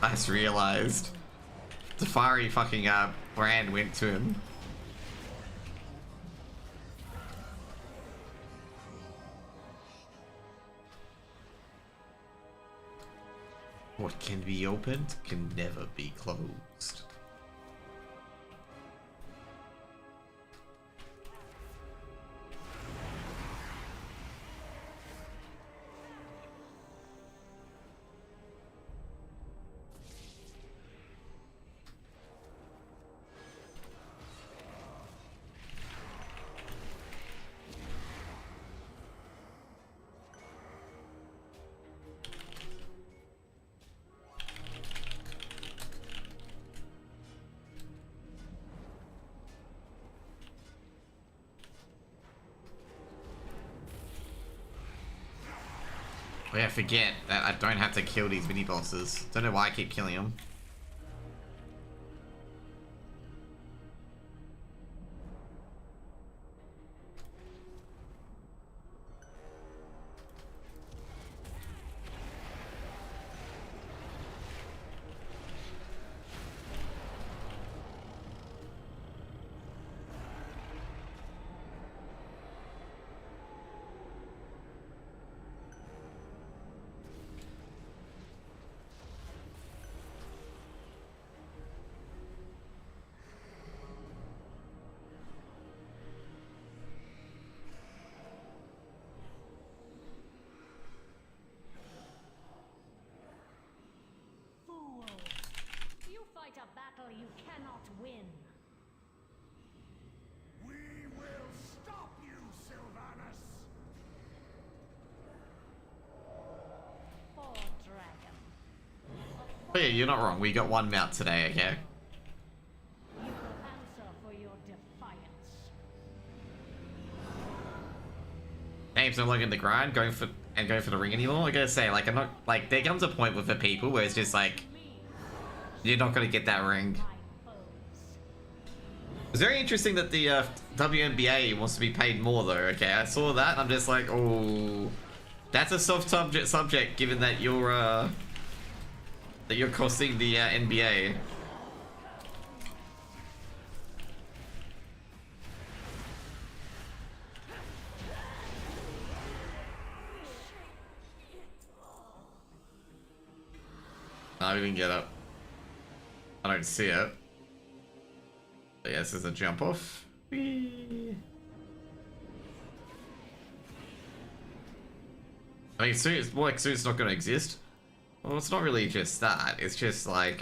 I just realized Safari fucking brand went to him. What can be opened can never be closed. Oh yeah, forget that I don't have to kill these mini bosses. Don't know why I keep killing them. fight a battle you cannot win. We will stop you, Sylvanas! For dragon. Oh yeah, you're not wrong. We got one mount today, okay? You will answer for your defiance. Name's no longer in the grind, going for the ring anymore. I gotta say, like, I'm not like there comes a point with the people where it's just like you're not gonna get that ring. It's very interesting that the WNBA wants to be paid more though, okay? I saw that and I'm just like, oh, That's a soft subject, given that you're costing the NBA. I didn't get up. I don't see it. But yes, there's a jump off. Whee. I mean, suit's not going to exist. Well, it's not really just that. It's just like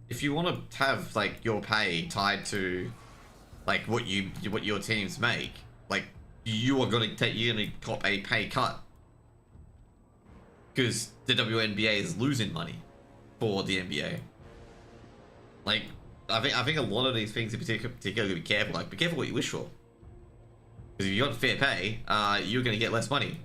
if you want to have like your pay tied to like what your teams make, like you're gonna cop a pay cut because the WNBA is losing money for the NBA. Like I think a lot of these things in particular be careful. Like be careful what you wish for. Because if you got fair pay, you're going to get less money.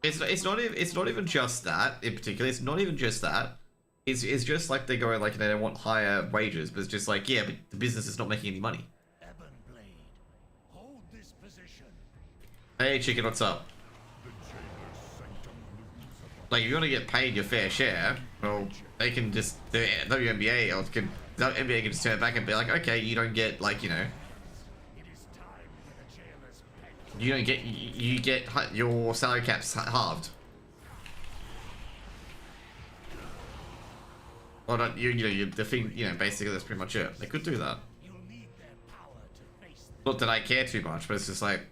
It's not even just that in particular. It's not even just that. It's just like they go like they don't want higher wages, but it's just like yeah, but the business is not making any money. Hold this position. Hey chicken, what's up? Like, if you want to get paid your fair share, well, they can just, the WNBA, or the NBA can just turn back and be like, okay, you don't get, like, you know, you get your salary caps halved. Well, not, the thing, basically that's pretty much it. They could do that. Not that I care too much, but it's just like,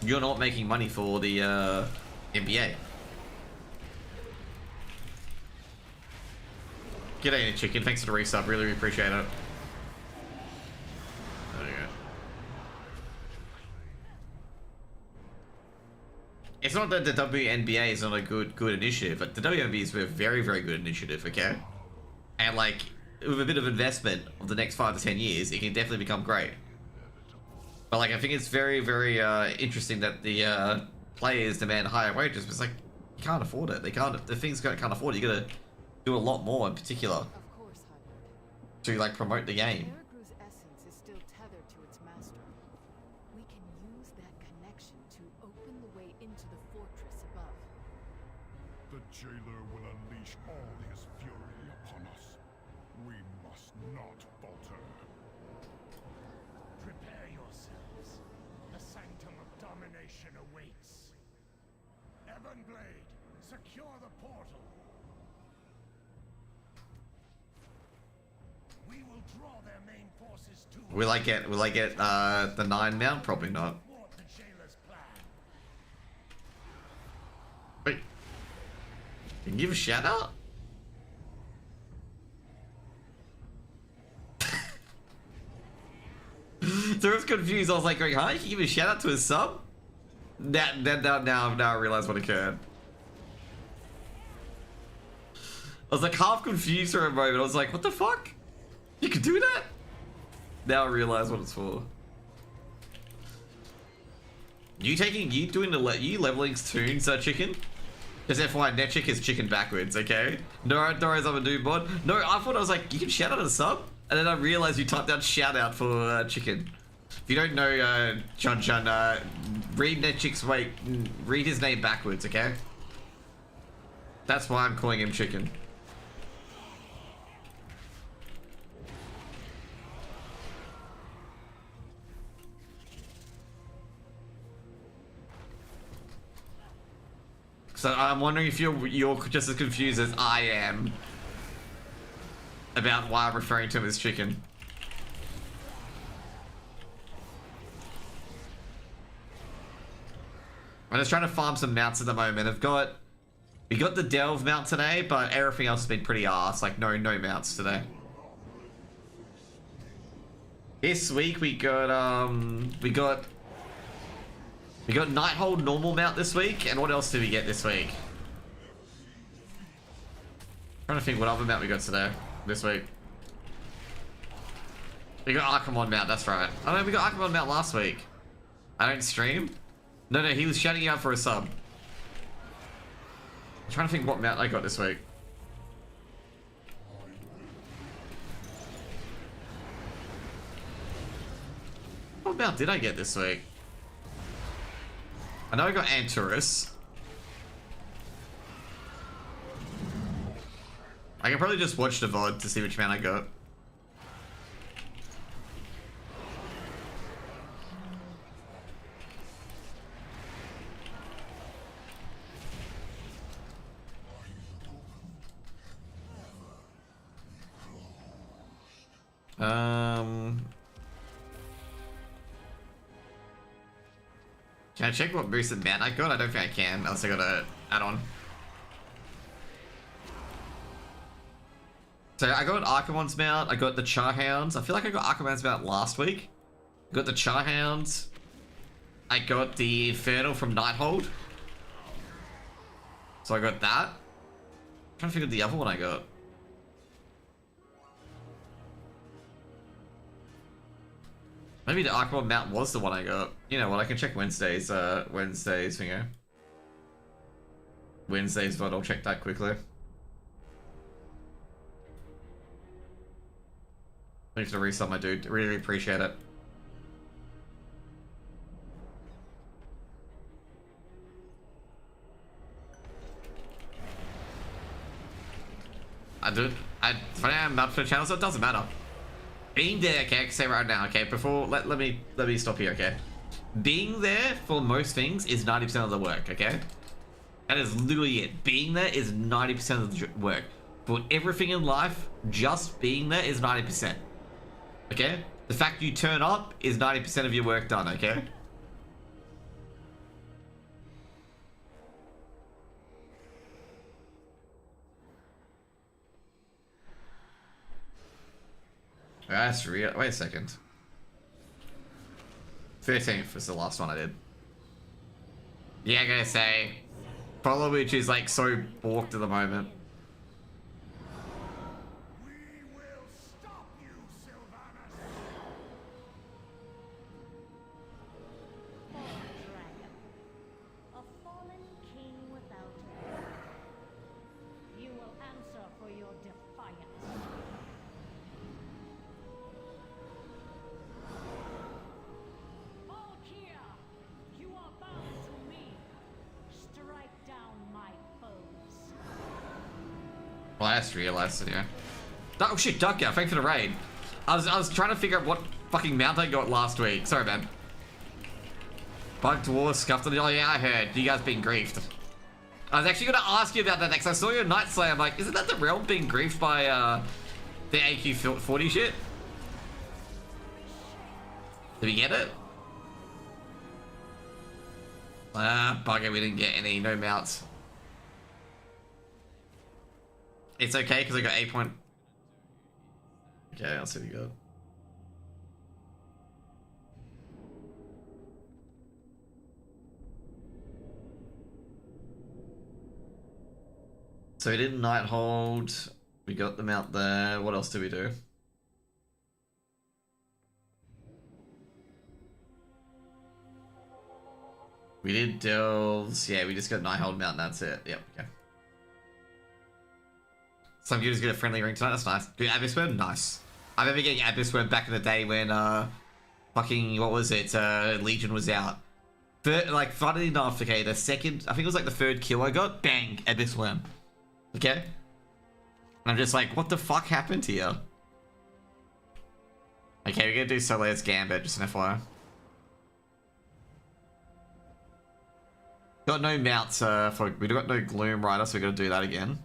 you're not making money for the NBA. G'day, chicken. Thanks for the resub. Really appreciate it. There we go. It's not that the WNBA is not a good initiative, but the WNBA is a very, very good initiative, okay? And like, with a bit of investment of the next 5 to 10 years, it can definitely become great. But like, I think it's very, very interesting that the players demand higher wages, but it's like, you can't afford it. They can't, the things can't afford it. You gotta do a lot more in particular to like promote the game. Eragru's essence is still tethered to its master. We can use that connection to open the way into the fortress above. The jailer will unleash all his fury upon us. We must not falter. Prepare yourselves. The sanctum of domination awaits. Ebonblade, secure the portal. We will draw their main forces to Will I get the 9 mount? Probably not. Wait. Can you give a shout out? So I was confused. I was like going, huh? You can give a shout out to his sub? Now I realize what occurred. I was like half confused for a moment. I was like, what the fuck? You can do that? Now I realize what it's for. You leveling tunes, chicken? Because FYI, Netchick is chicken backwards, okay? No, I'm a dude mod. No, I thought I was like, you can shout out a sub? And then I realized you typed out shout out for chicken. If you don't know John, read Netchick's read his name backwards, okay? That's why I'm calling him chicken. So I'm wondering if you're just as confused as I am about why I'm referring to him as chicken. I'm just trying to farm some mounts at the moment. We got the Delve mount today, but everything else has been pretty arse. Like no mounts today. This week we got Nighthold normal mount this week, and what else did we get this week? I'm trying to think what other mount we got this week. We got Archimon mount, that's right. Oh no, we got Archimon mount last week. I don't stream? No, he was shouting you out for a sub. trying to think what mount I got this week. What mount did I get this week? I know I got Anturus. I can probably just watch the VOD to see which mount I got. Can I check what recent mount I got? I don't think I can, unless I got a add-on. So I got Archimon's mount, I got the Charhounds. I feel like I got Archimon's mount last week. I got the Charhounds. I got the Infernal from Nighthold. So I got that. I'm trying to figure out the other one I got. Maybe the Archimon mount was the one I got. You know what, I can check Wednesday's thingo. Wednesday's VOD, I'll check that quickly. Thanks for the resub, my dude. Really appreciate it. Funny I'm up for the channel, so it doesn't matter. Being there, okay, I can say right now, okay, before, let me stop here, okay? Being there for most things is 90% of the work, okay? That is literally it. Being there is 90% of the work. For everything in life, just being there is 90%. Okay? The fact you turn up is 90% of your work done, okay? That's real. Wait a second. 13th was the last one I did. Yeah, I'm gonna say. Follow which is like so balked at the moment. Well, I just realized it, yeah. Oh shit, Duckyard, thanks for the raid. I was trying to figure out what fucking mount I got last week. Sorry, man. Bug Dwarf, Scuffed on the... Oh yeah, I heard. You guys being griefed. I was actually gonna ask you about that next. I saw your Night Slayer. I'm like, isn't that the realm being griefed by the AQ40 shit? Did we get it? Bugger, we didn't get any. No mounts. It's okay because I got 8 point. Okay, I'll see what you got. So we did Nighthold. We got them out there. What else did we do? We did Delves. Yeah, we just got Nighthold Mountain. That's it. Yep. Okay. Some viewers get a friendly ring tonight. That's nice. Dude, Abyssworm, nice. I remember getting Abyssworm back in the day when fucking what was it? Legion was out. But like, funny enough, okay, the second, I think it was like the third kill I got, bang, Abyssworm. Okay? And I'm just like, what the fuck happened here? Okay, we're gonna do Solair's Gambit, just an FYI. Got no mounts we got no Gloom Rider, so we gotta do that again.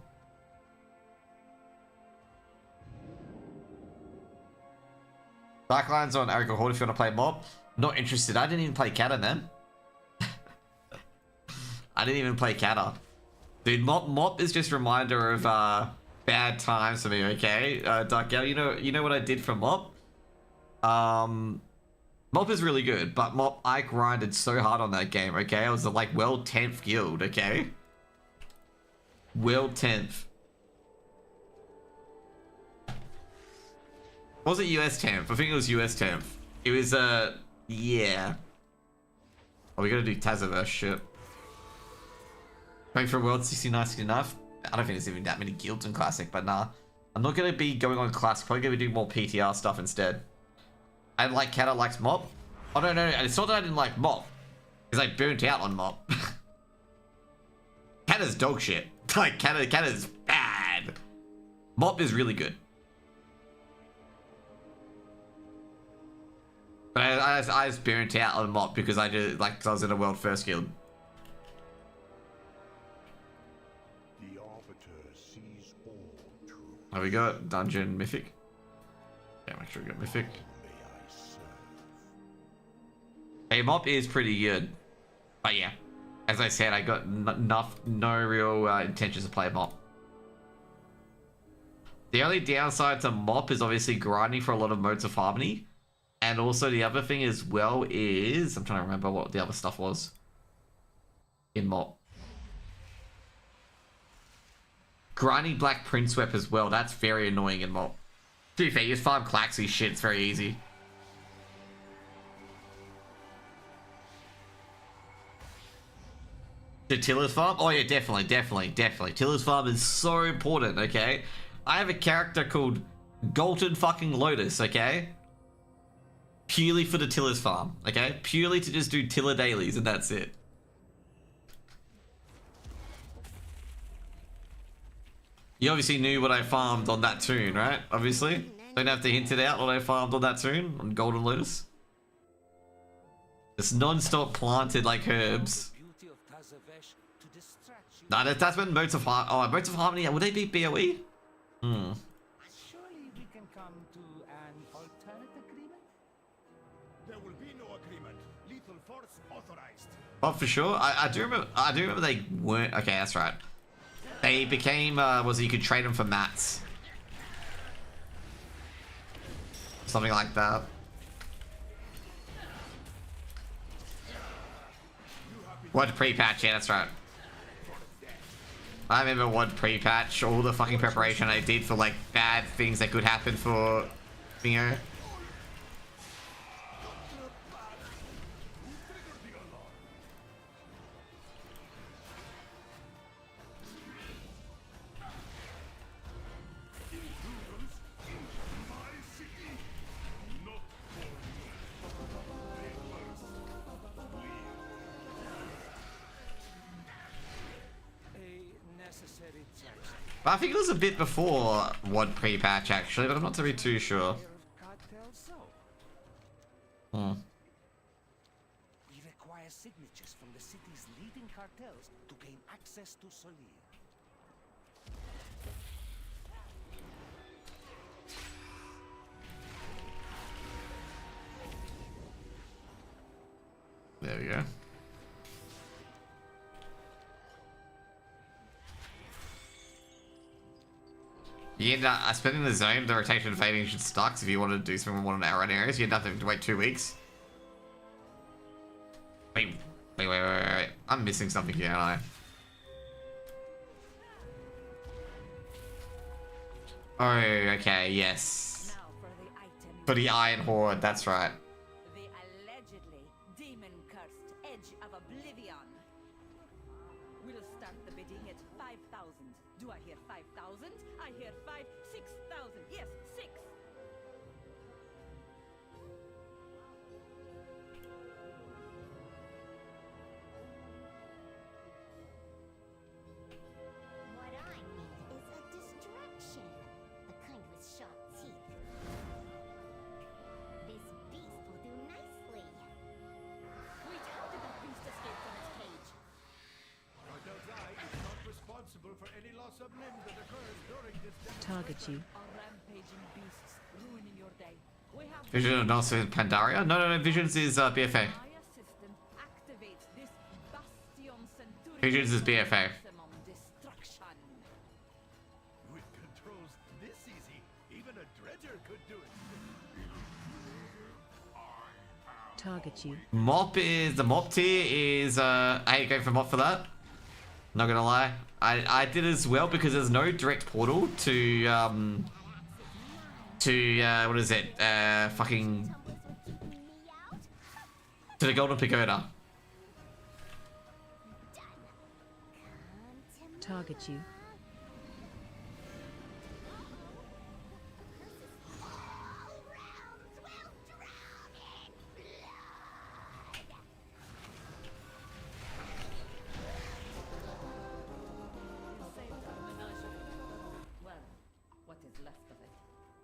Darklines on Aragorn Horde if you want to play Mob. Not interested. I didn't even play Kata, man. I didn't even play Kata. Dude, Mop is just a reminder of bad times for me, okay? Dark Gal, you know what I did for Mop? Mop is really good, but Mop, I grinded so hard on that game, okay? I was like world 10th guild, okay? World 10th. Was it US 10th? I think it was US 10th. It was, yeah. Oh, we gotta do Tazaverse shit. Going for World 69 enough. I don't think there's even that many guilds in Classic, but nah. I'm not going to be going on Classic. Probably going to be doing more PTR stuff instead. I like Kata likes Mop. Oh, no. It's not that I didn't like Mop. Because I burnt out on Mop. Kata's dog shit. Like, Kata's bad. Mop is really good. But I just burnt out on Mop because I just, like, cause I was in a World First Guild. The Arbiter sees all truth. Have we got Dungeon Mythic? Yeah, make sure we got Mythic. Hey, Mop is pretty good. But yeah, as I said, I got no real intentions to play Mop. The only downside to Mop is obviously grinding for a lot of modes of Harmony. And also the other thing as well is... I'm trying to remember what the other stuff was in Mop. Grinding Black Princewept as well. That's very annoying in Mop. To be fair, you just farm Klaxi shit. It's very easy. The Tiller's Farm? Oh yeah, definitely. Tiller's Farm is so important, okay? I have a character called Golden fucking Lotus, okay? Purely for the Tiller's Farm, okay? Purely to just do Tiller dailies and that's it. You obviously knew what I farmed on that tune, right? Obviously. Don't have to hint it out what I farmed on that tune, on Golden Lotus. It's non-stop planted like herbs. Nah, that's when Modes of Harmony... Oh, Modes of Harmony, would they be BOE? Hmm. Surely we can come to an alternate agreement? There will be no agreement. Lethal force authorized. Oh, for sure. I do remember they weren't... Okay, that's right. They became... was it you could trade them for mats? Something like that. What pre-patch? Yeah, that's right. I remember one pre-patch, all the fucking preparation I did for like bad things that could happen for, you know. I think it was a bit before WoD pre-patch actually, but I'm not to be too sure. Hmm. We require signatures from the city's leading cartels to gain access to Solir. There we go. You end up spending the zone, the rotation of fading should sucks if you want to do something more in outrun areas. You end up having to wait 2 weeks. Wait. I'm missing something here, aren't I? Oh, okay, yes. For the Iron Horde, that's right. The allegedly demon-cursed Edge of Oblivion. We'll start the bidding at 5,000. Do I hear 5,000? I hear 6,000. Yes, 6. What I need is a distraction. The kind with sharp teeth. This beast will do nicely. Wait, how did that beast escape from its cage? Cartel's Eye is not responsible for any loss of limb that occurs during this Target you. Are rampaging beasts ruining your day? We have Vision and also Pandaria? No, Visions is BFA. Maya system activates this Bastion Centurion Visions is BFA. maximum destruction. With controls this easy, even a dredger could do it. Target you. The mop tier is I hate going for mop for that. Not gonna lie. I did as well because there's no direct portal to what is it? Fucking to the Golden Pagoda. Target you.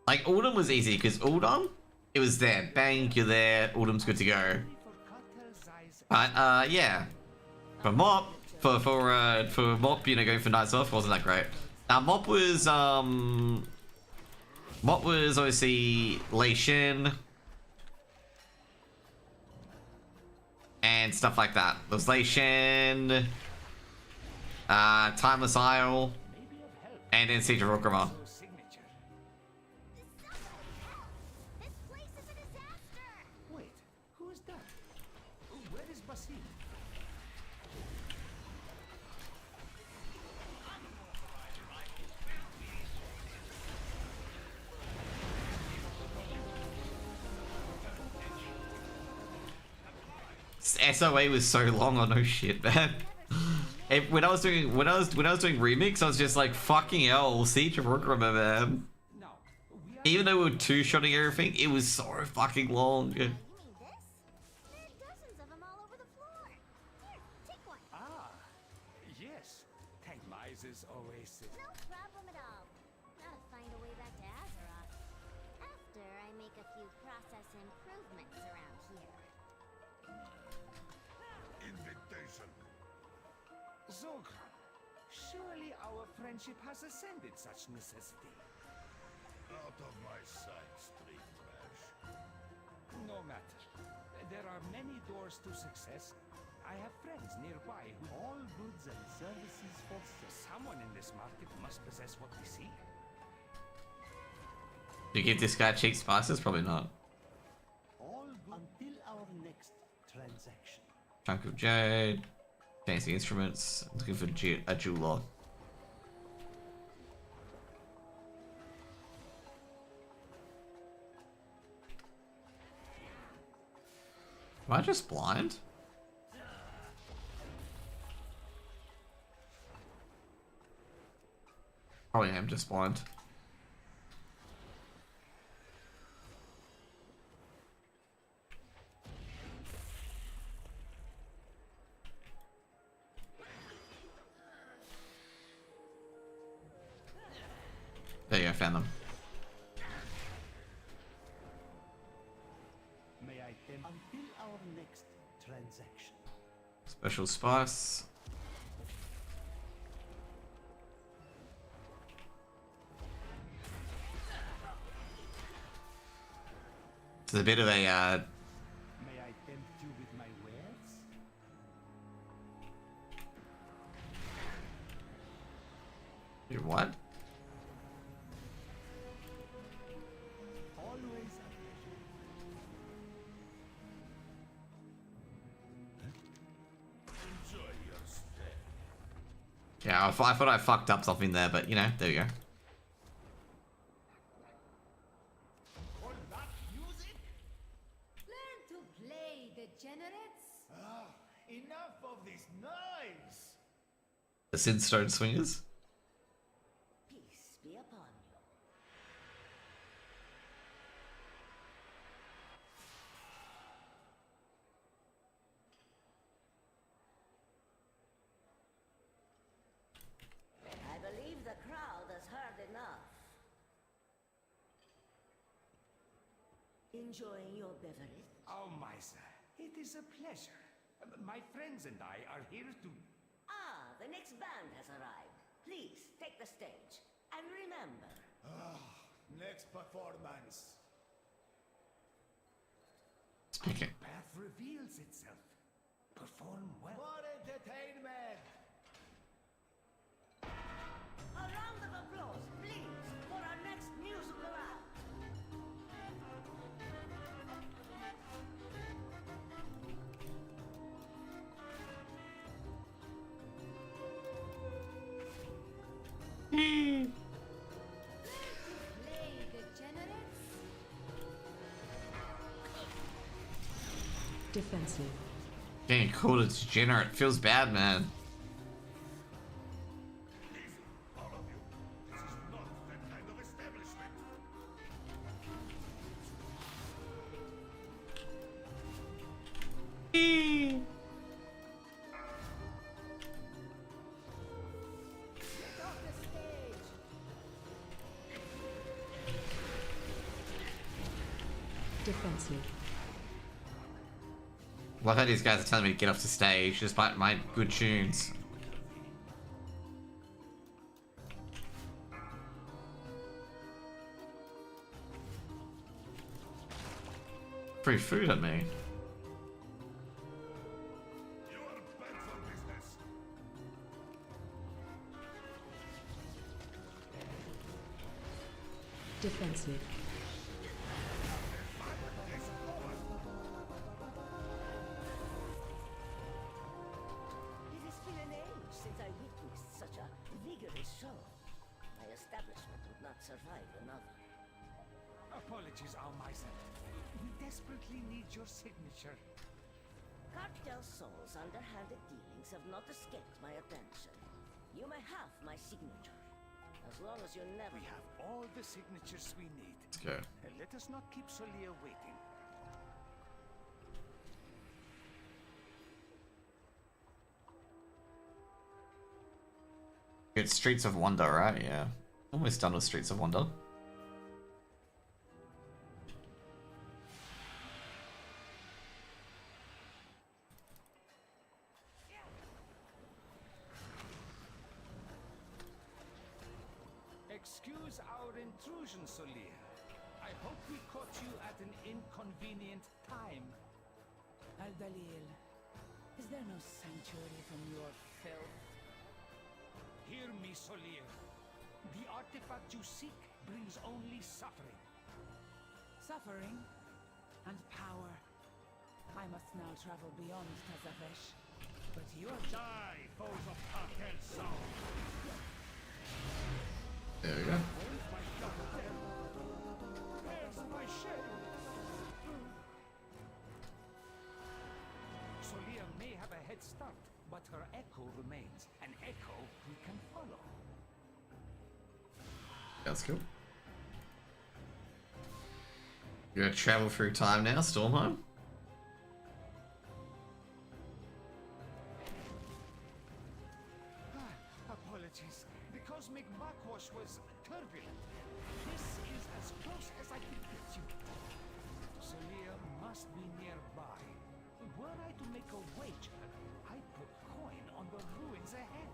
Like, Uldum was easy, because Uldum, it was there. Bang, you're there. Uldum's good to go. But, yeah. For Mop, for Mop, you know, going for Nights Off wasn't that great. Now, Mop was obviously Lei Shin. And stuff like that. There was Lei Shin, Timeless Isle, and then Siege of Orgrimmar. SOA was so long. Oh no shit, man. When I was doing remix, I was just like, fucking hell, Siege of Orgrimmar, man. Even though we were two-shotting everything, it was so fucking long. Yes. Thank Miser's oasis. No problem at all. Gotta find a way back to Azeroth. After I make a few process improvements around here. Invitation. Zolkran, surely our friendship has ascended such necessity. Out of my sight, street trash. No matter. There are many doors to success. I have friends nearby who all goods and services for someone in this market must possess what we seek. Do you give this guy cheap spices? Probably not. All until our next transaction. Chunk of Jade. Fancy instruments. Looking for a jeweler. Am I just blind? Probably am just blind. There you go, found them. May I tempt until our next transaction. Special spice. It's a bit of a May I tempt you with my wares? Your what? Always a pleasure. Enjoy your stay. Yeah, I thought I fucked up something there, but you know, there you go. Learn to play, degenerates. Enough of this noise! The Synthstone Swingers. Peace be upon you. I believe the crowd has heard enough. Enjoying your beverage? Oh, Miser, it is a pleasure. My friends and I are here to... Ah, the next band has arrived. Please, take the stage. And remember... Next performance. Speaking. Path reveals itself. Perform well. More entertainment! A round of applause, please, for our next musical act. Play, degenerates. Defensive. Getting called a degenerate feels bad, man. Defensive. Love how these guys are telling me to get off the stage despite my good tunes. Free food at me. Defensive. It has been an age since I witnessed such a vigorous show. My establishment would not survive another. Apologies, Almeister. We desperately need your signature. Cartel Sol's underhanded dealings have not escaped my attention. You may have my signature. As long as you never... We have all the signatures we need. Let's go. Let us not keep Solia waiting. It's Streets of Wonder, right? Yeah. Almost done with Streets of Wonder. Excuse our intrusion, Solia. I hope we caught you at an inconvenient time. Al-Dalil, is there no sanctuary from your filth? Hear me, Solia. The artifact you seek brings only suffering. Suffering and power. I must now travel beyond Tazavesh. But your... Die, foes of Cartel Sol! There we go. Where's my ship? Solia may have a head start, but her echo remains. An echo we can follow. That's cool. You're gonna travel through time now, Stormheim? Apologies. The cosmic backwash was turbulent. This is as close as I can get you. Solia must be nearby. Were I to make a wager, I'd put coin on the ruins ahead.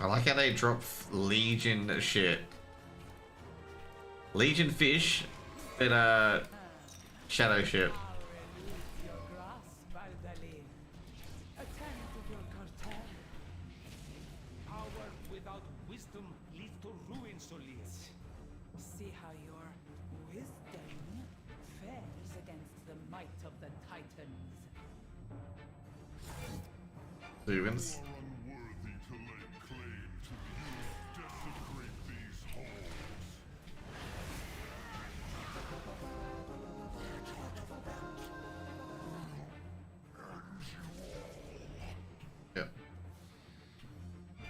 I like how they drop Legion shit. Legion fish, but shadow ship. Your grasp, Al-Dalil. A tenant of your cartel. Power without wisdom leads to ruin, Solia. See how your wisdom fares against the might of the Titans. Lugans. Unworthy to lay claim to you desecrate these halls. Yeah.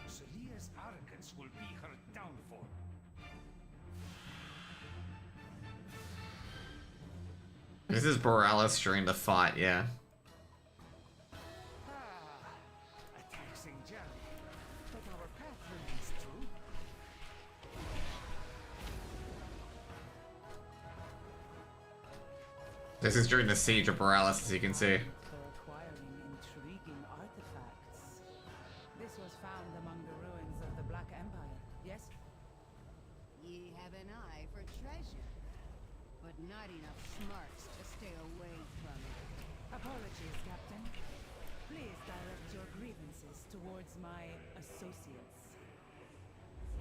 Solia's arrogance will be her downfall. This is Borealis during the fight, yeah. A taxing journey, but our path remains true. This is during the siege of Borealis, as you can see. For acquiring intriguing artifacts. This was found among the ruins of the Black Empire, yes? Ye have an eye for treasure, but not enough smarts to stay away from it. Apologies, Captain. Please direct your grievances towards my associates.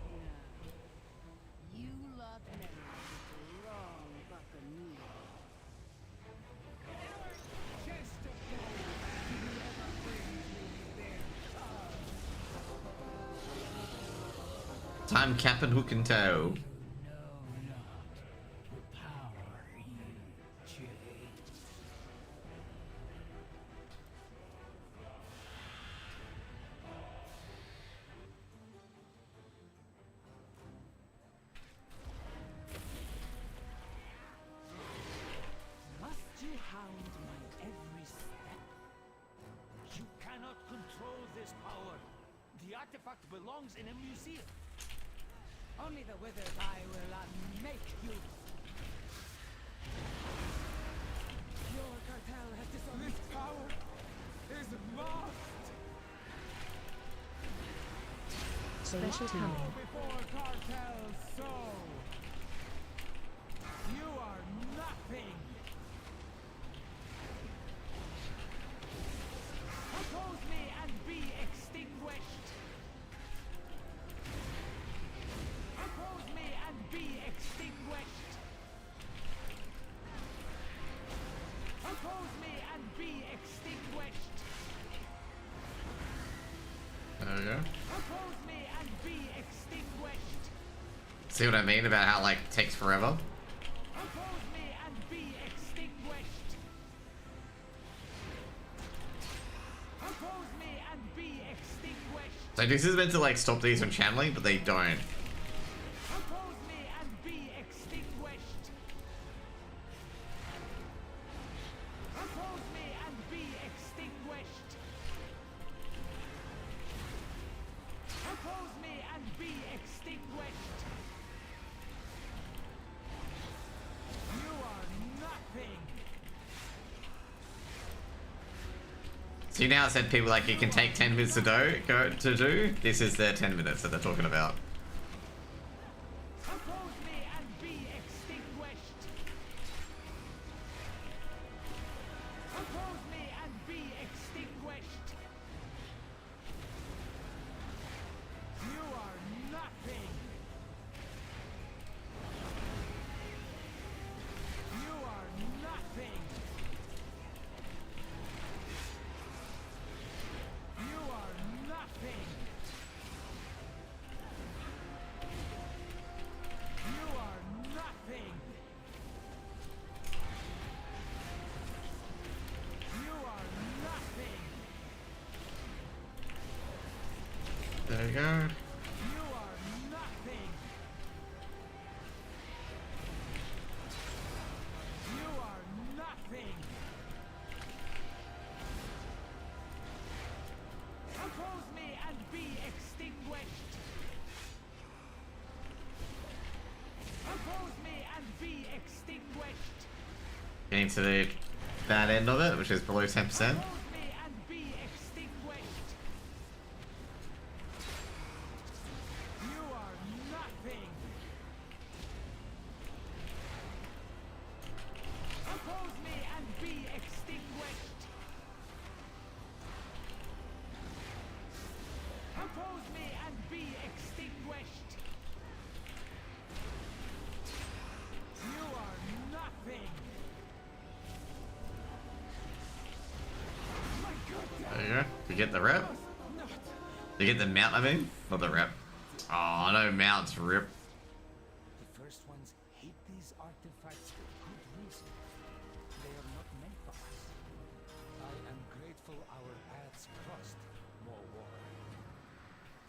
Now, you love memories of the long buccaneer. Time Captain Hook and Toe. Must you The artifact belongs in a museum. Only the withered eye will unmake you. Your cartel has disowned. This power is lost. Special talent. Before cartel's soul. You are nothing. Oppose me and be extinguished. Oppose me and be extinguished. Oppose me and be extinguished. There we go. Oppose me and be extinguished. See what I mean about how like it takes forever? Oppose me and be extinguished. Oppose me and be extinguished. So this is meant to like stop these from channeling, but they don't. Oppose me and be extinguished. Oppose me and be extinguished. Oppose me and be extinguished. You are nothing. So you now said people like it can take 10 minutes to do. This is their 10 minutes that they're talking about. Oppose me and be extinguished. Oppose me and be extinguished. You are nothing. You are nothing. You are nothing. You are nothing. You are nothing. There you go. You are nothing. You are nothing. Oppose me and be extinguished. Oppose me and be extinguished. Getting to the bad end of it, which is below 10%. Oppose me and be extinguished. You are nothing. Oppose me and be extinguished. Oppose me and be extinguished. You are nothing. My goodness. There you go. You get the rep. You get the mount, I mean. Not the rep. Oh, I know mounts rip. The first ones hate these artifacts for good reason. They are not meant for us. I am grateful our paths crossed, more war.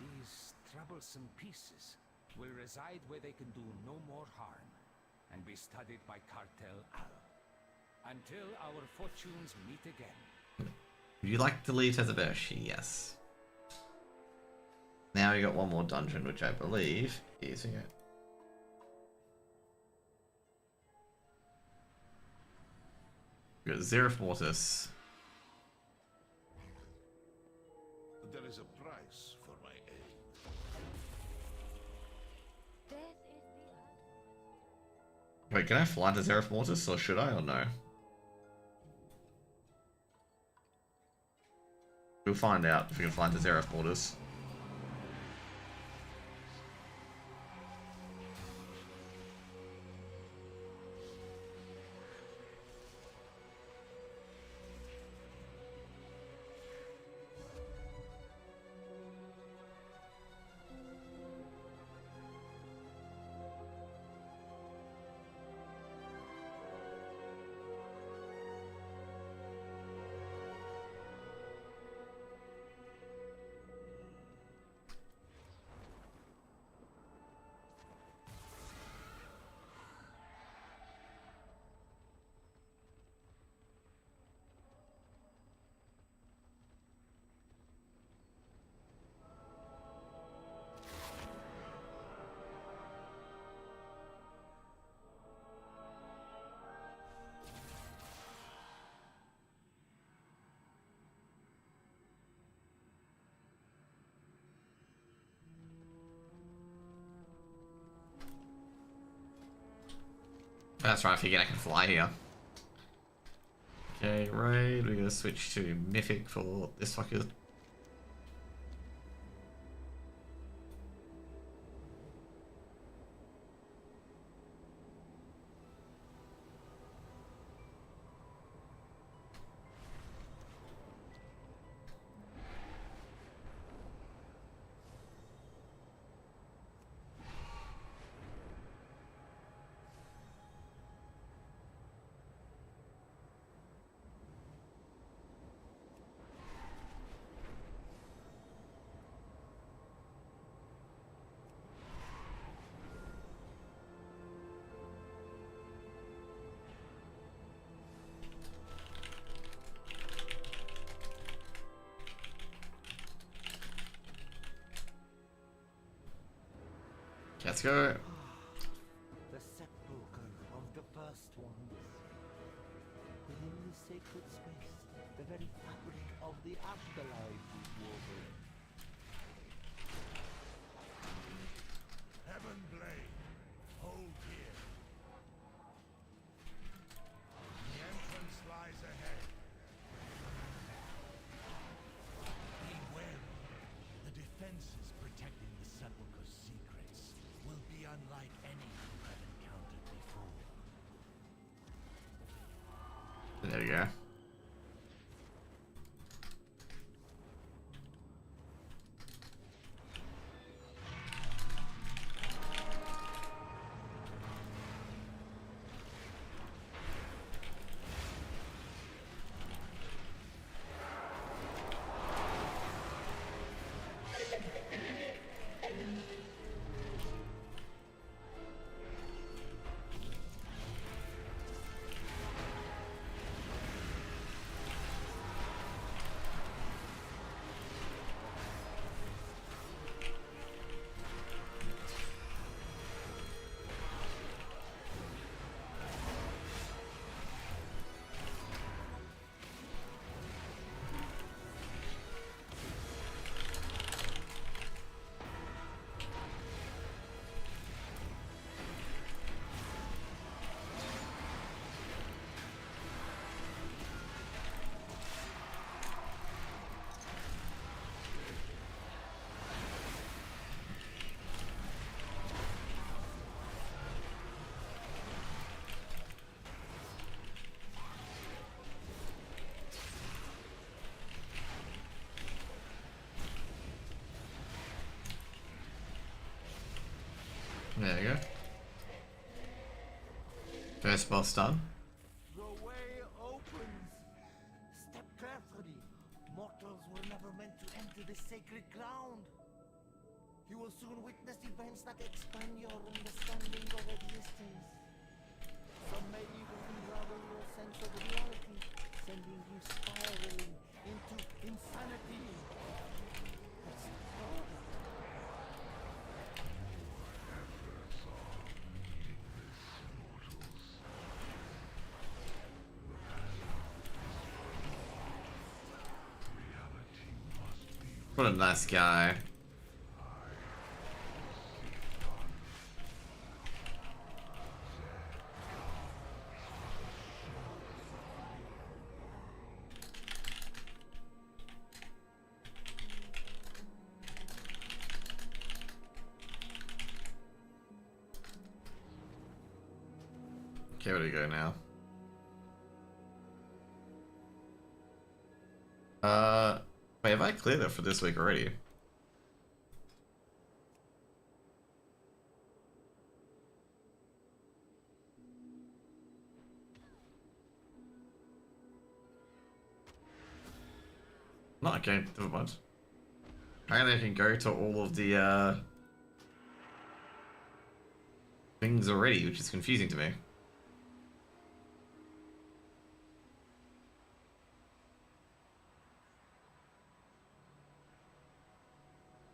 These troublesome pieces will reside where they can do no more harm and be studied by Cartel Al. Until our fortunes meet again. Would you like to leave Tezabershi? Yes. Now we got one more dungeon, which I believe is here. We got Zerif Mortis. There is a price for my aid. Wait, can I fly to Zerif Mortis, or should I, or no? We'll find out if we can fly to Zerif Mortis. That's right, I forget I can fly here. Okay, right, we're gonna switch to Mythic for this fucker. Let's go. The sepulchre of the first ones. Within the sacred space, the very fabric of the afterlife is woven. Heaven Blade, hold here. The entrance lies ahead. Be wary. The defenses protecting the sepulchre's secrets will be unlike any you have encountered before. There we go. There you go. First boss done. The way opens. Step carefully. Mortals were never meant to enter this sacred ground. You will soon witness events that expand your understanding of existence. Some may even unravel your sense of reality, sending you spiraling into insanity. That's harder. What a nice guy. Okay, where do we go now? Wait, have I cleared it for this week already? No, okay, never mind. Apparently I can go to all of the things already, which is confusing to me.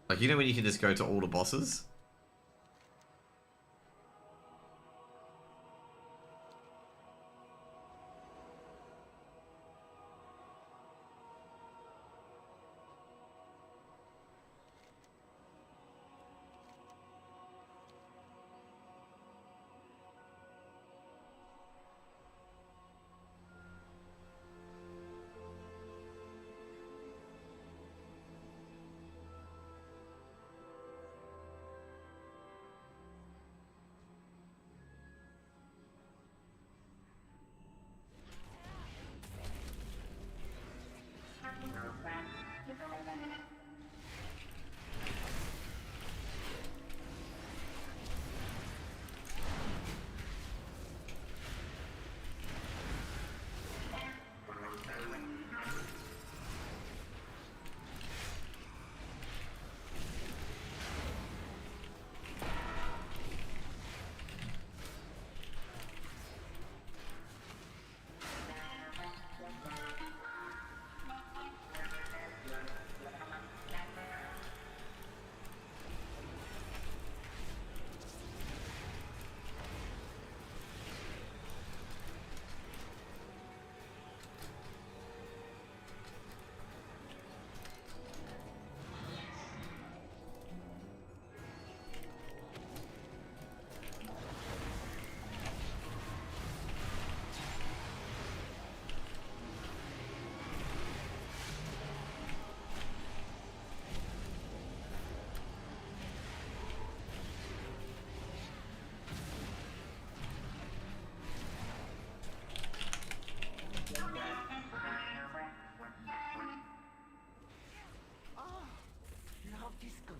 Like, you know when you can just go to all the bosses?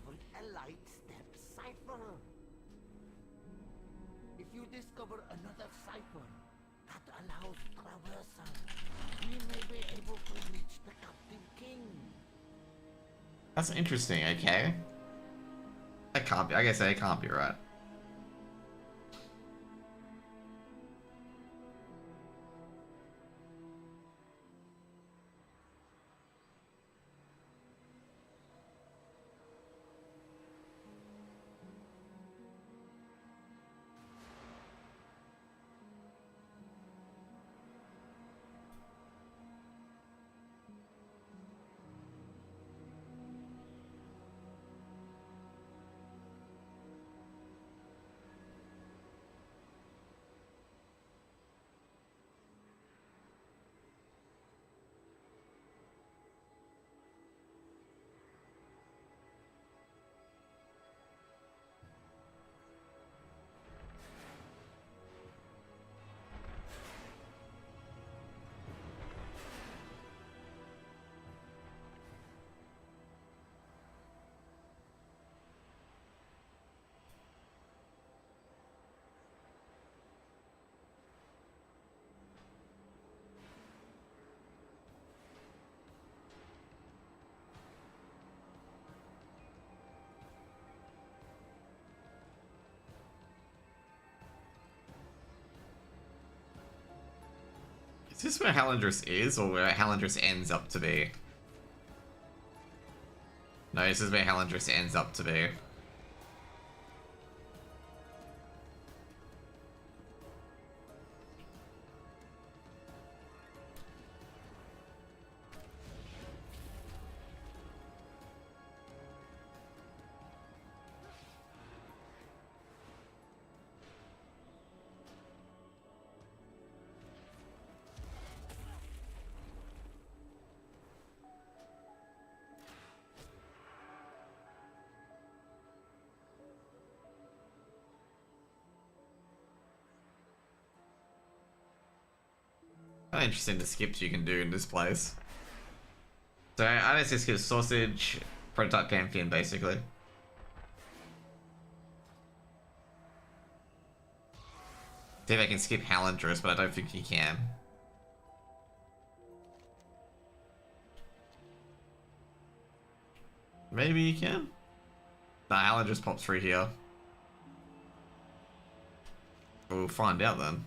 discover a light step cipher. If you discover another cipher that allows traversal, we may be able to reach the captive king. That's interesting, okay. That can't be, I guess that can't be right. Is this where Halandris is, or where Halandris ends up to be? No, this is where Halandris ends up to be. Kind of interesting the skips you can do in this place. So I just skip sausage, prototype Pantheon basically. See if I can skip Halandris, but I don't think you can. Maybe you can? Nah, Halandris pops through here. We'll find out then.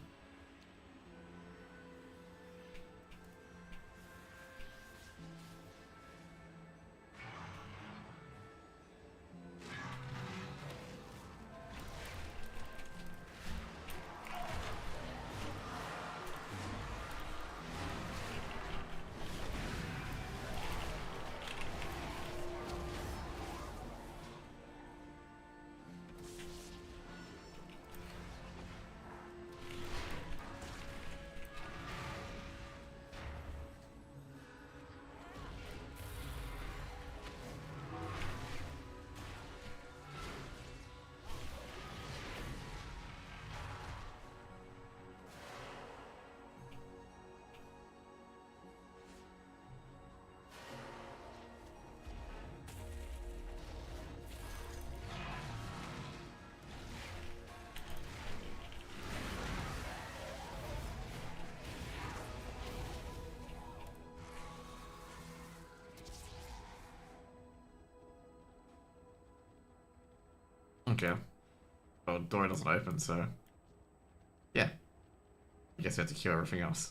Okay. Well, the door doesn't open, so... yeah. I guess we have to kill everything else.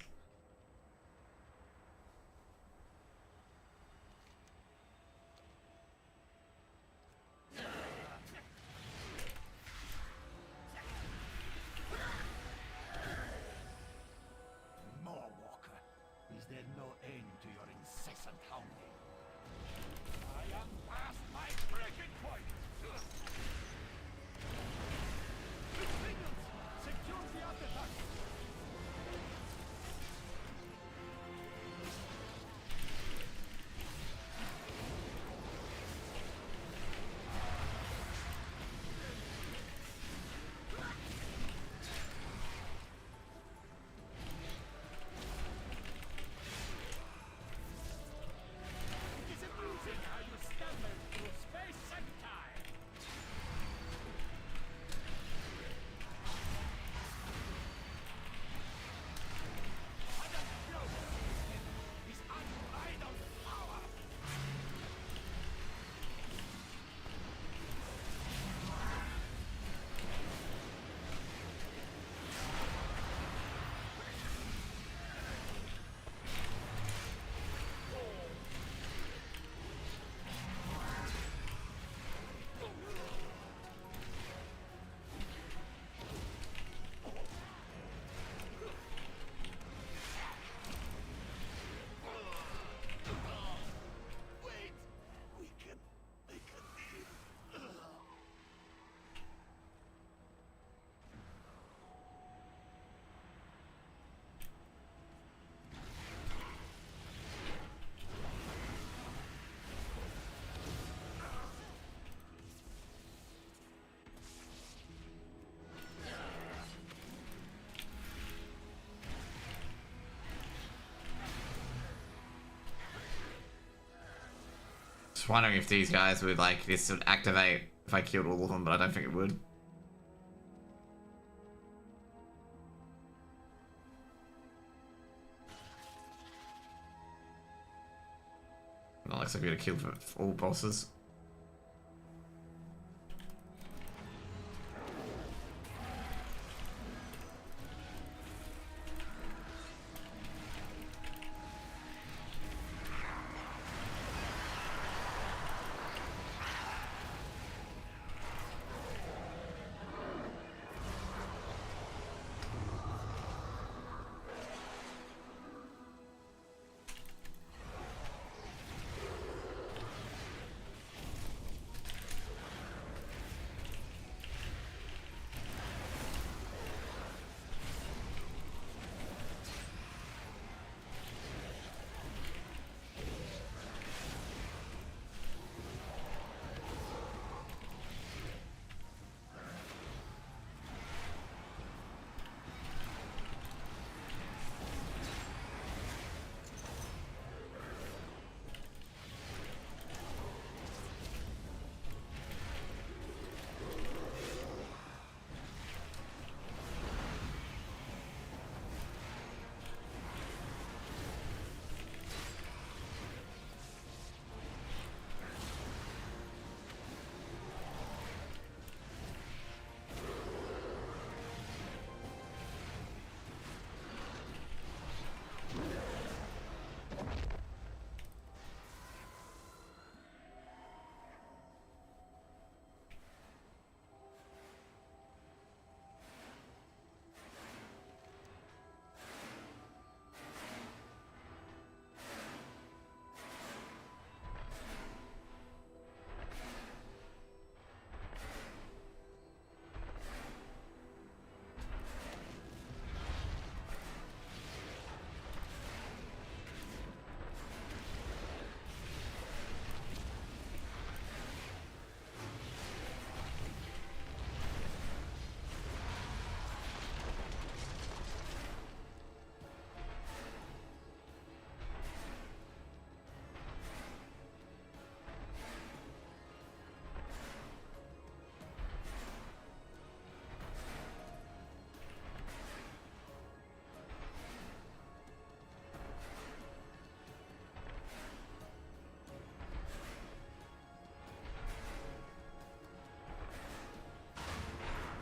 Mawwalker, is there no end to your incessant hounding? I am past my breaking point! The signals! Secure the artifact! Just wondering if these guys would like this would activate if I killed all of them, but I don't think it would. Not looks like we got to kill for all bosses.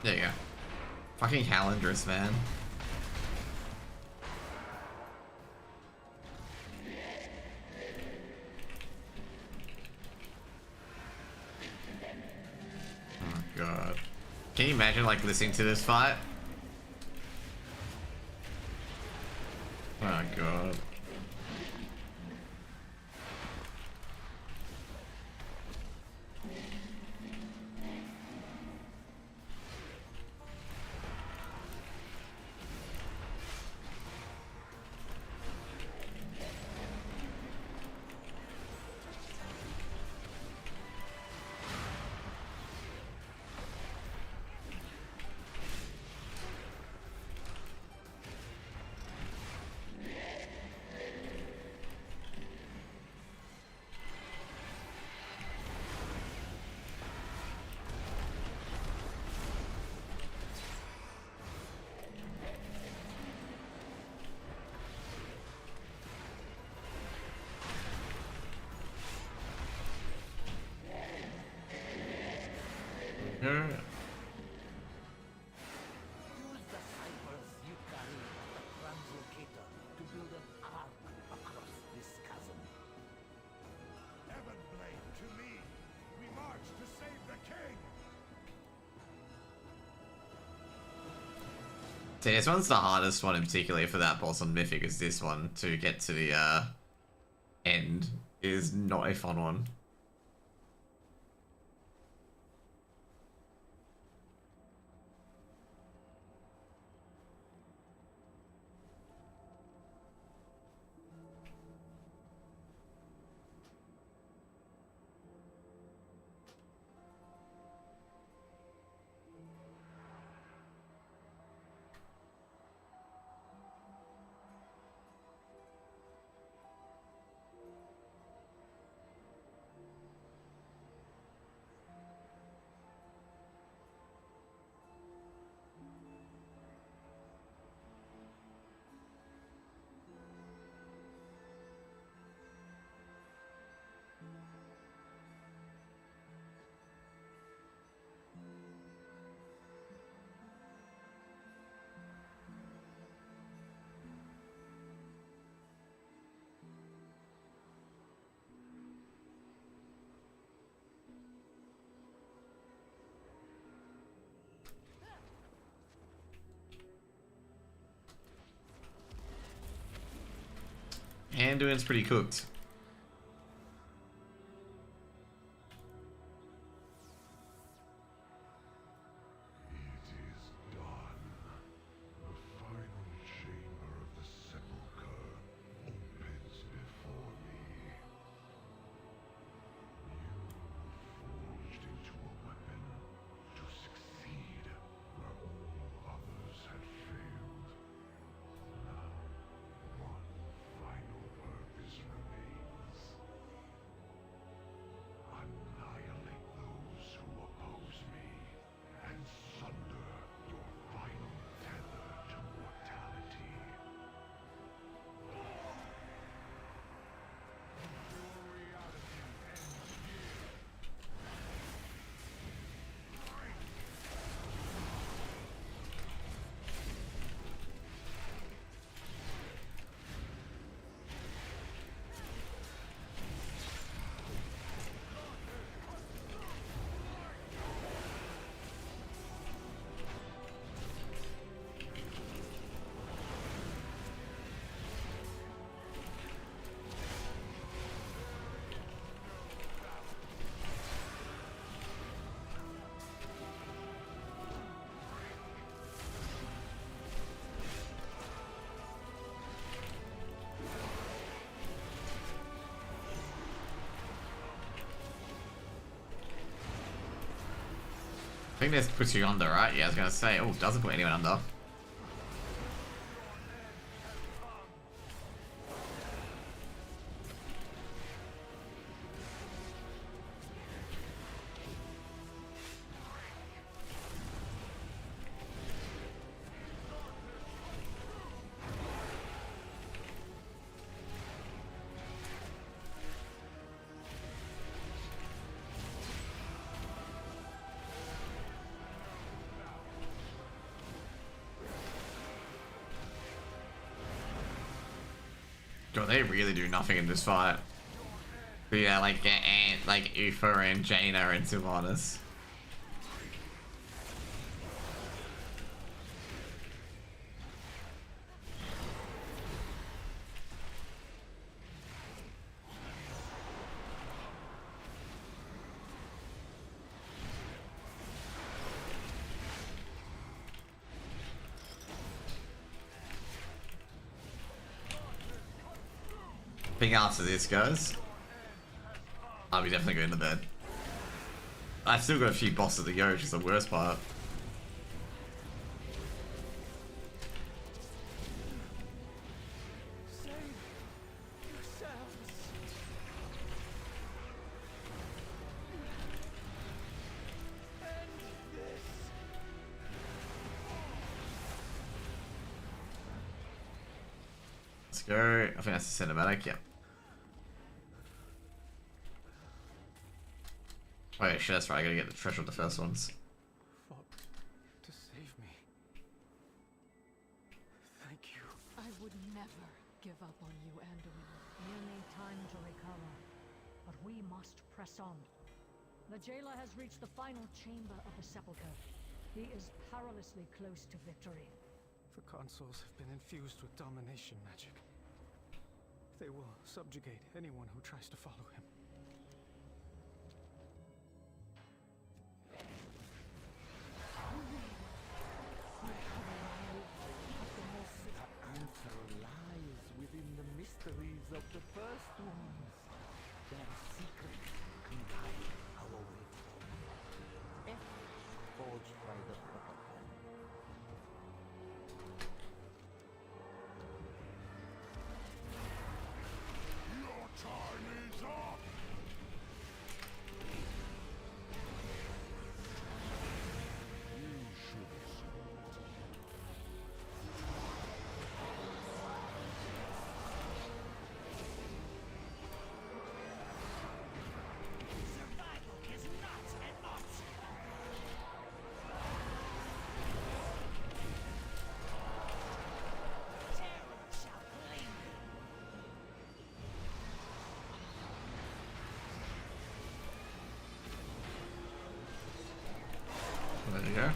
There you go. Fucking Calandrus, man. Oh god. Can you imagine like listening to this fight? Oh god. Use the ciphers you carry at the Translocator to build an arc across this chasm. Heavenblade to me! We march to save the king! See, this one's the hardest one in particular for that boss on Mythic, is this one to get to the end is not a fun one. Anduin's pretty cooked. It is done. The final chamber of the sepulchre opens before me. You forged into a weapon to succeed where all others had failed. Now, one final purpose remains. Annihilate those who oppose me, and sunder your final tether to mortality. I think this puts you under, right? Yeah, I was gonna say. Oh, doesn't put anyone under. God, they really do nothing in this fight. But yeah, like Ufa and Jaina and Sylvanas. I think after this, guys, I'll be definitely going to bed. I've still got a few bosses to go, which is the worst part. Let's go. I think that's the cinematic, yep. Oh yeah, shit, that's right, I gotta get the treasure of the first ones. Fought to save me. Thank you. I would never give up on you, Anduin. You need time to recover, but we must press on. The jailer has reached the final chamber of the sepulchre. He is perilously close to victory. The consoles have been infused with domination magic. They will subjugate anyone who tries to follow him. The answer lies within the mysteries of the first ones. Their secrets can guide our way forward. If forged by the protocol. Your time is up! You should Survival is not an option. Terror shall claim you. There you go.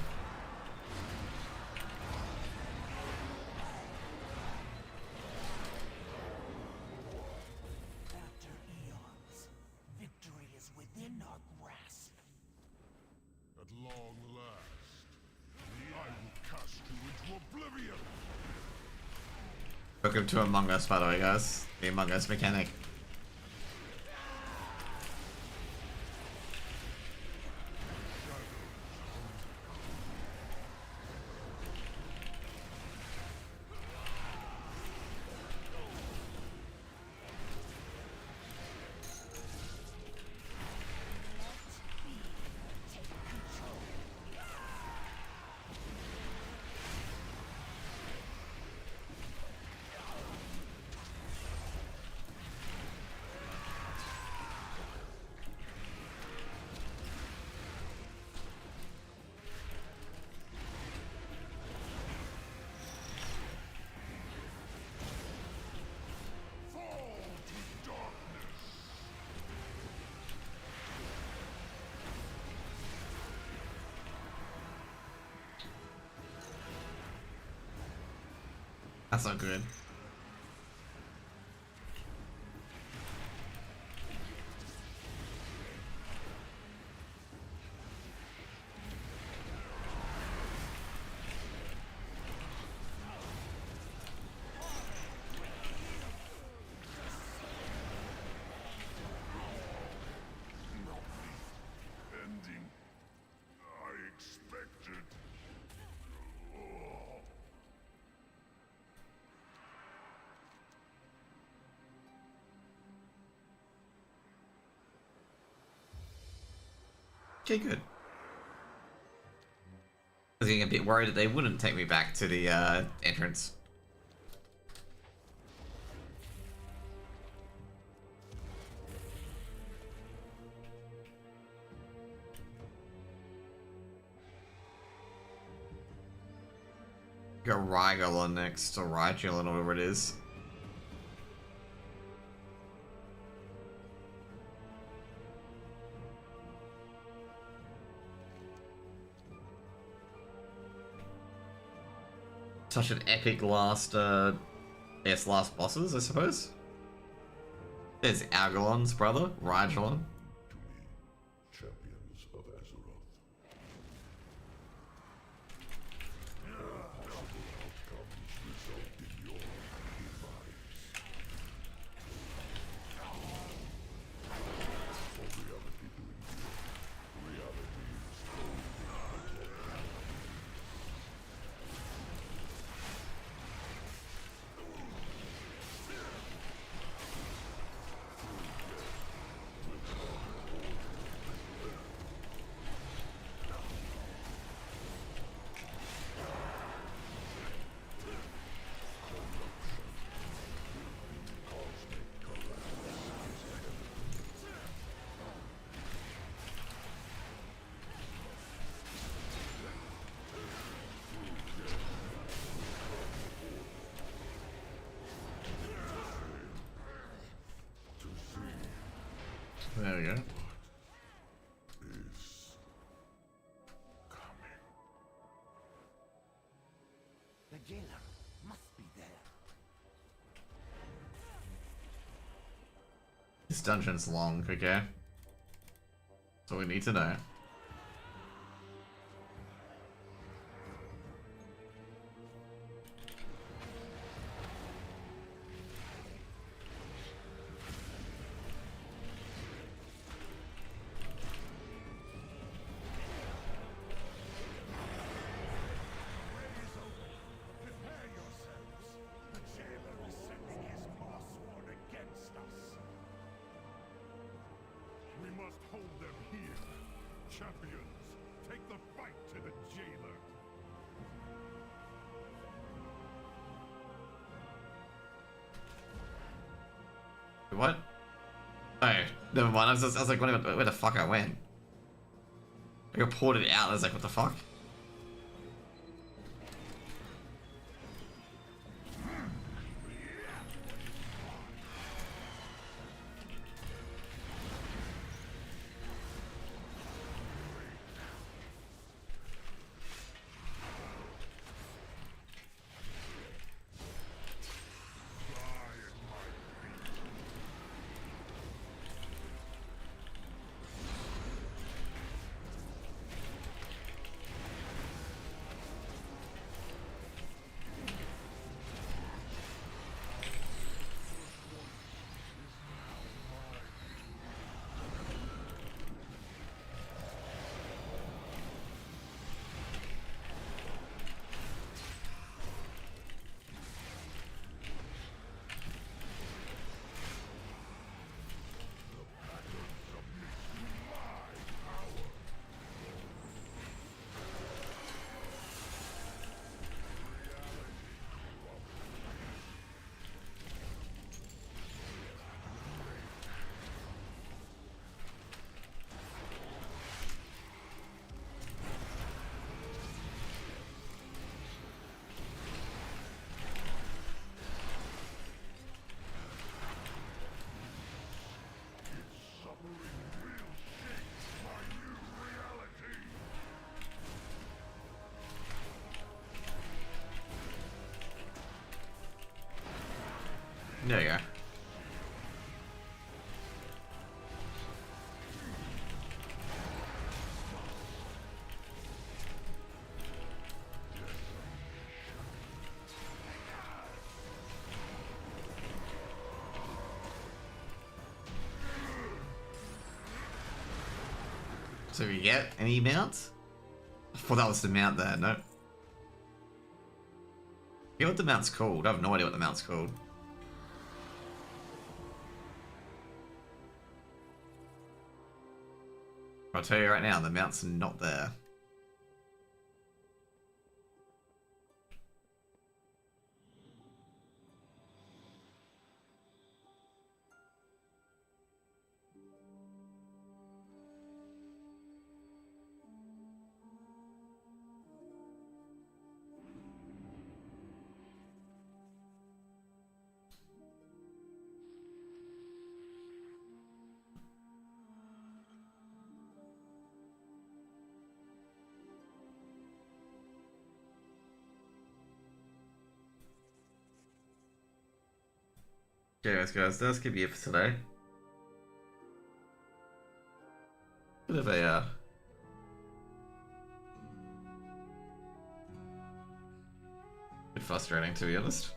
Welcome to Among Us, by the way, guys. The Among Us mechanic. That's not good. Ending. I expected. Okay, good. I was getting a bit worried that they wouldn't take me back to the entrance. Got Rygelon next, or Rygelon, or whatever it is. Such an epic last, last bosses, I suppose. There's Algalon's brother, Rygelon. Champions of Azeroth. All possible outcomes result in your demise. For reality to endure, reality is only protected. There we go. The jailer must be there. This dungeon's long, okay? That's all we need to know. Prepare yourselves. The jailer is sending his Marsworn against us. We must hold them here. Champions, take the fight to the jailer. What? Oh, never mind. I was like, where the fuck I went? I got ported out. I was like, what the fuck? There you go. So we get any mounts? I thought that was the mount there, no. Yeah, what the mount's called? I have no idea what the mount's called. I'll tell you right now, the mount's not there. Okay, guys, that's gonna be it for today. Bit of a bit frustrating, to be honest.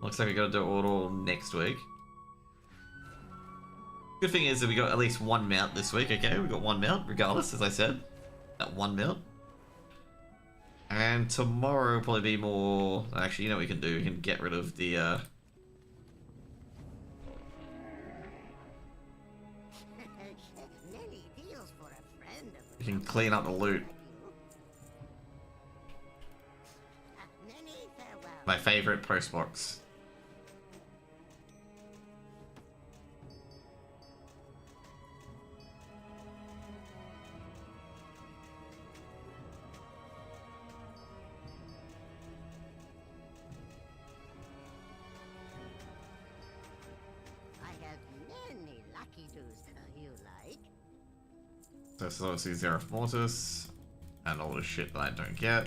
Looks like we gotta do it all next week. Good thing is that we got at least one mount this week. Okay, we got one mount, regardless, as I said, that one mount. And tomorrow will probably be more... Actually, you know what we can do? We can get rid of the, we can clean up the loot. My favorite post box. So this is obviously Zereth Mortis, and all the shit that I don't get.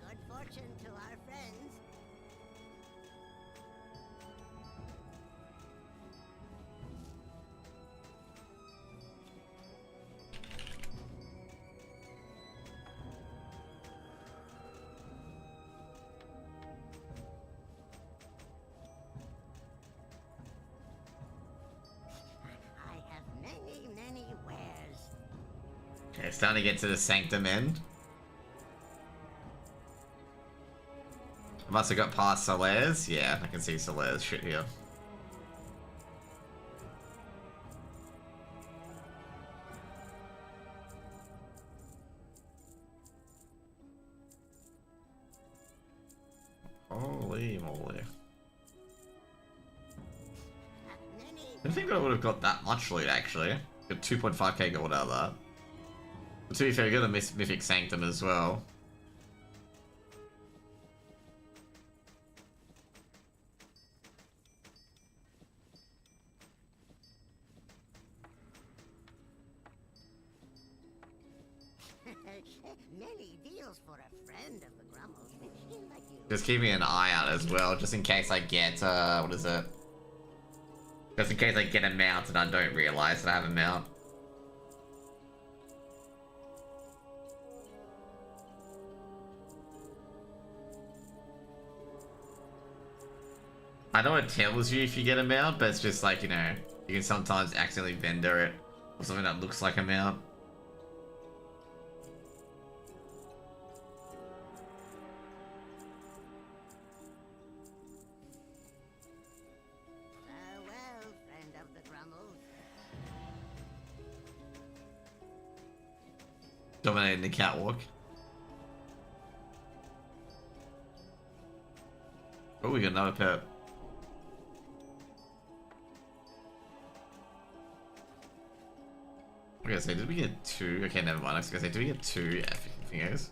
Good fortune to our friends. Many wares. Okay, it's starting to get to the Sanctum end. I must have got past Solaires. Yeah, I can see Solaires shit here. Holy moly. I didn't think I would have got that much loot, actually. Got 2.5k gold out of that. But to be fair, we got a Mythic Sanctum as well. Many deals for a friend of the Grummles. Like you. Just keeping an eye out as well, just in case I get, what is it? Just in case I get a mount and I don't realize that I have a mount. I know it tells you if you get a mount, but it's just like, you know, you can sometimes accidentally vendor it or something that looks like a mount. Farewell, friend of the Grummles. Dominating the catwalk. Oh, we got another pet. I was gonna say, did we get two? Okay, never mind. I was gonna say, did we get two epic fingers?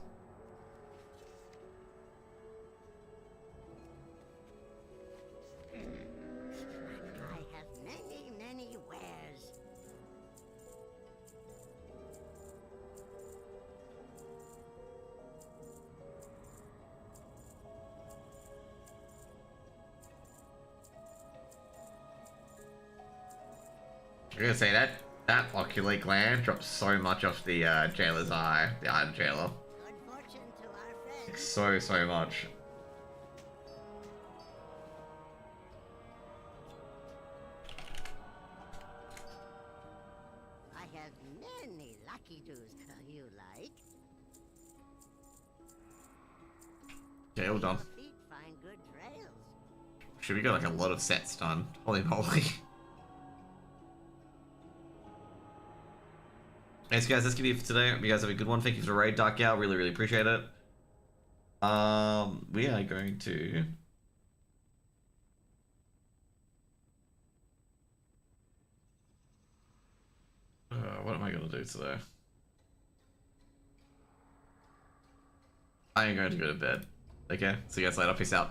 I'm gonna say that ocular gland drops so much off the jailer's eye, the eye of the jailer. Like, so much. I have many lucky doos you like. Okay, all done. Feet find good trails. Should we get like a lot of sets done? Holy moly. Thanks guys, that's gonna be it for today. Hope you guys have a good one. Thank you for the raid, Dark Gal. Really appreciate it. We are going to what am I gonna do today? I am going to go to bed. Okay, see you guys later. Peace out.